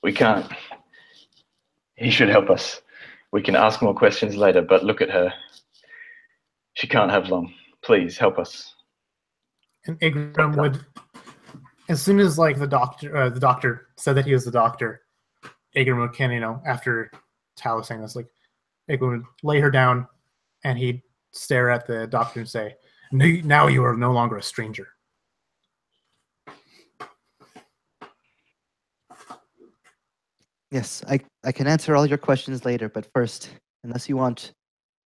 S5: We can't. He should help us. We can ask more questions later, but look at her. She can't have long. Please help us."
S2: And Igram would, as soon as like the doctor said that he was the doctor, Igram would after Tal was saying this, like Igram would lay her down, and he'd stare at the doctor and say, "Now you are no longer a stranger."
S1: Yes, I can answer all your questions later, but first, unless you want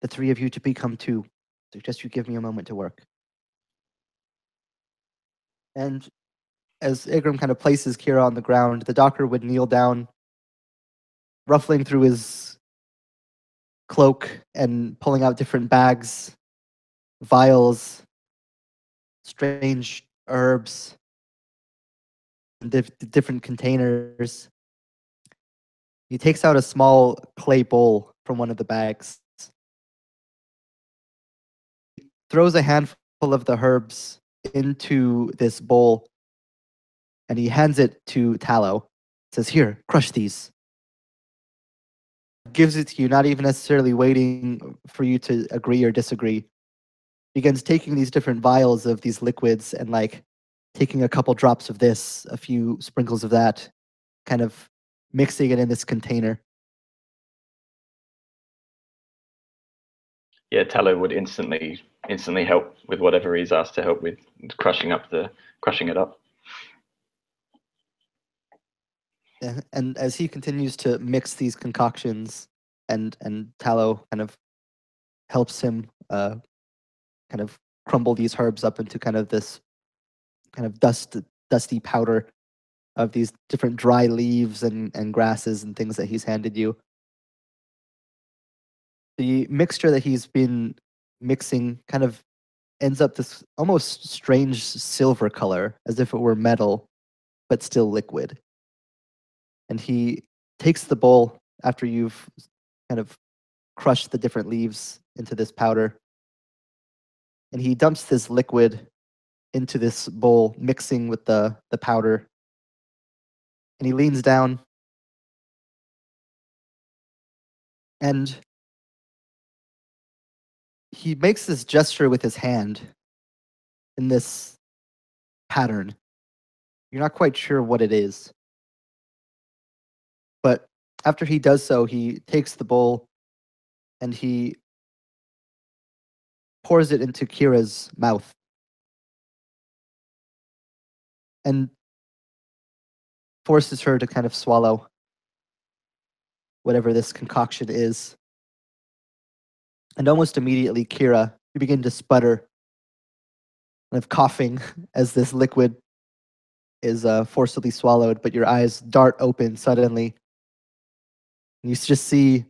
S1: the three of you to become two, I suggest you give me a moment to work. And as Igram kind of places Kira on the ground, the doctor would kneel down, ruffling through his cloak and pulling out different bags, vials, strange herbs, and different containers. He takes out a small clay bowl from one of the bags, throws a handful of the herbs into this bowl, and he hands it to Tallow. Says, "Here, crush these." Gives it to you, not even necessarily waiting for you to agree or disagree. Begins taking these different vials of these liquids and like taking a couple drops of this, a few sprinkles of that, kind of mixing it in this container.
S5: Yeah, Tallow would instantly help with whatever he's asked to help with, crushing it up.
S1: And as he continues to mix these concoctions, and Tallow kind of helps him kind of crumble these herbs up into kind of this kind of dusty powder of these different dry leaves and grasses and things that he's handed you. The mixture that he's been mixing kind of ends up this almost strange silver color, as if it were metal, but still liquid. And he takes the bowl after you've kind of crushed the different leaves into this powder, and he dumps this liquid into this bowl, mixing with the powder. And he leans down and he makes this gesture with his hand, in this pattern. You're not quite sure what it is. But after he does so, he takes the bowl and he pours it into Kira's mouth. And forces her to kind of swallow whatever this concoction is. And almost immediately, Kira, you begin to sputter, kind of coughing as this liquid is forcibly swallowed, but your eyes dart open suddenly. And you just see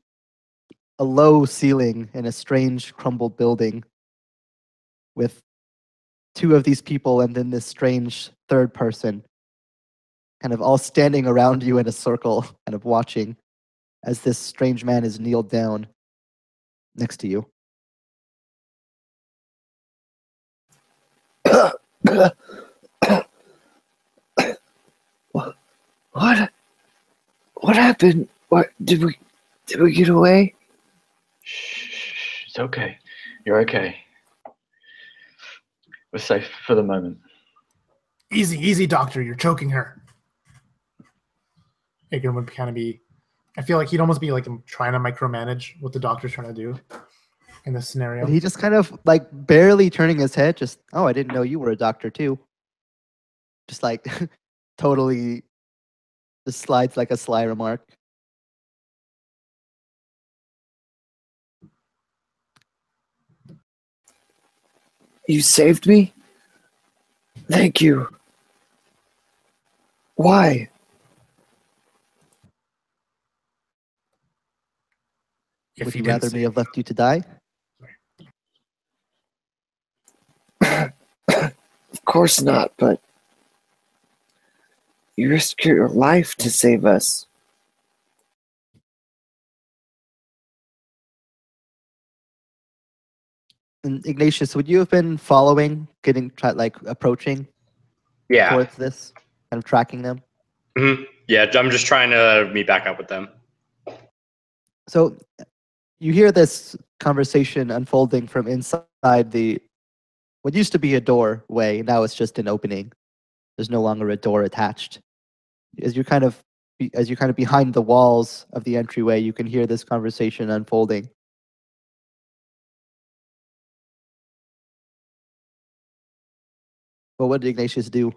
S1: a low ceiling in a strange crumbled building with two of these people and then this strange third person kind of all standing around you in a circle, kind of watching as this strange man is kneeled down next to you.
S4: What? What happened? What did we get away?
S5: Shh, it's okay. You're okay. We're safe for the moment.
S2: Easy, doctor. You're choking her. Agram would kind of be. I feel like he'd almost be like trying to micromanage what the doctor's trying to do in this scenario.
S1: And he just kind of like barely turning his head, just, oh, I didn't know you were a doctor too. Just like totally just slides like a sly remark.
S4: You saved me? Thank you. Why?
S1: Would you rather me have left you to die?
S4: Of course not, but you risked your life to save us.
S1: And Ignatius, would you have been following, approaching
S3: Yeah.
S1: towards this, kind of tracking them?
S3: Mm-hmm. Yeah, I'm just trying to meet back up with them.
S1: So you hear this conversation unfolding from inside what used to be a doorway. Now it's just an opening. There's no longer a door attached. As you're kind of behind the walls of the entryway, you can hear this conversation unfolding. But what did Ignatius do?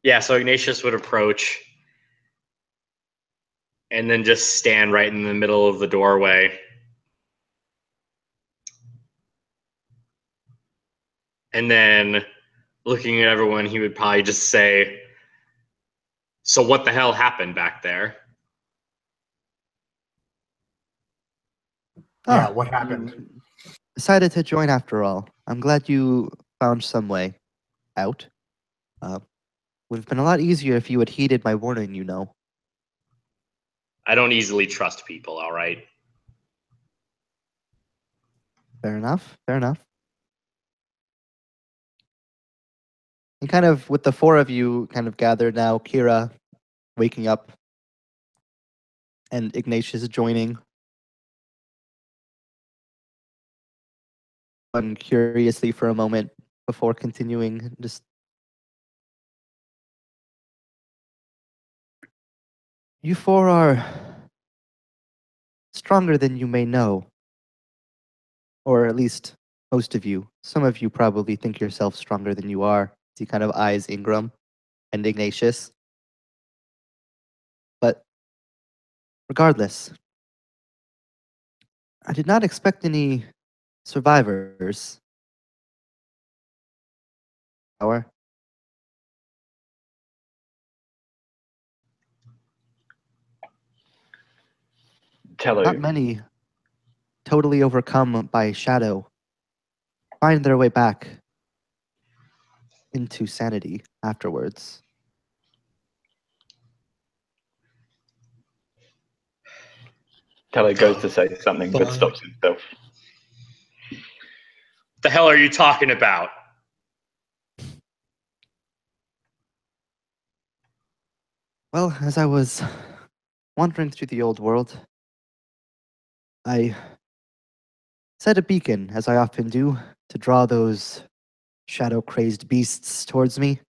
S3: Yeah, so Ignatius would approach and then just stand right in the middle of the doorway. And then looking at everyone, he would probably just say, "So what the hell happened back there?"
S2: Yeah, what happened?
S1: You decided to join after all. I'm glad you found some way out. Would have been a lot easier if you had heeded my warning, you know.
S3: I don't easily trust people, all right?
S1: Fair enough, fair enough. And kind of with the four of you kind of gathered now, Kira waking up and Ignatius joining. And curiously for a moment before continuing, just you four are stronger than you may know. Or at least most of you. Some of you probably think yourself stronger than you are. He kind of eyes Ingram and Ignatius. But regardless, I did not expect any survivors. Hour.
S5: Tello,
S1: Not many totally overcome by shadow find their way back into sanity afterwards.
S5: Tello goes to say something but stops himself.
S3: The hell are you talking about?
S1: Well, as I was Wandering through the old world, I set a beacon, as I often do, to draw those shadow-crazed beasts towards me,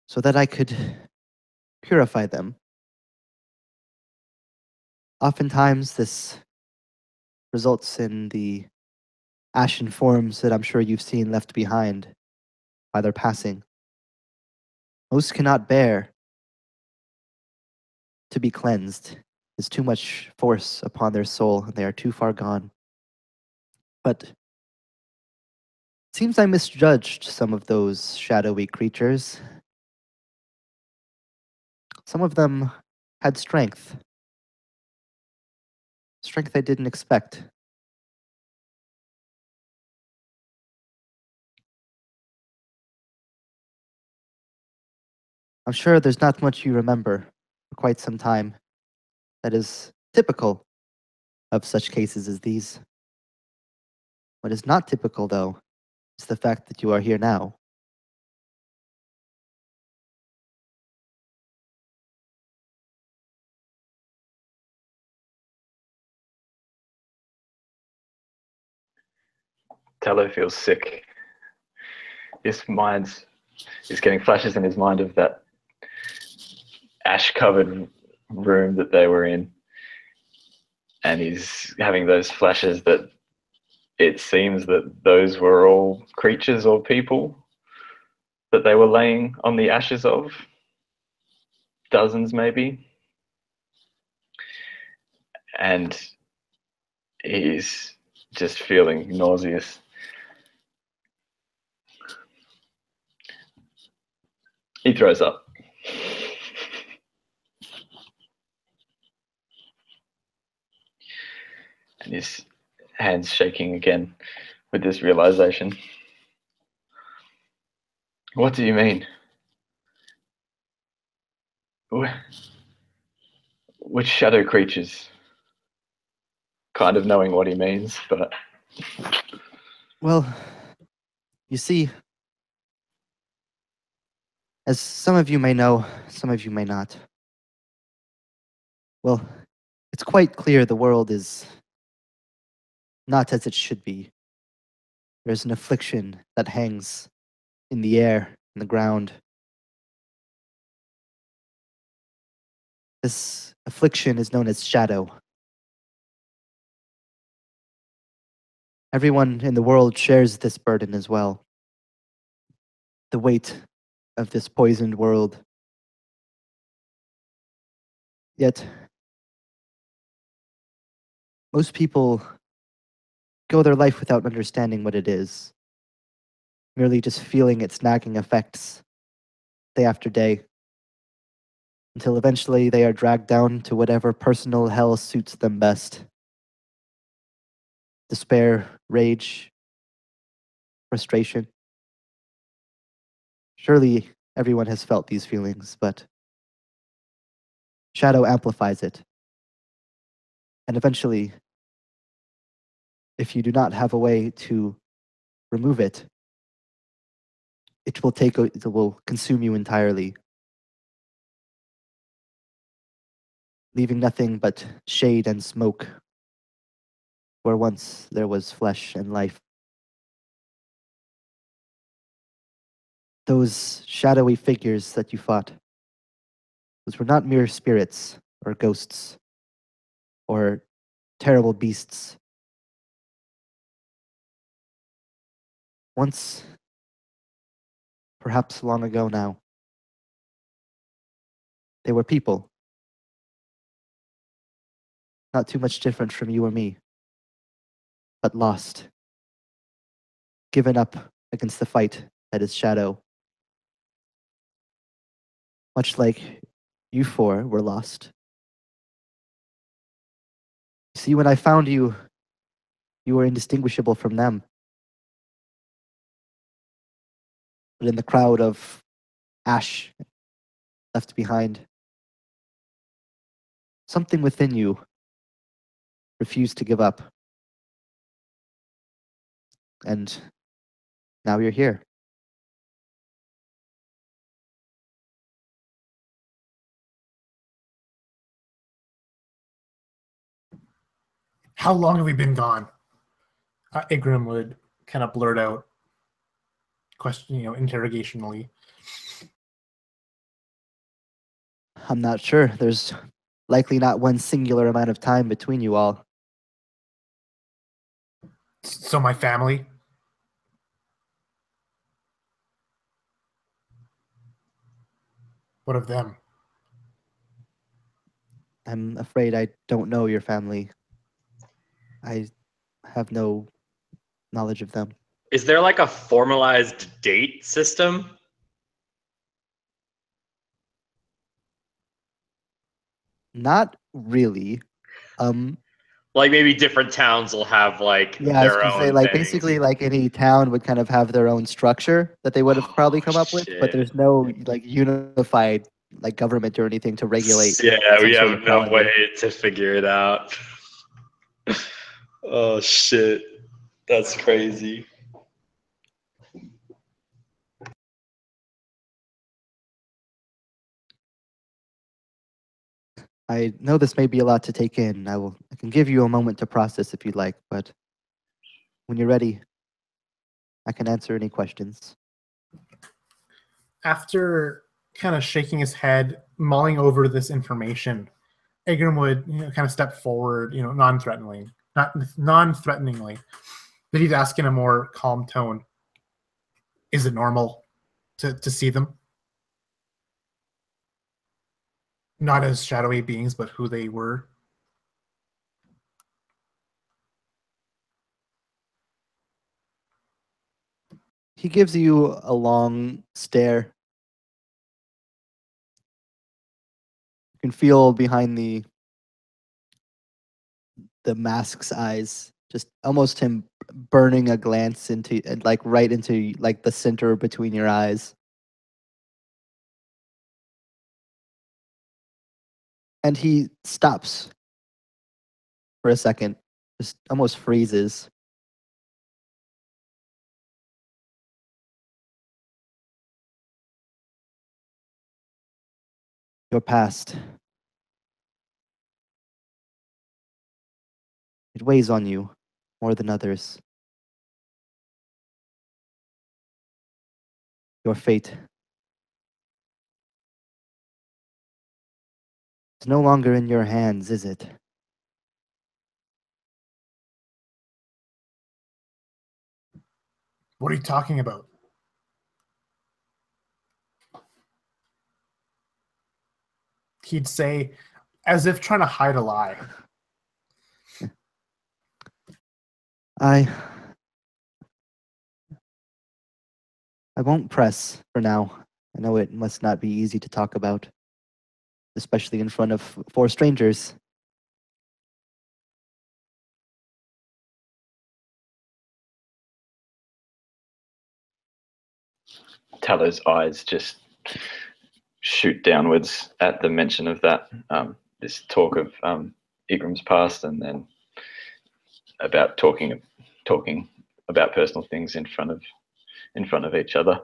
S1: so that I could purify them. Oftentimes, this results in the ashen forms that I'm sure you've seen left behind by their passing. Most cannot bear to be cleansed. There's too much force upon their soul, and they are too far gone. But it seems I misjudged some of those shadowy creatures. Some of them had strength. Strength I didn't expect. I'm sure there's not much you remember for quite some time. That is typical of such cases as these. What is not typical, though, is the fact that you are here now.
S5: Tallow feels sick. His mind's he's getting flashes in his mind of that ash-covered room that they were in, and he's having those flashes that it seems that those were all creatures or people that they were laying on the ashes of, dozens maybe, and he's just feeling nauseous. He throws up. And his hands shaking again with this realization. What do you mean? Which shadow creatures? Kind of knowing what he means, but...
S1: Well, you see, as some of you may know, some of you may not. Well, it's quite clear the world is not as it should be. There's an affliction that hangs in the air, in the ground. This affliction is known as shadow. Everyone in the world shares this burden as well. The weight of this poisoned world. Yet, most people go their life without understanding what it is, merely just feeling its nagging effects day after day, until eventually they are dragged down to whatever personal hell suits them best. Despair, rage, frustration. Surely everyone has felt these feelings, but shadow amplifies it. And eventually, if you do not have a way to remove it, it will consume you entirely, leaving nothing but shade and smoke where once there was flesh and life. Those shadowy figures that you fought, those were not mere spirits or ghosts or terrible beasts. Once, perhaps long ago now, they were people, not too much different from you or me, but lost, given up against the fight that is shadow. Much like you four were lost. See, when I found you, you were indistinguishable from them. But in the crowd of ash left behind, something within you refused to give up. And now you're here.
S2: How long have we been gone? Igrim would kind of blurt out, question, interrogationally.
S1: I'm not sure. There's likely not one singular amount of time between you all.
S2: So my family? What of them?
S1: I'm afraid I don't know your family. I have no knowledge of them.
S3: Is there like a formalized date system?
S1: Not really.
S3: Like maybe different towns will have like
S1: Yeah, I was
S3: their
S1: gonna say,
S3: own
S1: like,
S3: things.
S1: basically, like, any town would kind of have their own structure that they would have probably come up with, but
S3: shit.
S1: there's no, like, unified, like, government or anything to regulate
S3: Yeah, we
S1: some sort
S3: have
S1: of
S3: no way
S1: calendar.
S3: to figure it out. Oh shit. That's crazy.
S1: I know this may be a lot to take in. I can give you a moment to process if you'd like, but when you're ready, I can answer any questions.
S2: After kind of shaking his head, mulling over this information, Igrim would kind of step forward, non-threateningly, but he'd ask in a more calm tone, "Is it normal to see them? Not as shadowy beings, but who they were."
S1: He gives you a long stare. You can feel behind the mask's eyes, just almost him burning a glance into, like, right into, like, the center between your eyes. And he stops for a second, just almost freezes. Your past. It weighs on you more than others. Your fate is no longer in your hands, is it?
S2: What are you talking about? He'd say, as if trying to hide a lie.
S1: I won't press for now. I know it must not be easy to talk about, especially in front of 4 strangers.
S5: Tallo's eyes just shoot downwards at the mention of that. This talk of Igram's past, and then about talking about personal things in front of each other.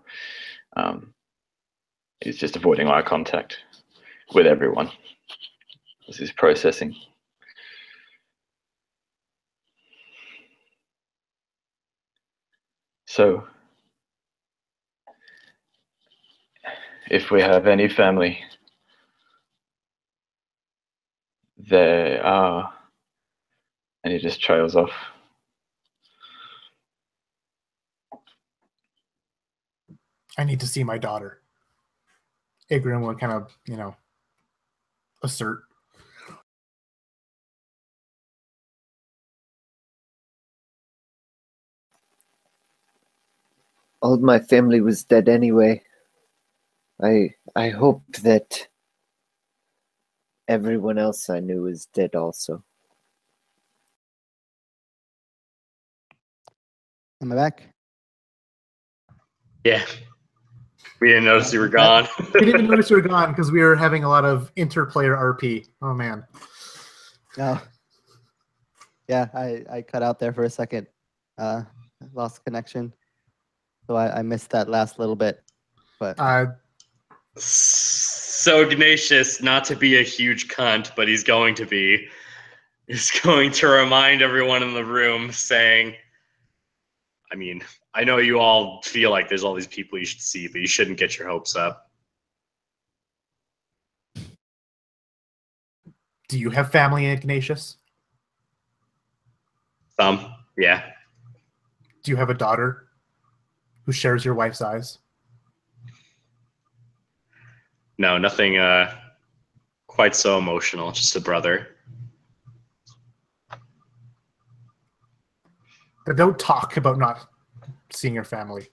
S5: He's just avoiding eye contact with everyone. This is processing. So, if we have any family, there are, and he just trails off.
S2: I need to see my daughter. Igrim would kind of, assert.
S4: All my family was dead anyway. I hoped that everyone else I knew was dead also.
S1: Am I back?
S3: Yeah. We didn't notice you were gone.
S2: We didn't even notice you were gone because we were having a lot of interplayer RP. Oh, man.
S1: No. Yeah, I cut out there for a second. Lost connection. So I missed that last little bit. But
S3: So Ignatius, not to be a huge cunt, but he's going to be. is going to remind everyone in the room, saying, I mean, I know you all feel like there's all these people you should see, but you shouldn't get your hopes up.
S2: Do you have family, Ignatius?
S3: Yeah.
S2: Do you have a daughter who shares your wife's eyes?
S3: No, nothing quite so emotional, just a brother.
S2: Then don't talk about not seeing your family.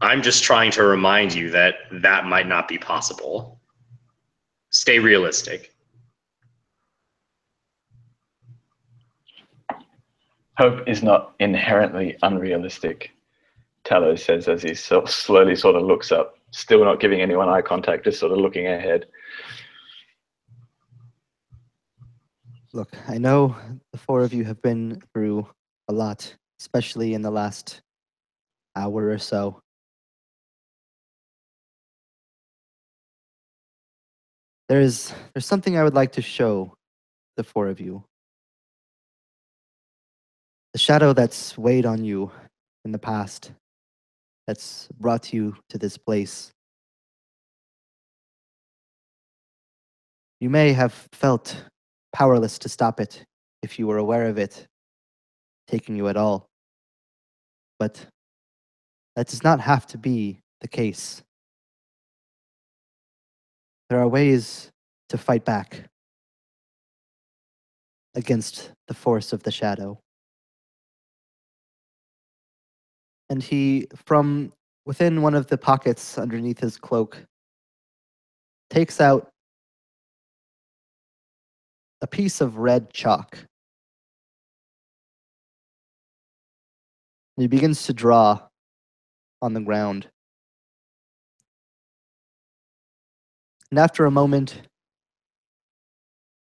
S3: I'm just trying to remind you that that might not be possible. Stay realistic.
S5: Hope is not inherently unrealistic, Talos says as he slowly sort of looks up, still not giving anyone eye contact, just sort of looking ahead.
S1: Look, I know the four of you have been through a lot, especially in the last hour or so. There's something I would like to show the four of you. The shadow that's weighed on you in the past, that's brought you to this place. You may have felt powerless to stop it if you were aware of it taking you at all. But that does not have to be the case. There are ways to fight back against the force of the shadow. And he, from within one of the pockets underneath his cloak, takes out a piece of red chalk. And he begins to draw on the ground. And after a moment,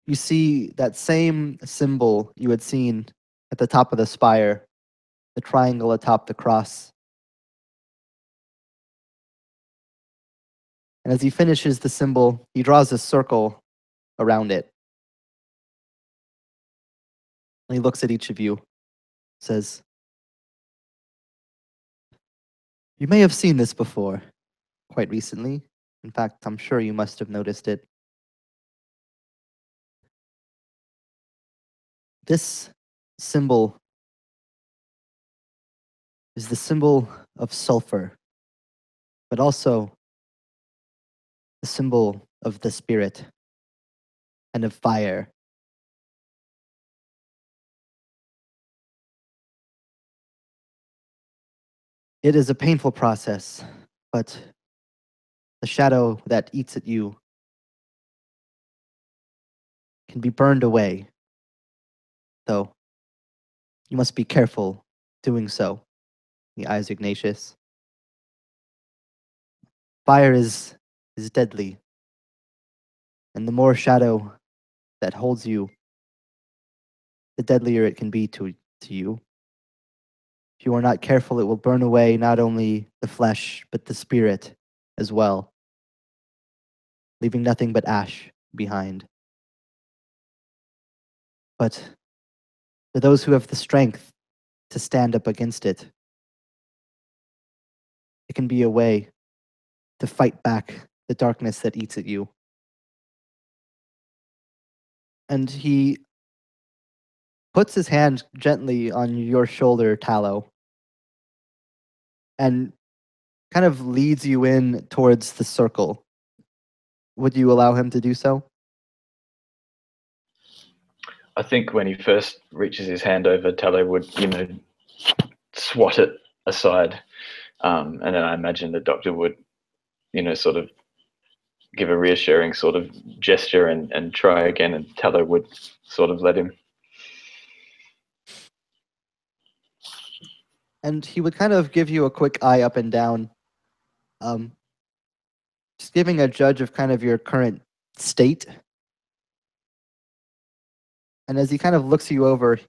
S1: you see that same symbol you had seen at the top of the spire, the triangle atop the cross. And as he finishes the symbol, he draws a circle around it. And he looks at each of you, says, "You may have seen this before, quite recently. In fact, I'm sure you must have noticed it. This symbol is the symbol of sulfur, but also the symbol of the spirit and of fire. It is a painful process, but the shadow that eats at you can be burned away, though you must be careful doing so." He eyes Ignatius. Fire is deadly, and the more shadow that holds you, the deadlier it can be to you. If you are not careful, it will burn away not only the flesh, but the spirit as well, leaving nothing but ash behind. But for those who have the strength to stand up against it, it can be a way to fight back the darkness that eats at you. And he puts his hand gently on your shoulder, Tallow, and kind of leads you in towards the circle. Would you allow him to do so?
S5: I think when he first reaches his hand over, Tallow would, swat it aside. And then I imagine the doctor would, sort of give a reassuring sort of gesture and try again, and Tallow would sort of let him.
S1: And he would kind of give you a quick eye up and down, just giving a judge of kind of your current state. And as he kind of looks you over,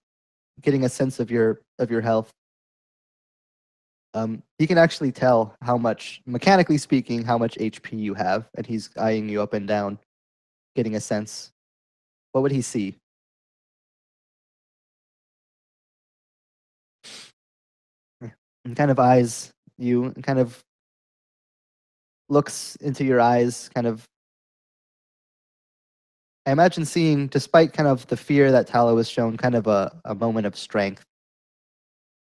S1: getting a sense of your health, he can actually tell how much, mechanically speaking, how much HP you have, and he's eyeing you up and down, getting a sense. What would he see? and kind of eyes you and kind of looks into your eyes, kind of. I imagine seeing, despite kind of the fear that Talo has shown, kind of a moment of strength,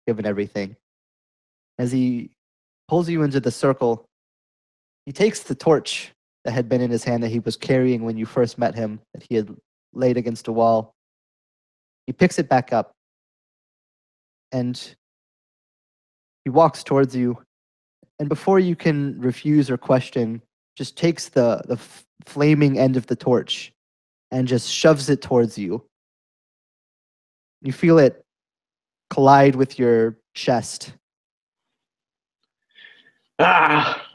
S1: given everything. As he pulls you into the circle, he takes the torch that had been in his hand that he was carrying when you first met him, that he had laid against a wall. He picks it back up, and he walks towards you, and before you can refuse or question, just takes the flaming end of the torch and just shoves it towards you. You feel it collide with your chest.
S5: Ah!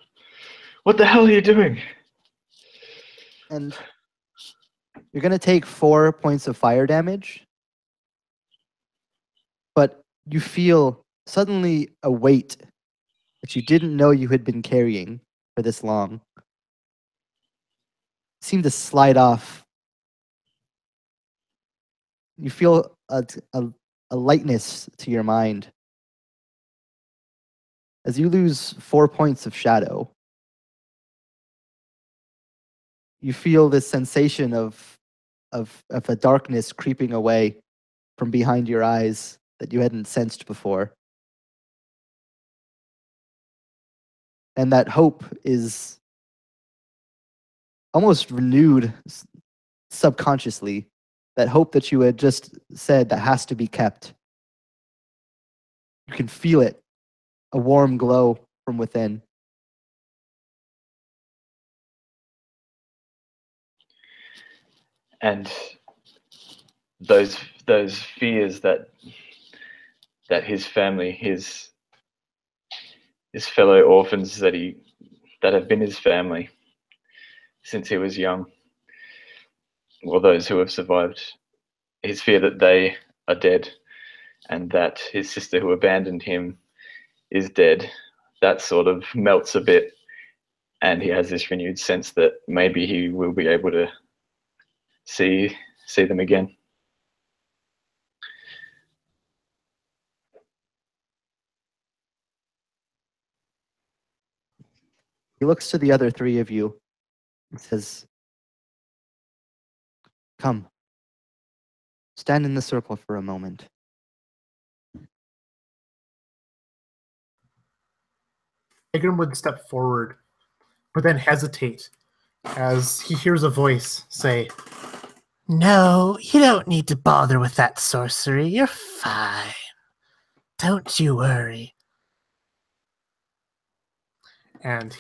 S5: What the hell are you doing?
S1: And you're going to take 4 points of fire damage. But you feel suddenly a weight that you didn't know you had been carrying for this long. Seem to slide off. You feel a lightness to your mind as you lose 4 points of shadow. You feel this sensation of a darkness creeping away from behind your eyes that you hadn't sensed before. And that hope is almost renewed subconsciously. That hope that you had just said that has to be kept. You can feel it, a warm glow from within.
S5: And those fears that his family, his fellow orphans that have been his family since he was young, or those who have survived, his fear that they are dead and that his sister who abandoned him is dead, that sort of melts a bit, and he has this renewed sense that maybe he will be able to see them again.
S1: He looks to the other 3 of you and says, "Come, stand in the circle for a moment."
S2: Agram would step forward, but then hesitate as he hears a voice say,
S6: No, you don't need to bother with that sorcery. You're fine. Don't you worry.
S2: and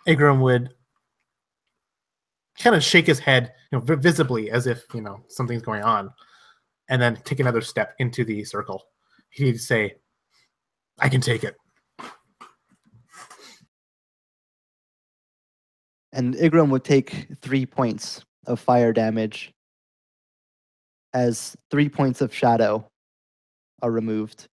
S2: Agram would kind of shake his head, visibly as if, something's going on, and then take another step into the circle. He'd say, I can take it.
S1: And Igram would take 3 points of fire damage as 3 points of shadow are removed.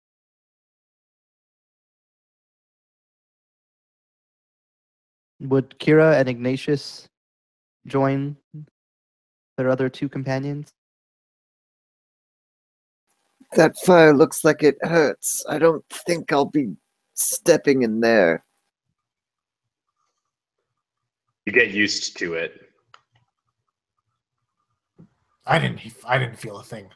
S1: Would Kira and Ignatius join their other 2 companions?
S4: That fire looks like it hurts. I don't think I'll be stepping in there.
S3: You get used to it.
S2: I didn't feel a thing.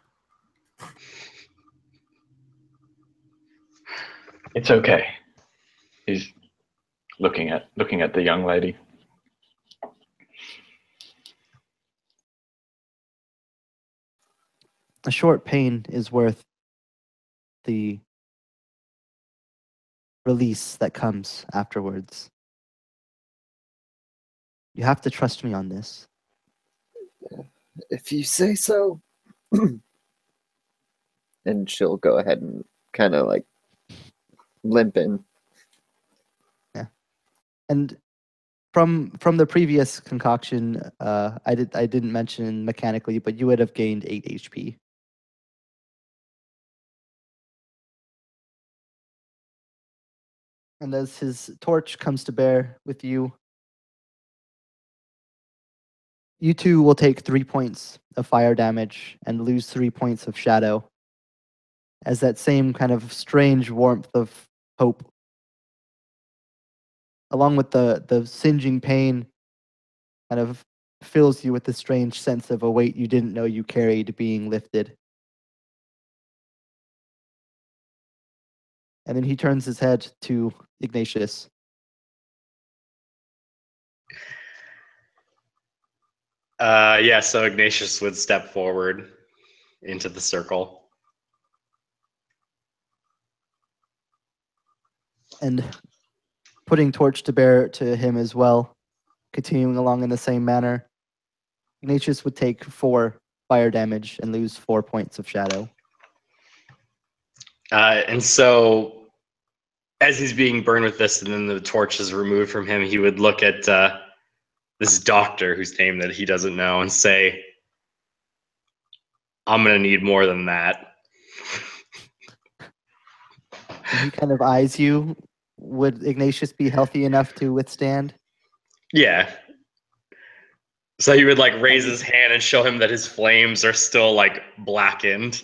S5: It's okay. He's looking at the young lady.
S1: A short pain is worth the release that comes afterwards. You have to trust me on this.
S4: If you say so. And she'll go ahead and kind of like limp in.
S1: Yeah. And from the previous concoction, I didn't mention mechanically, but you would have gained 8 HP. And as his torch comes to bear with you, you 2 will take 3 points of fire damage and lose 3 points of shadow, as that same kind of strange warmth of hope. Along with the singeing pain, kind of fills you with the strange sense of a weight you didn't know you carried being lifted. And then he turns his head to Ignatius.
S3: Yeah, so Ignatius would step forward into the circle.
S1: And putting torch to bear to him as well, continuing along in the same manner, Ignatius would take 4 fire damage and lose 4 points of shadow.
S3: And so, as he's being burned with this, and then the torch is removed from him, he would look at this doctor whose name that he doesn't know and say, "I'm gonna need more than that."
S1: And he kind of eyes you. Would Ignatius be healthy enough to withstand?
S3: Yeah. So he would like raise his hand and show him that his flames are still like blackened.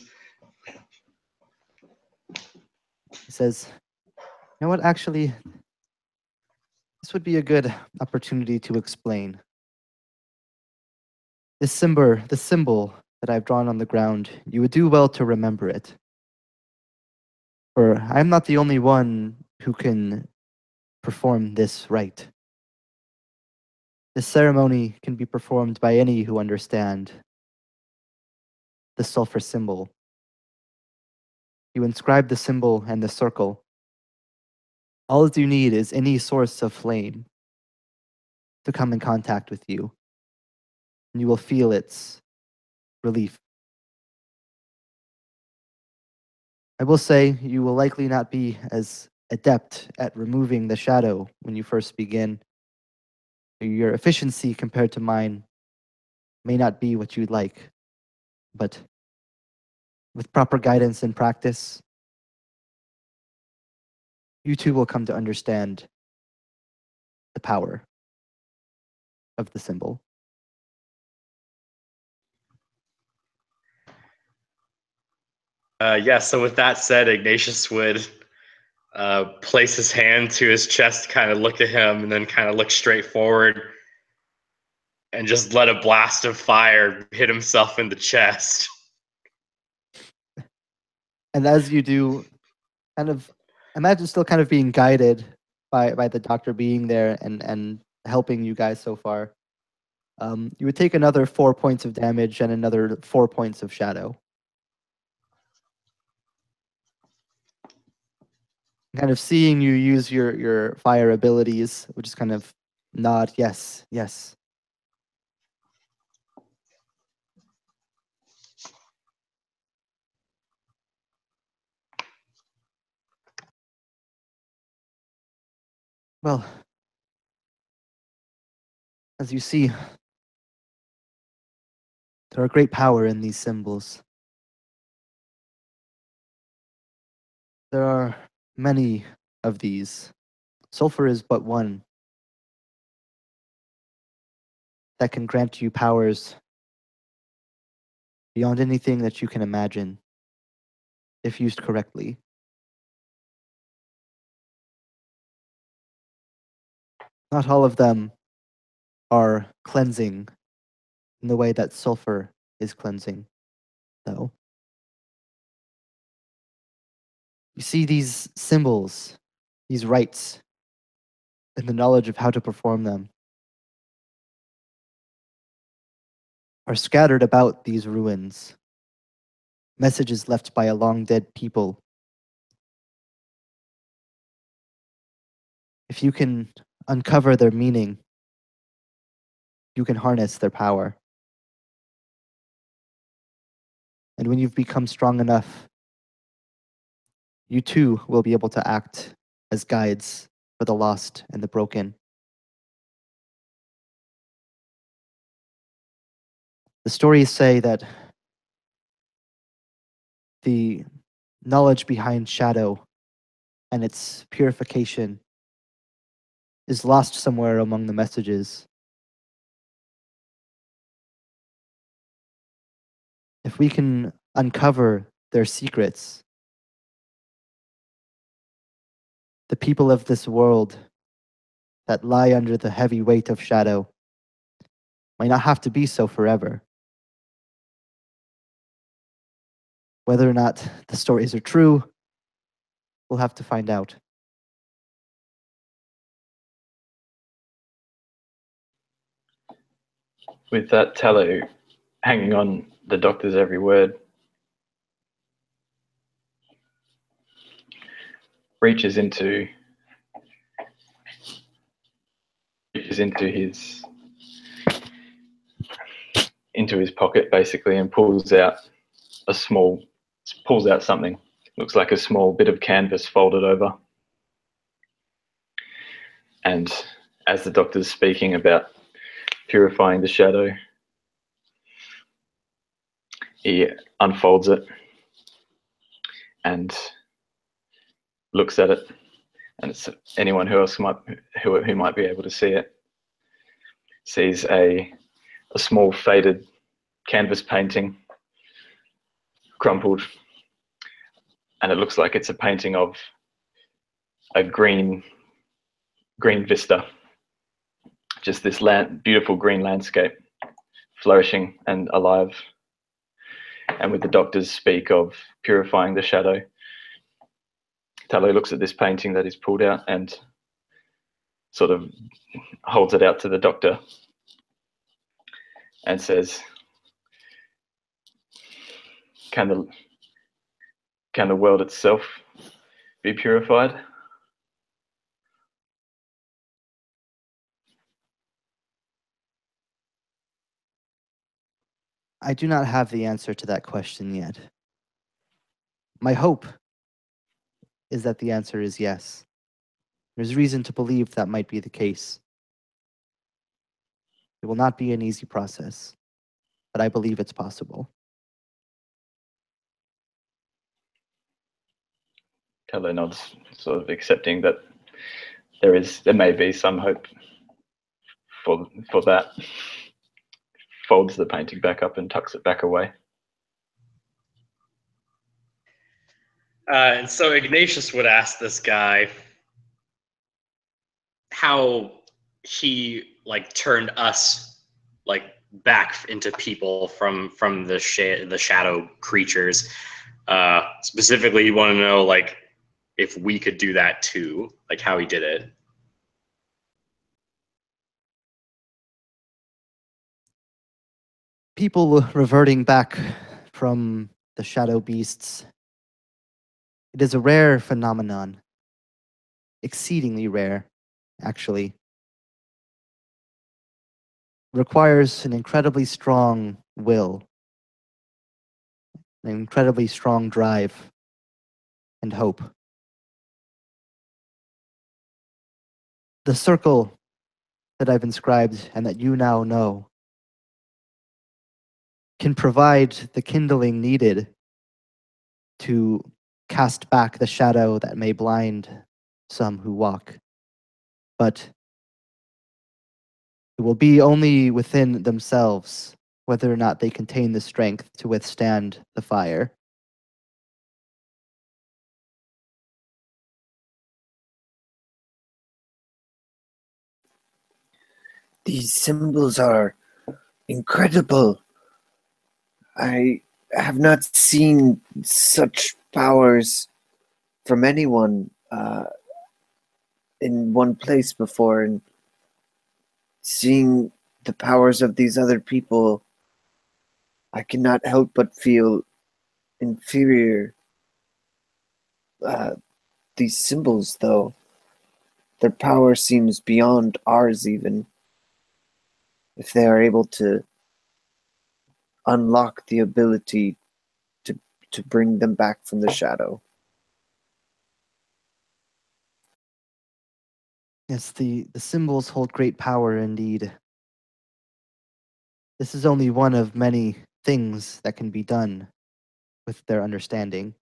S1: He says, "You know what, actually, this would be a good opportunity to explain. The symbol that I've drawn on the ground, you would do well to remember it. For I'm not the only one who can perform this rite. This ceremony can be performed by any who understand the sulfur symbol. You inscribe the symbol and the circle. All you need is any source of flame to come in contact with you, and you will feel its relief. I will say you will likely not be as adept at removing the shadow when you first begin. Your efficiency compared to mine may not be what you'd like, but with proper guidance and practice, you too will come to understand the power of the symbol."
S3: Yeah, so with that said, Ignatius would place his hand to his chest, kind of look at him, and then kind of look straight forward and just let a blast of fire hit himself in the chest.
S1: And as you do, kind of imagine still kind of being guided by the doctor being there and helping you guys so far. You would take another 4 points of damage and another 4 points of shadow. Kind of seeing you use your fire abilities, which is kind of nod, yes, yes. Well, as you see, there are great power in these symbols. There are many of these. Sulfur is but one that can grant you powers beyond anything that you can imagine if used correctly. Not all of them are cleansing in the way that sulfur is cleansing, though. You see, these symbols, these rites, and the knowledge of how to perform them are scattered about these ruins, messages left by a long dead people. If you can uncover their meaning, you can harness their power. And when you've become strong enough, you too will be able to act as guides for the lost and the broken. The stories say that the knowledge behind shadow and its purification is lost somewhere among the messages. If we can uncover their secrets, The people of this world that lie under the heavy weight of shadow might not have to be so forever. Whether or not the stories are true, we'll have to find out.
S5: With that, Tallow hanging on the doctor's every word, reaches into his pocket basically and pulls out something. Looks like a small bit of canvas folded over. And as the doctor's speaking about purifying the shadow, he unfolds it and looks at it, and it's anyone who might be able to see it sees a small faded canvas painting, crumpled, and it looks like it's a painting of a green vista, just this beautiful green landscape, flourishing and alive. And with the doctors speak of purifying the shadow, Tallow looks at this painting that he's pulled out and sort of holds it out to the doctor and says, can the world itself be purified?
S1: I do not have the answer to that question yet. My hope is that the answer is yes. There's reason to believe that might be the case. It will not be an easy process, but I believe it's possible.
S5: Tallow nods, sort of accepting that there may be some hope for that. Folds the painting back up and tucks it back away.
S3: And so Ignatius would ask this guy how he turned us back into people from the shadow creatures. Specifically, you want to know if we could do that too, how he did it.
S1: People reverting back from the shadow beasts. It is a rare phenomenon. Exceedingly rare, actually. Requires an incredibly strong will, an incredibly strong drive, and hope. The circle that I've inscribed and that you now know can provide the kindling needed to cast back the shadow that may blind some who walk. But it will be only within themselves whether or not they contain the strength to withstand the fire.
S4: These symbols are incredible. I have not seen such powers from anyone in one place before, and seeing the powers of these other people, I cannot help but feel inferior. These symbols, though, their power seems beyond ours even. If they are able to unlock the ability to bring them back from the shadow.
S1: Yes, the symbols hold great power indeed. This is only one of many things that can be done with their understanding.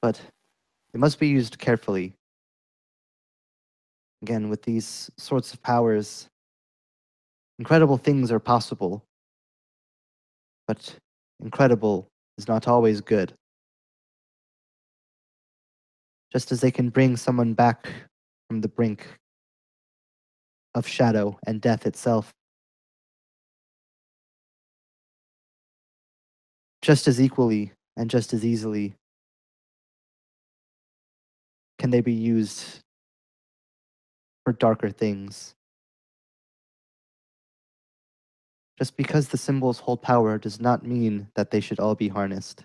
S1: But it must be used carefully. Again, with these sorts of powers, incredible things are possible. But incredible is not always good. just as they can bring someone back from the brink of shadow and death itself. Just as equally and just as easily can they be used for darker things. Just because the symbols hold power does not mean that they should all be harnessed.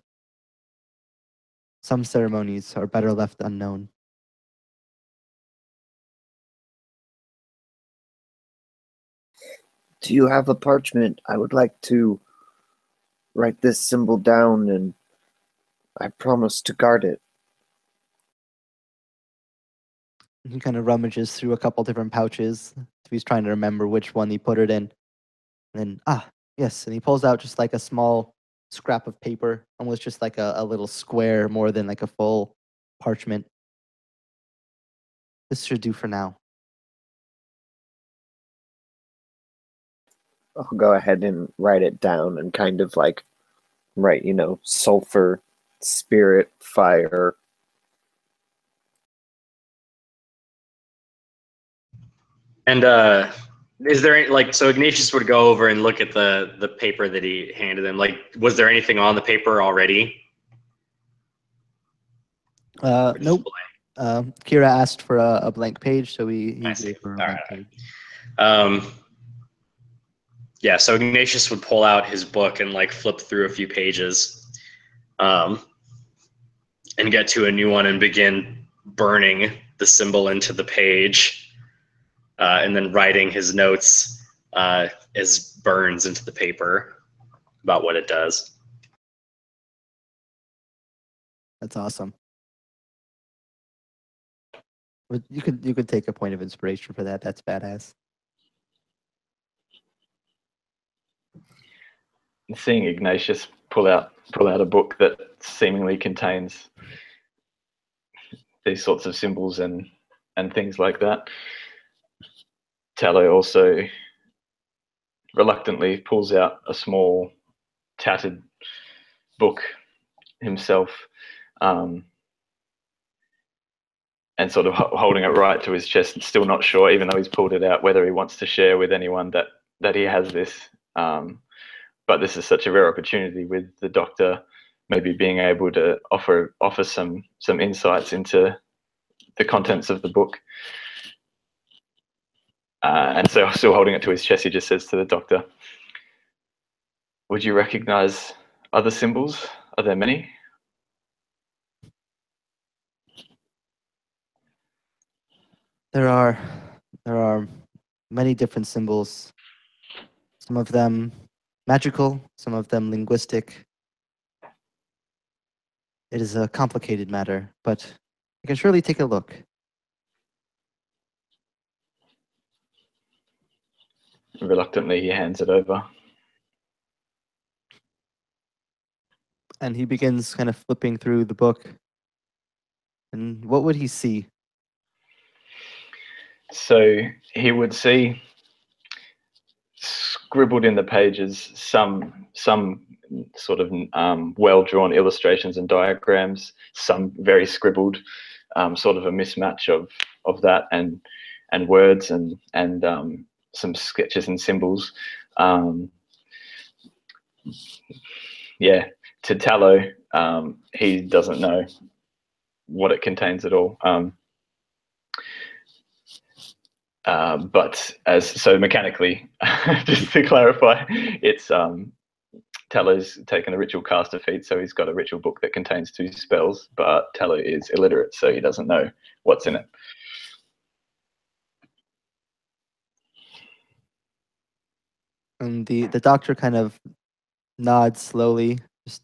S1: Some ceremonies are better left unknown.
S4: Do you have a parchment? I would like to write this symbol down, and I promise to guard it.
S1: He kind of rummages through a couple different pouches. He's trying to remember which one he put it in. And then, yes, and he pulls out just like a small scrap of paper, almost just like a little square more than like a full parchment. This should do for now.
S4: I'll go ahead and write it down and kind of like write, sulfur, spirit, fire.
S3: And is there any, like, so Ignatius would go over and look at the paper that he handed him. Like, was there anything on the paper already? Or just
S1: Nope.
S3: blank?
S1: Kira asked for a blank page, so he
S3: I see.
S1: gave her a
S3: All
S1: blank
S3: right.
S1: page.
S3: Yeah, so Ignatius would pull out his book and like flip through a few pages, and get to a new one and begin burning the symbol into the page, and then writing his notes as burns into the paper about what it does.
S1: That's awesome. But you could take a point of inspiration for that. That's badass.
S5: Seeing Ignatius pull out a book that seemingly contains these sorts of symbols and things like that, Tallow also reluctantly pulls out a small tattered book himself, and sort of holding it right to his chest, still not sure, even though he's pulled it out, whether he wants to share with anyone that he has this. But this is such a rare opportunity, with the doctor maybe being able to offer some insights into the contents of the book. And so, still holding it to his chest, he just says to the doctor, "Would you recognize other symbols? Are there many?"
S1: There are many different symbols. Some of them magical, some of them linguistic. It is a complicated matter, but you can surely take a look.
S5: Reluctantly, he hands it over.
S1: And he begins kind of flipping through the book. And what would he see?
S5: So he would see scribbled in the pages some sort of well-drawn illustrations and diagrams, some very scribbled, sort of a mismatch of that and words and some sketches and symbols. Yeah, to Tallow, he doesn't know what it contains at all. But so mechanically, just to clarify, it's Tallow's taken a ritual caster feat, so he's got a ritual book that contains 2 spells, but Tallow is illiterate, so he doesn't know what's in it.
S1: And the doctor kind of nods slowly. Just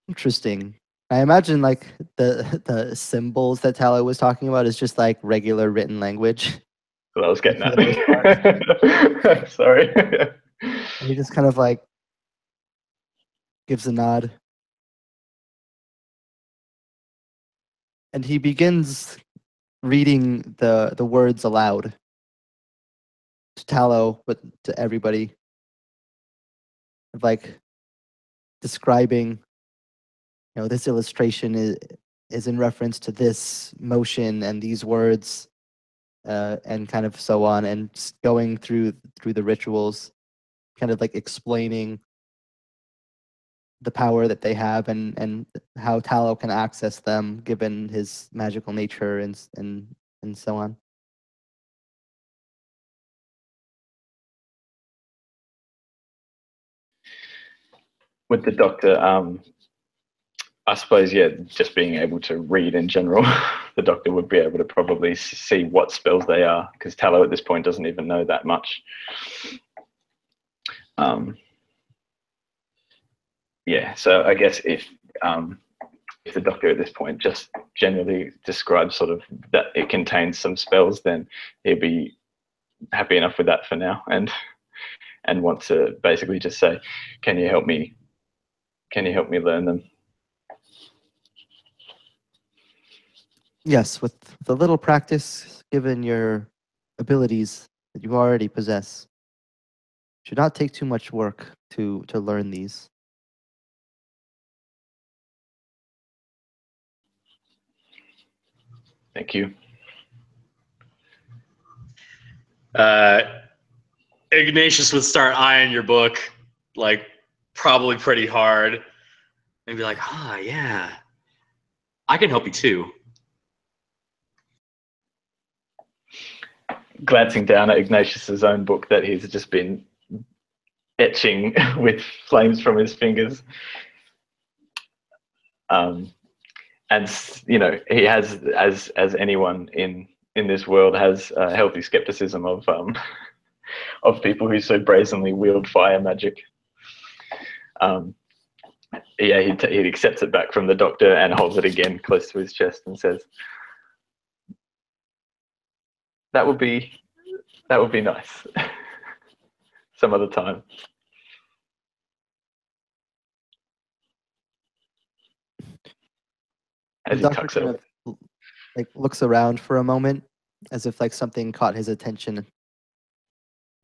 S1: interesting. I imagine like the symbols that Tallow was talking about is just like regular written language.
S5: So I was getting
S1: For the most
S5: that. Sorry.
S1: And he just kind of like gives a nod. And he begins reading the words aloud to Tallow, but to everybody. Like describing this illustration is in reference to this motion and these words, and kind of so on, and just going through the rituals, kind of like explaining the power that they have and how Tallow can access them given his magical nature and so on.
S5: With the doctor, I suppose, yeah, just being able to read in general, the doctor would be able to probably see what spells they are, because Tallow at this point doesn't even know that much. Yeah, so I guess if the doctor at this point just generally describes sort of that it contains some spells, then he'll be happy enough with that for now, and want to basically just say, can you help me learn them?
S1: Yes, with a little practice, given your abilities that you already possess, should not take too much work to learn these.
S5: Thank you.
S3: Ignatius would start eyeing your book, like probably pretty hard, and be like, yeah, I can help you too.
S5: Glancing down at Ignatius's own book that he's just been etching with flames from his fingers. And he has, as anyone in this world has, a healthy skepticism of people who so brazenly wield fire magic. He accepts it back from the doctor and holds it again close to his chest and says, that would be nice. Some other time. As
S1: The
S5: he
S1: doctor
S5: tucks it
S1: kind of like looks around for a moment, as if like something caught his attention.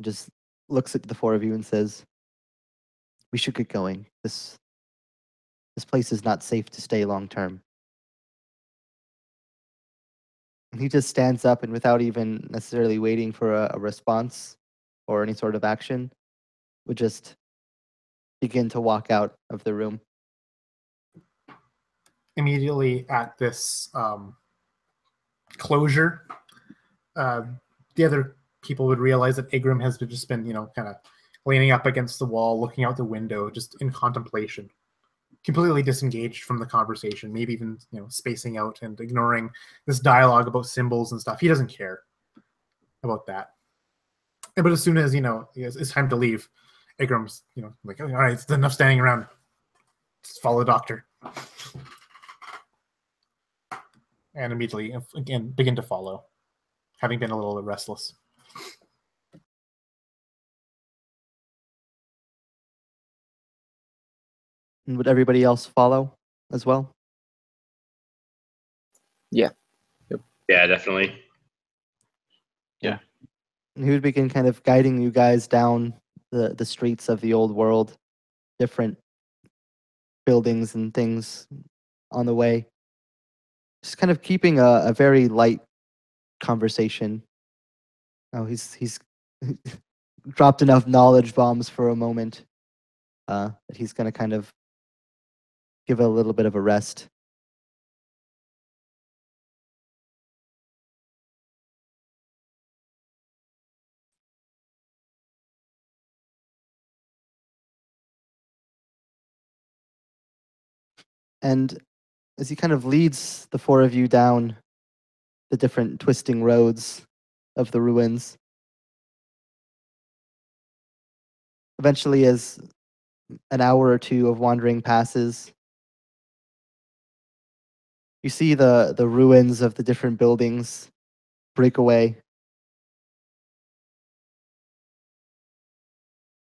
S1: Just looks at the four of you and says, "We should get going. This place is not safe to stay long term." And he just stands up, and without even necessarily waiting for a response or any sort of action, would just begin to walk out of the room.
S2: Immediately at this closure, the other people would realize that Igrim has just been, kind of leaning up against the wall, looking out the window, just in contemplation, completely disengaged from the conversation, maybe even, spacing out and ignoring this dialogue about symbols and stuff. He doesn't care about that. But as soon as, it's time to leave, Igrim's, like, all right, it's enough standing around. Just follow the doctor. And immediately, again, begin to follow, having been a little restless.
S1: And would everybody else follow as well?
S4: Yeah.
S3: Yeah, definitely.
S5: Yeah.
S1: And he would begin kind of guiding you guys down the streets of the old world, different buildings and things on the way. Just kind of keeping a very light conversation. Oh, he's dropped enough knowledge bombs for a moment that he's going to kind of give it a little bit of a rest. And as he kind of leads the four of you down the different twisting roads of the ruins, eventually, as an hour or two of wandering passes, you see the ruins of the different buildings break away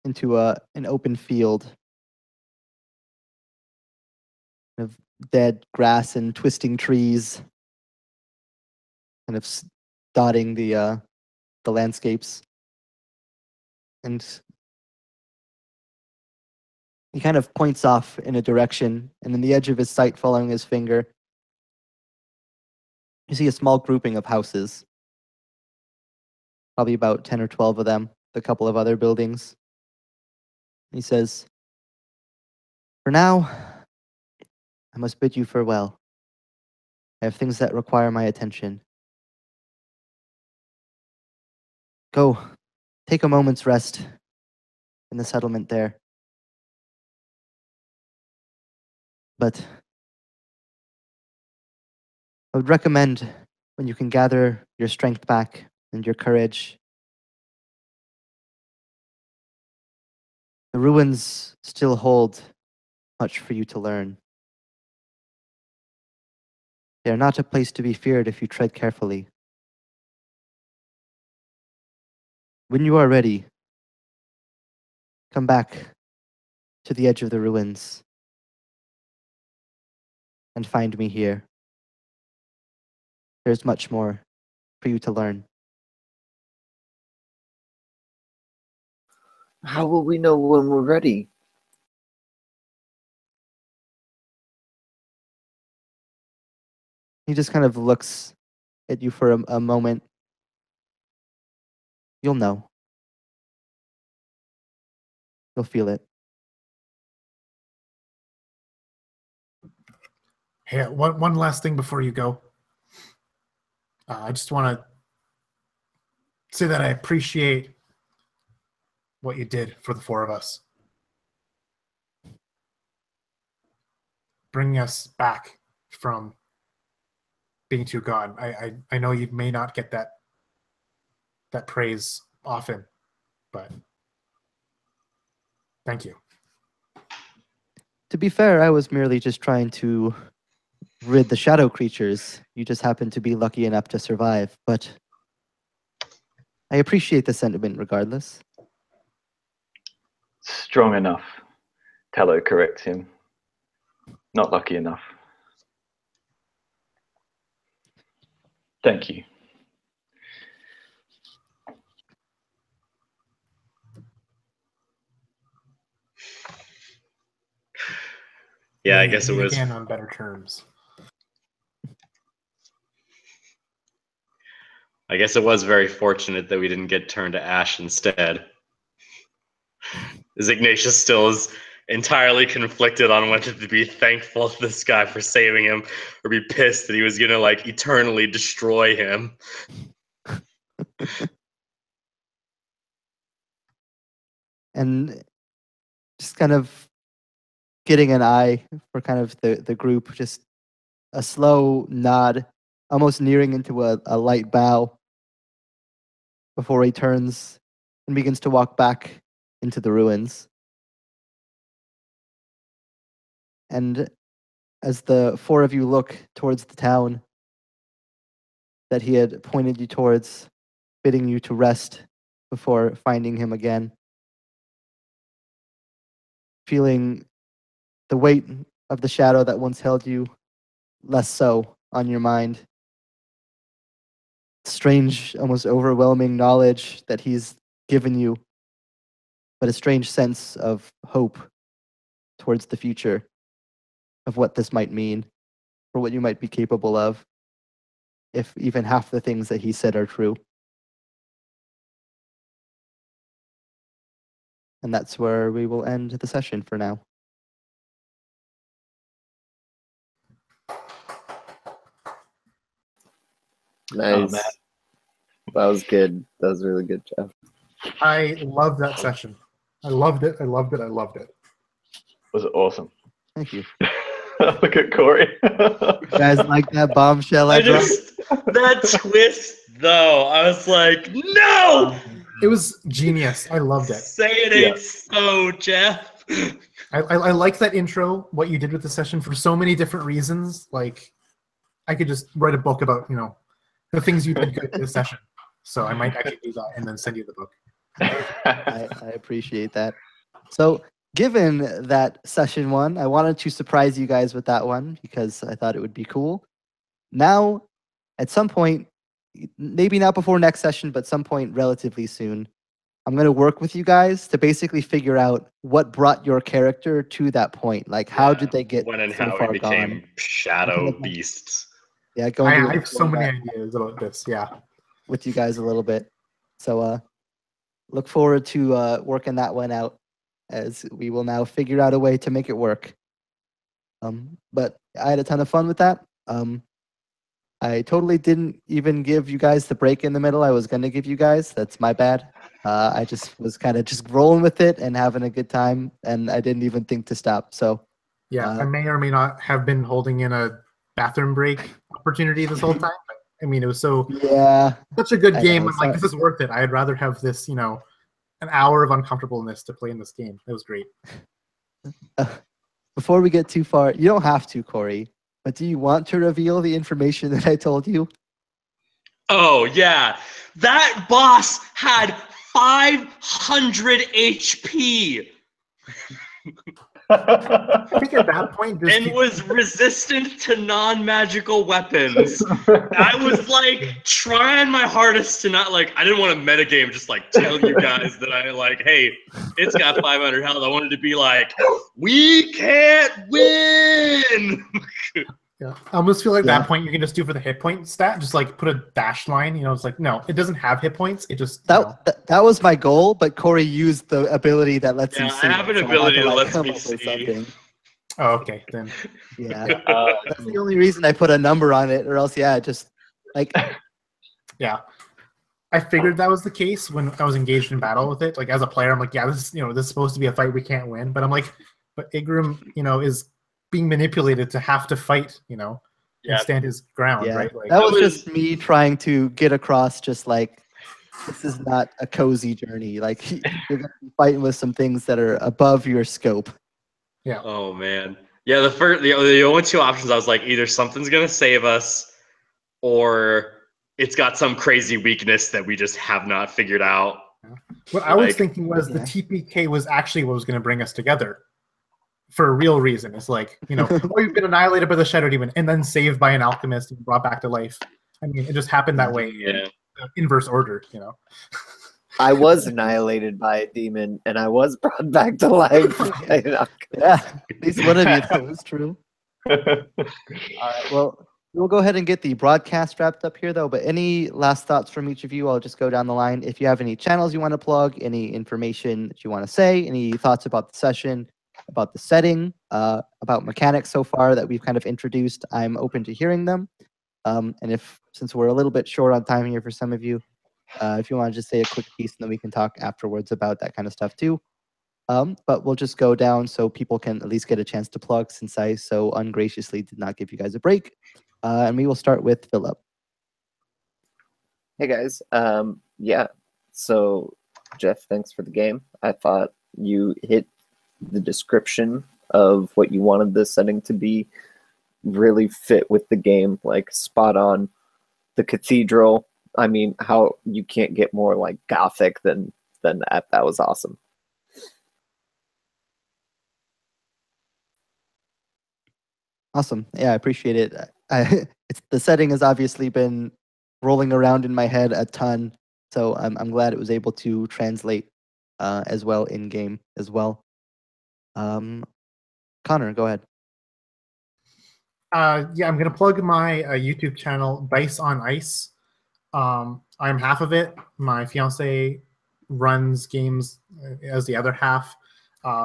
S1: into an open field of dead grass and twisting trees, kind of dotting the landscapes. And He kind of points off in a direction, and in the edge of his sight, following his finger, you see a small grouping of houses. Probably about 10 or 12 of them, a couple of other buildings. He says, "For now, I must bid you farewell. I have things that require my attention. Go, take a moment's rest in the settlement there. But I would recommend, when you can gather your strength back and your courage, the ruins still hold much for you to learn. They are not a place to be feared if you tread carefully. When you are ready, come back to the edge of the ruins and find me here. There's much more for you to learn."
S4: How will we know when we're ready?
S1: He just kind of looks at you for a moment. You'll know. You'll feel it.
S2: Hey, one last thing before you go. I just want to say that I appreciate what you did for the four of us. Bringing us back from being too gone. I know you may not get that praise often, but thank you.
S1: To be fair, I was merely just trying to rid the shadow creatures. You just happened to be lucky enough to survive, but I appreciate the sentiment regardless.
S5: Strong enough. Tello corrects him. Not lucky enough. Thank you.
S3: Yeah, I
S2: Meet-
S3: guess it
S2: meet
S3: was.
S2: again on better terms.
S3: I guess it was very fortunate that we didn't get turned to ash instead. As Ignatius still is entirely conflicted on whether to be thankful to this guy for saving him or be pissed that he was gonna like eternally destroy him.
S1: And just kind of getting an eye for kind of the group, just a slow nod, almost nearing into a light bow before he turns and begins to walk back into the ruins. And as the four of you look towards the town that he had pointed you towards, bidding you to rest before finding him again, feeling the weight of the shadow that once held you less so on your mind. Strange, almost overwhelming knowledge that he's given you, but a strange sense of hope towards the future, of what this might mean, or what you might be capable of, if even half the things that he said are true. And that's where we will end the session for now.
S4: Nice.
S5: man.
S4: That was good. That was really good, Jeff.
S2: I love that session. I loved it. I loved it. I loved it.
S5: Was awesome.
S1: Thank you.
S5: Look at Corey.
S1: You guys like that bombshell I dropped?
S3: That twist though, I was like, no!
S2: It was genius. I loved it.
S3: Say it ain't so, Jeff.
S2: I like that intro, what you did with the session for so many different reasons. Like, I could just write a book about, the things you did good in this session. So I might actually do that and then send you the book.
S1: I appreciate that. So, given that session one, I wanted to surprise you guys with that one because I thought it would be cool. Now, at some point, maybe not before next session, but some point relatively soon, I'm gonna work with you guys to basically figure out what brought your character to that point. Like, how did they get
S3: when and
S1: so
S3: how
S1: far
S3: we
S1: gone?
S3: became shadow
S1: Okay.
S3: beasts?
S1: Yeah, go
S2: I
S1: into
S2: have so many
S1: that
S2: ideas about this. Yeah.
S1: with you guys a little bit. So look forward to working that one out, as we will now figure out a way to make it work. But I had a ton of fun with that. I totally didn't even give you guys the break in the middle I was gonna give you guys. That's my bad. I just was kind of just rolling with it and having a good time, and I didn't even think to stop. So
S2: Yeah, I may or may not have been holding in a bathroom break opportunity this whole time. But, I mean, it was
S1: yeah,
S2: such a good
S1: I
S2: game.
S1: know,
S2: I'm like, this is worth it. I'd rather have this, an hour of uncomfortableness to play in this game. It was great.
S1: before we get too far, you don't have to, Corey. But do you want to reveal the information that I told you?
S3: Oh yeah, that boss had 500 HP
S2: I think at that point, just
S3: and was resistant to non-magical weapons. I was like trying my hardest to not like. I didn't want to metagame, just like tell you guys that I like, hey, it's got 500 health. I wanted to be like, we can't win.
S2: Yeah. I almost feel like
S1: Yeah.
S2: that point you can just do for the hit point stat, just like put a dash line. It's like, no, it doesn't have hit points. It just
S1: That was my goal, but Corey used the ability that lets
S3: Yeah,
S1: him
S3: I
S1: see.
S3: have an
S1: it, so I had
S3: ability
S1: to,
S3: that
S1: like,
S3: lets
S1: come
S3: me
S1: up with
S3: see.
S1: something.
S2: Oh, okay, then.
S1: Yeah, that's the only reason I put a number on it, or else, yeah, just like
S2: Yeah. I figured that was the case when I was engaged in battle with it. Like as a player, I'm like, yeah, this is supposed to be a fight we can't win. But I'm like, but Igrim, is being manipulated to have to fight, and stand his ground,
S1: yeah.
S2: right? Like
S1: That was
S3: was-
S1: just me trying to get across, just like this is not a cozy journey. Like you're gonna be fighting with some things that are above your scope.
S2: yeah.
S3: Oh man, yeah. The only two options I was like, either something's gonna save us, or it's got some crazy weakness that we just have not figured out.
S2: What I was
S3: Like-
S2: thinking was the TPK was actually what was going to bring us together for a real reason. It's like, oh, you've been annihilated by the Shadow Demon and then saved by an alchemist and brought back to life. I mean, it just happened that way in
S3: Yeah.
S2: inverse order,
S4: I was annihilated by a demon, and I was brought back to life.
S1: Yeah, at least one of you, that was true. All right, well, we'll go ahead and get the broadcast wrapped up here, though. But any last thoughts from each of you? I'll just go down the line. If you have any channels you want to plug, any information that you want to say, any thoughts about the session, about the setting, about mechanics so far that we've kind of introduced, I'm open to hearing them. And since we're a little bit short on time here for some of you, if you want to just say a quick piece, and then we can talk afterwards about that kind of stuff too. But we'll just go down so people can at least get a chance to plug, since I so ungraciously did not give you guys a break. And we will start with Philip.
S4: Hey guys, yeah. So Jeff, thanks for the game. I thought you hit the description of what you wanted this setting to be. Really fit with the game, like spot on. The cathedral. I mean, how you can't get more like gothic than that. That was awesome.
S1: Awesome. Yeah, I appreciate it. The setting has obviously been rolling around in my head a ton, so I'm glad it was able to translate as well in game as well. Connor, go ahead.
S2: Yeah, I'm gonna plug my YouTube channel, Dice on Ice. I'm half of it. My fiance runs games as the other half.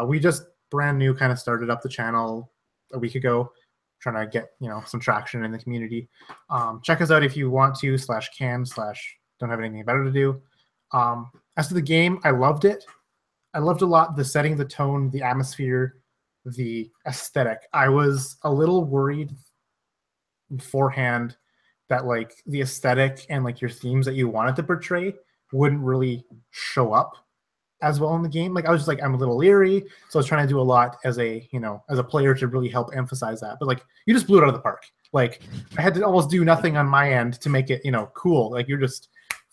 S2: We just brand new kind of started up the channel a week ago, trying to get some traction in the community. Check us out if you want to /can/ don't have anything better to do. As to the game, I loved it. I loved a lot the setting, the tone, the atmosphere, the aesthetic. I was a little worried beforehand that like the aesthetic and like your themes that you wanted to portray wouldn't really show up as well in the game. Like I was just like, I'm a little leery, so I was trying to do a lot as a player to really help emphasize that. But like you just blew it out of the park. Like I had to almost do nothing on my end to make it cool. Like you're just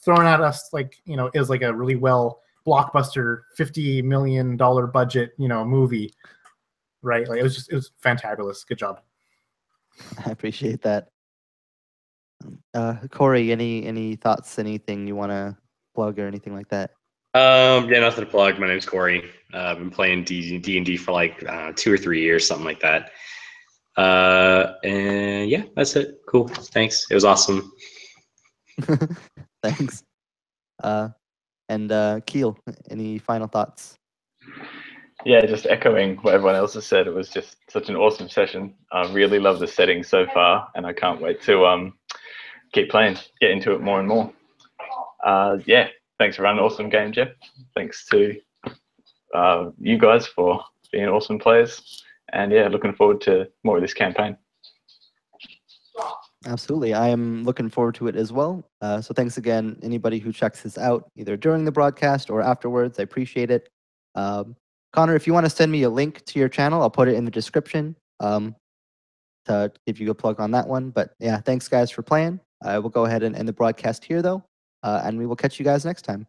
S2: throwing at us like is like a really well blockbuster $50 million budget movie, right? Like it was fantabulous. Good job.
S1: I appreciate that. Corey, any thoughts, anything you want to plug or anything like that?
S3: Yeah, nothing to plug. My name's Corey. I've been playing D&D for like 2 or 3 years, something like that. And yeah, that's it. Cool. Thanks. It was awesome.
S1: Thanks. And Keel, any final thoughts?
S5: Yeah, just echoing what everyone else has said. It was just such an awesome session. I really love the setting so far, and I can't wait to keep playing, get into it more and more. Yeah, thanks for running an awesome game, Jeff. Thanks to you guys for being awesome players. And yeah, looking forward to more of this campaign.
S1: Absolutely. I am looking forward to it as well. So thanks again, anybody who checks this out, either during the broadcast or afterwards. I appreciate it. Connor, if you want to send me a link to your channel, I'll put it in the description to give you a plug on that one. But yeah, thanks guys for playing. I will go ahead and end the broadcast here though, and we will catch you guys next time.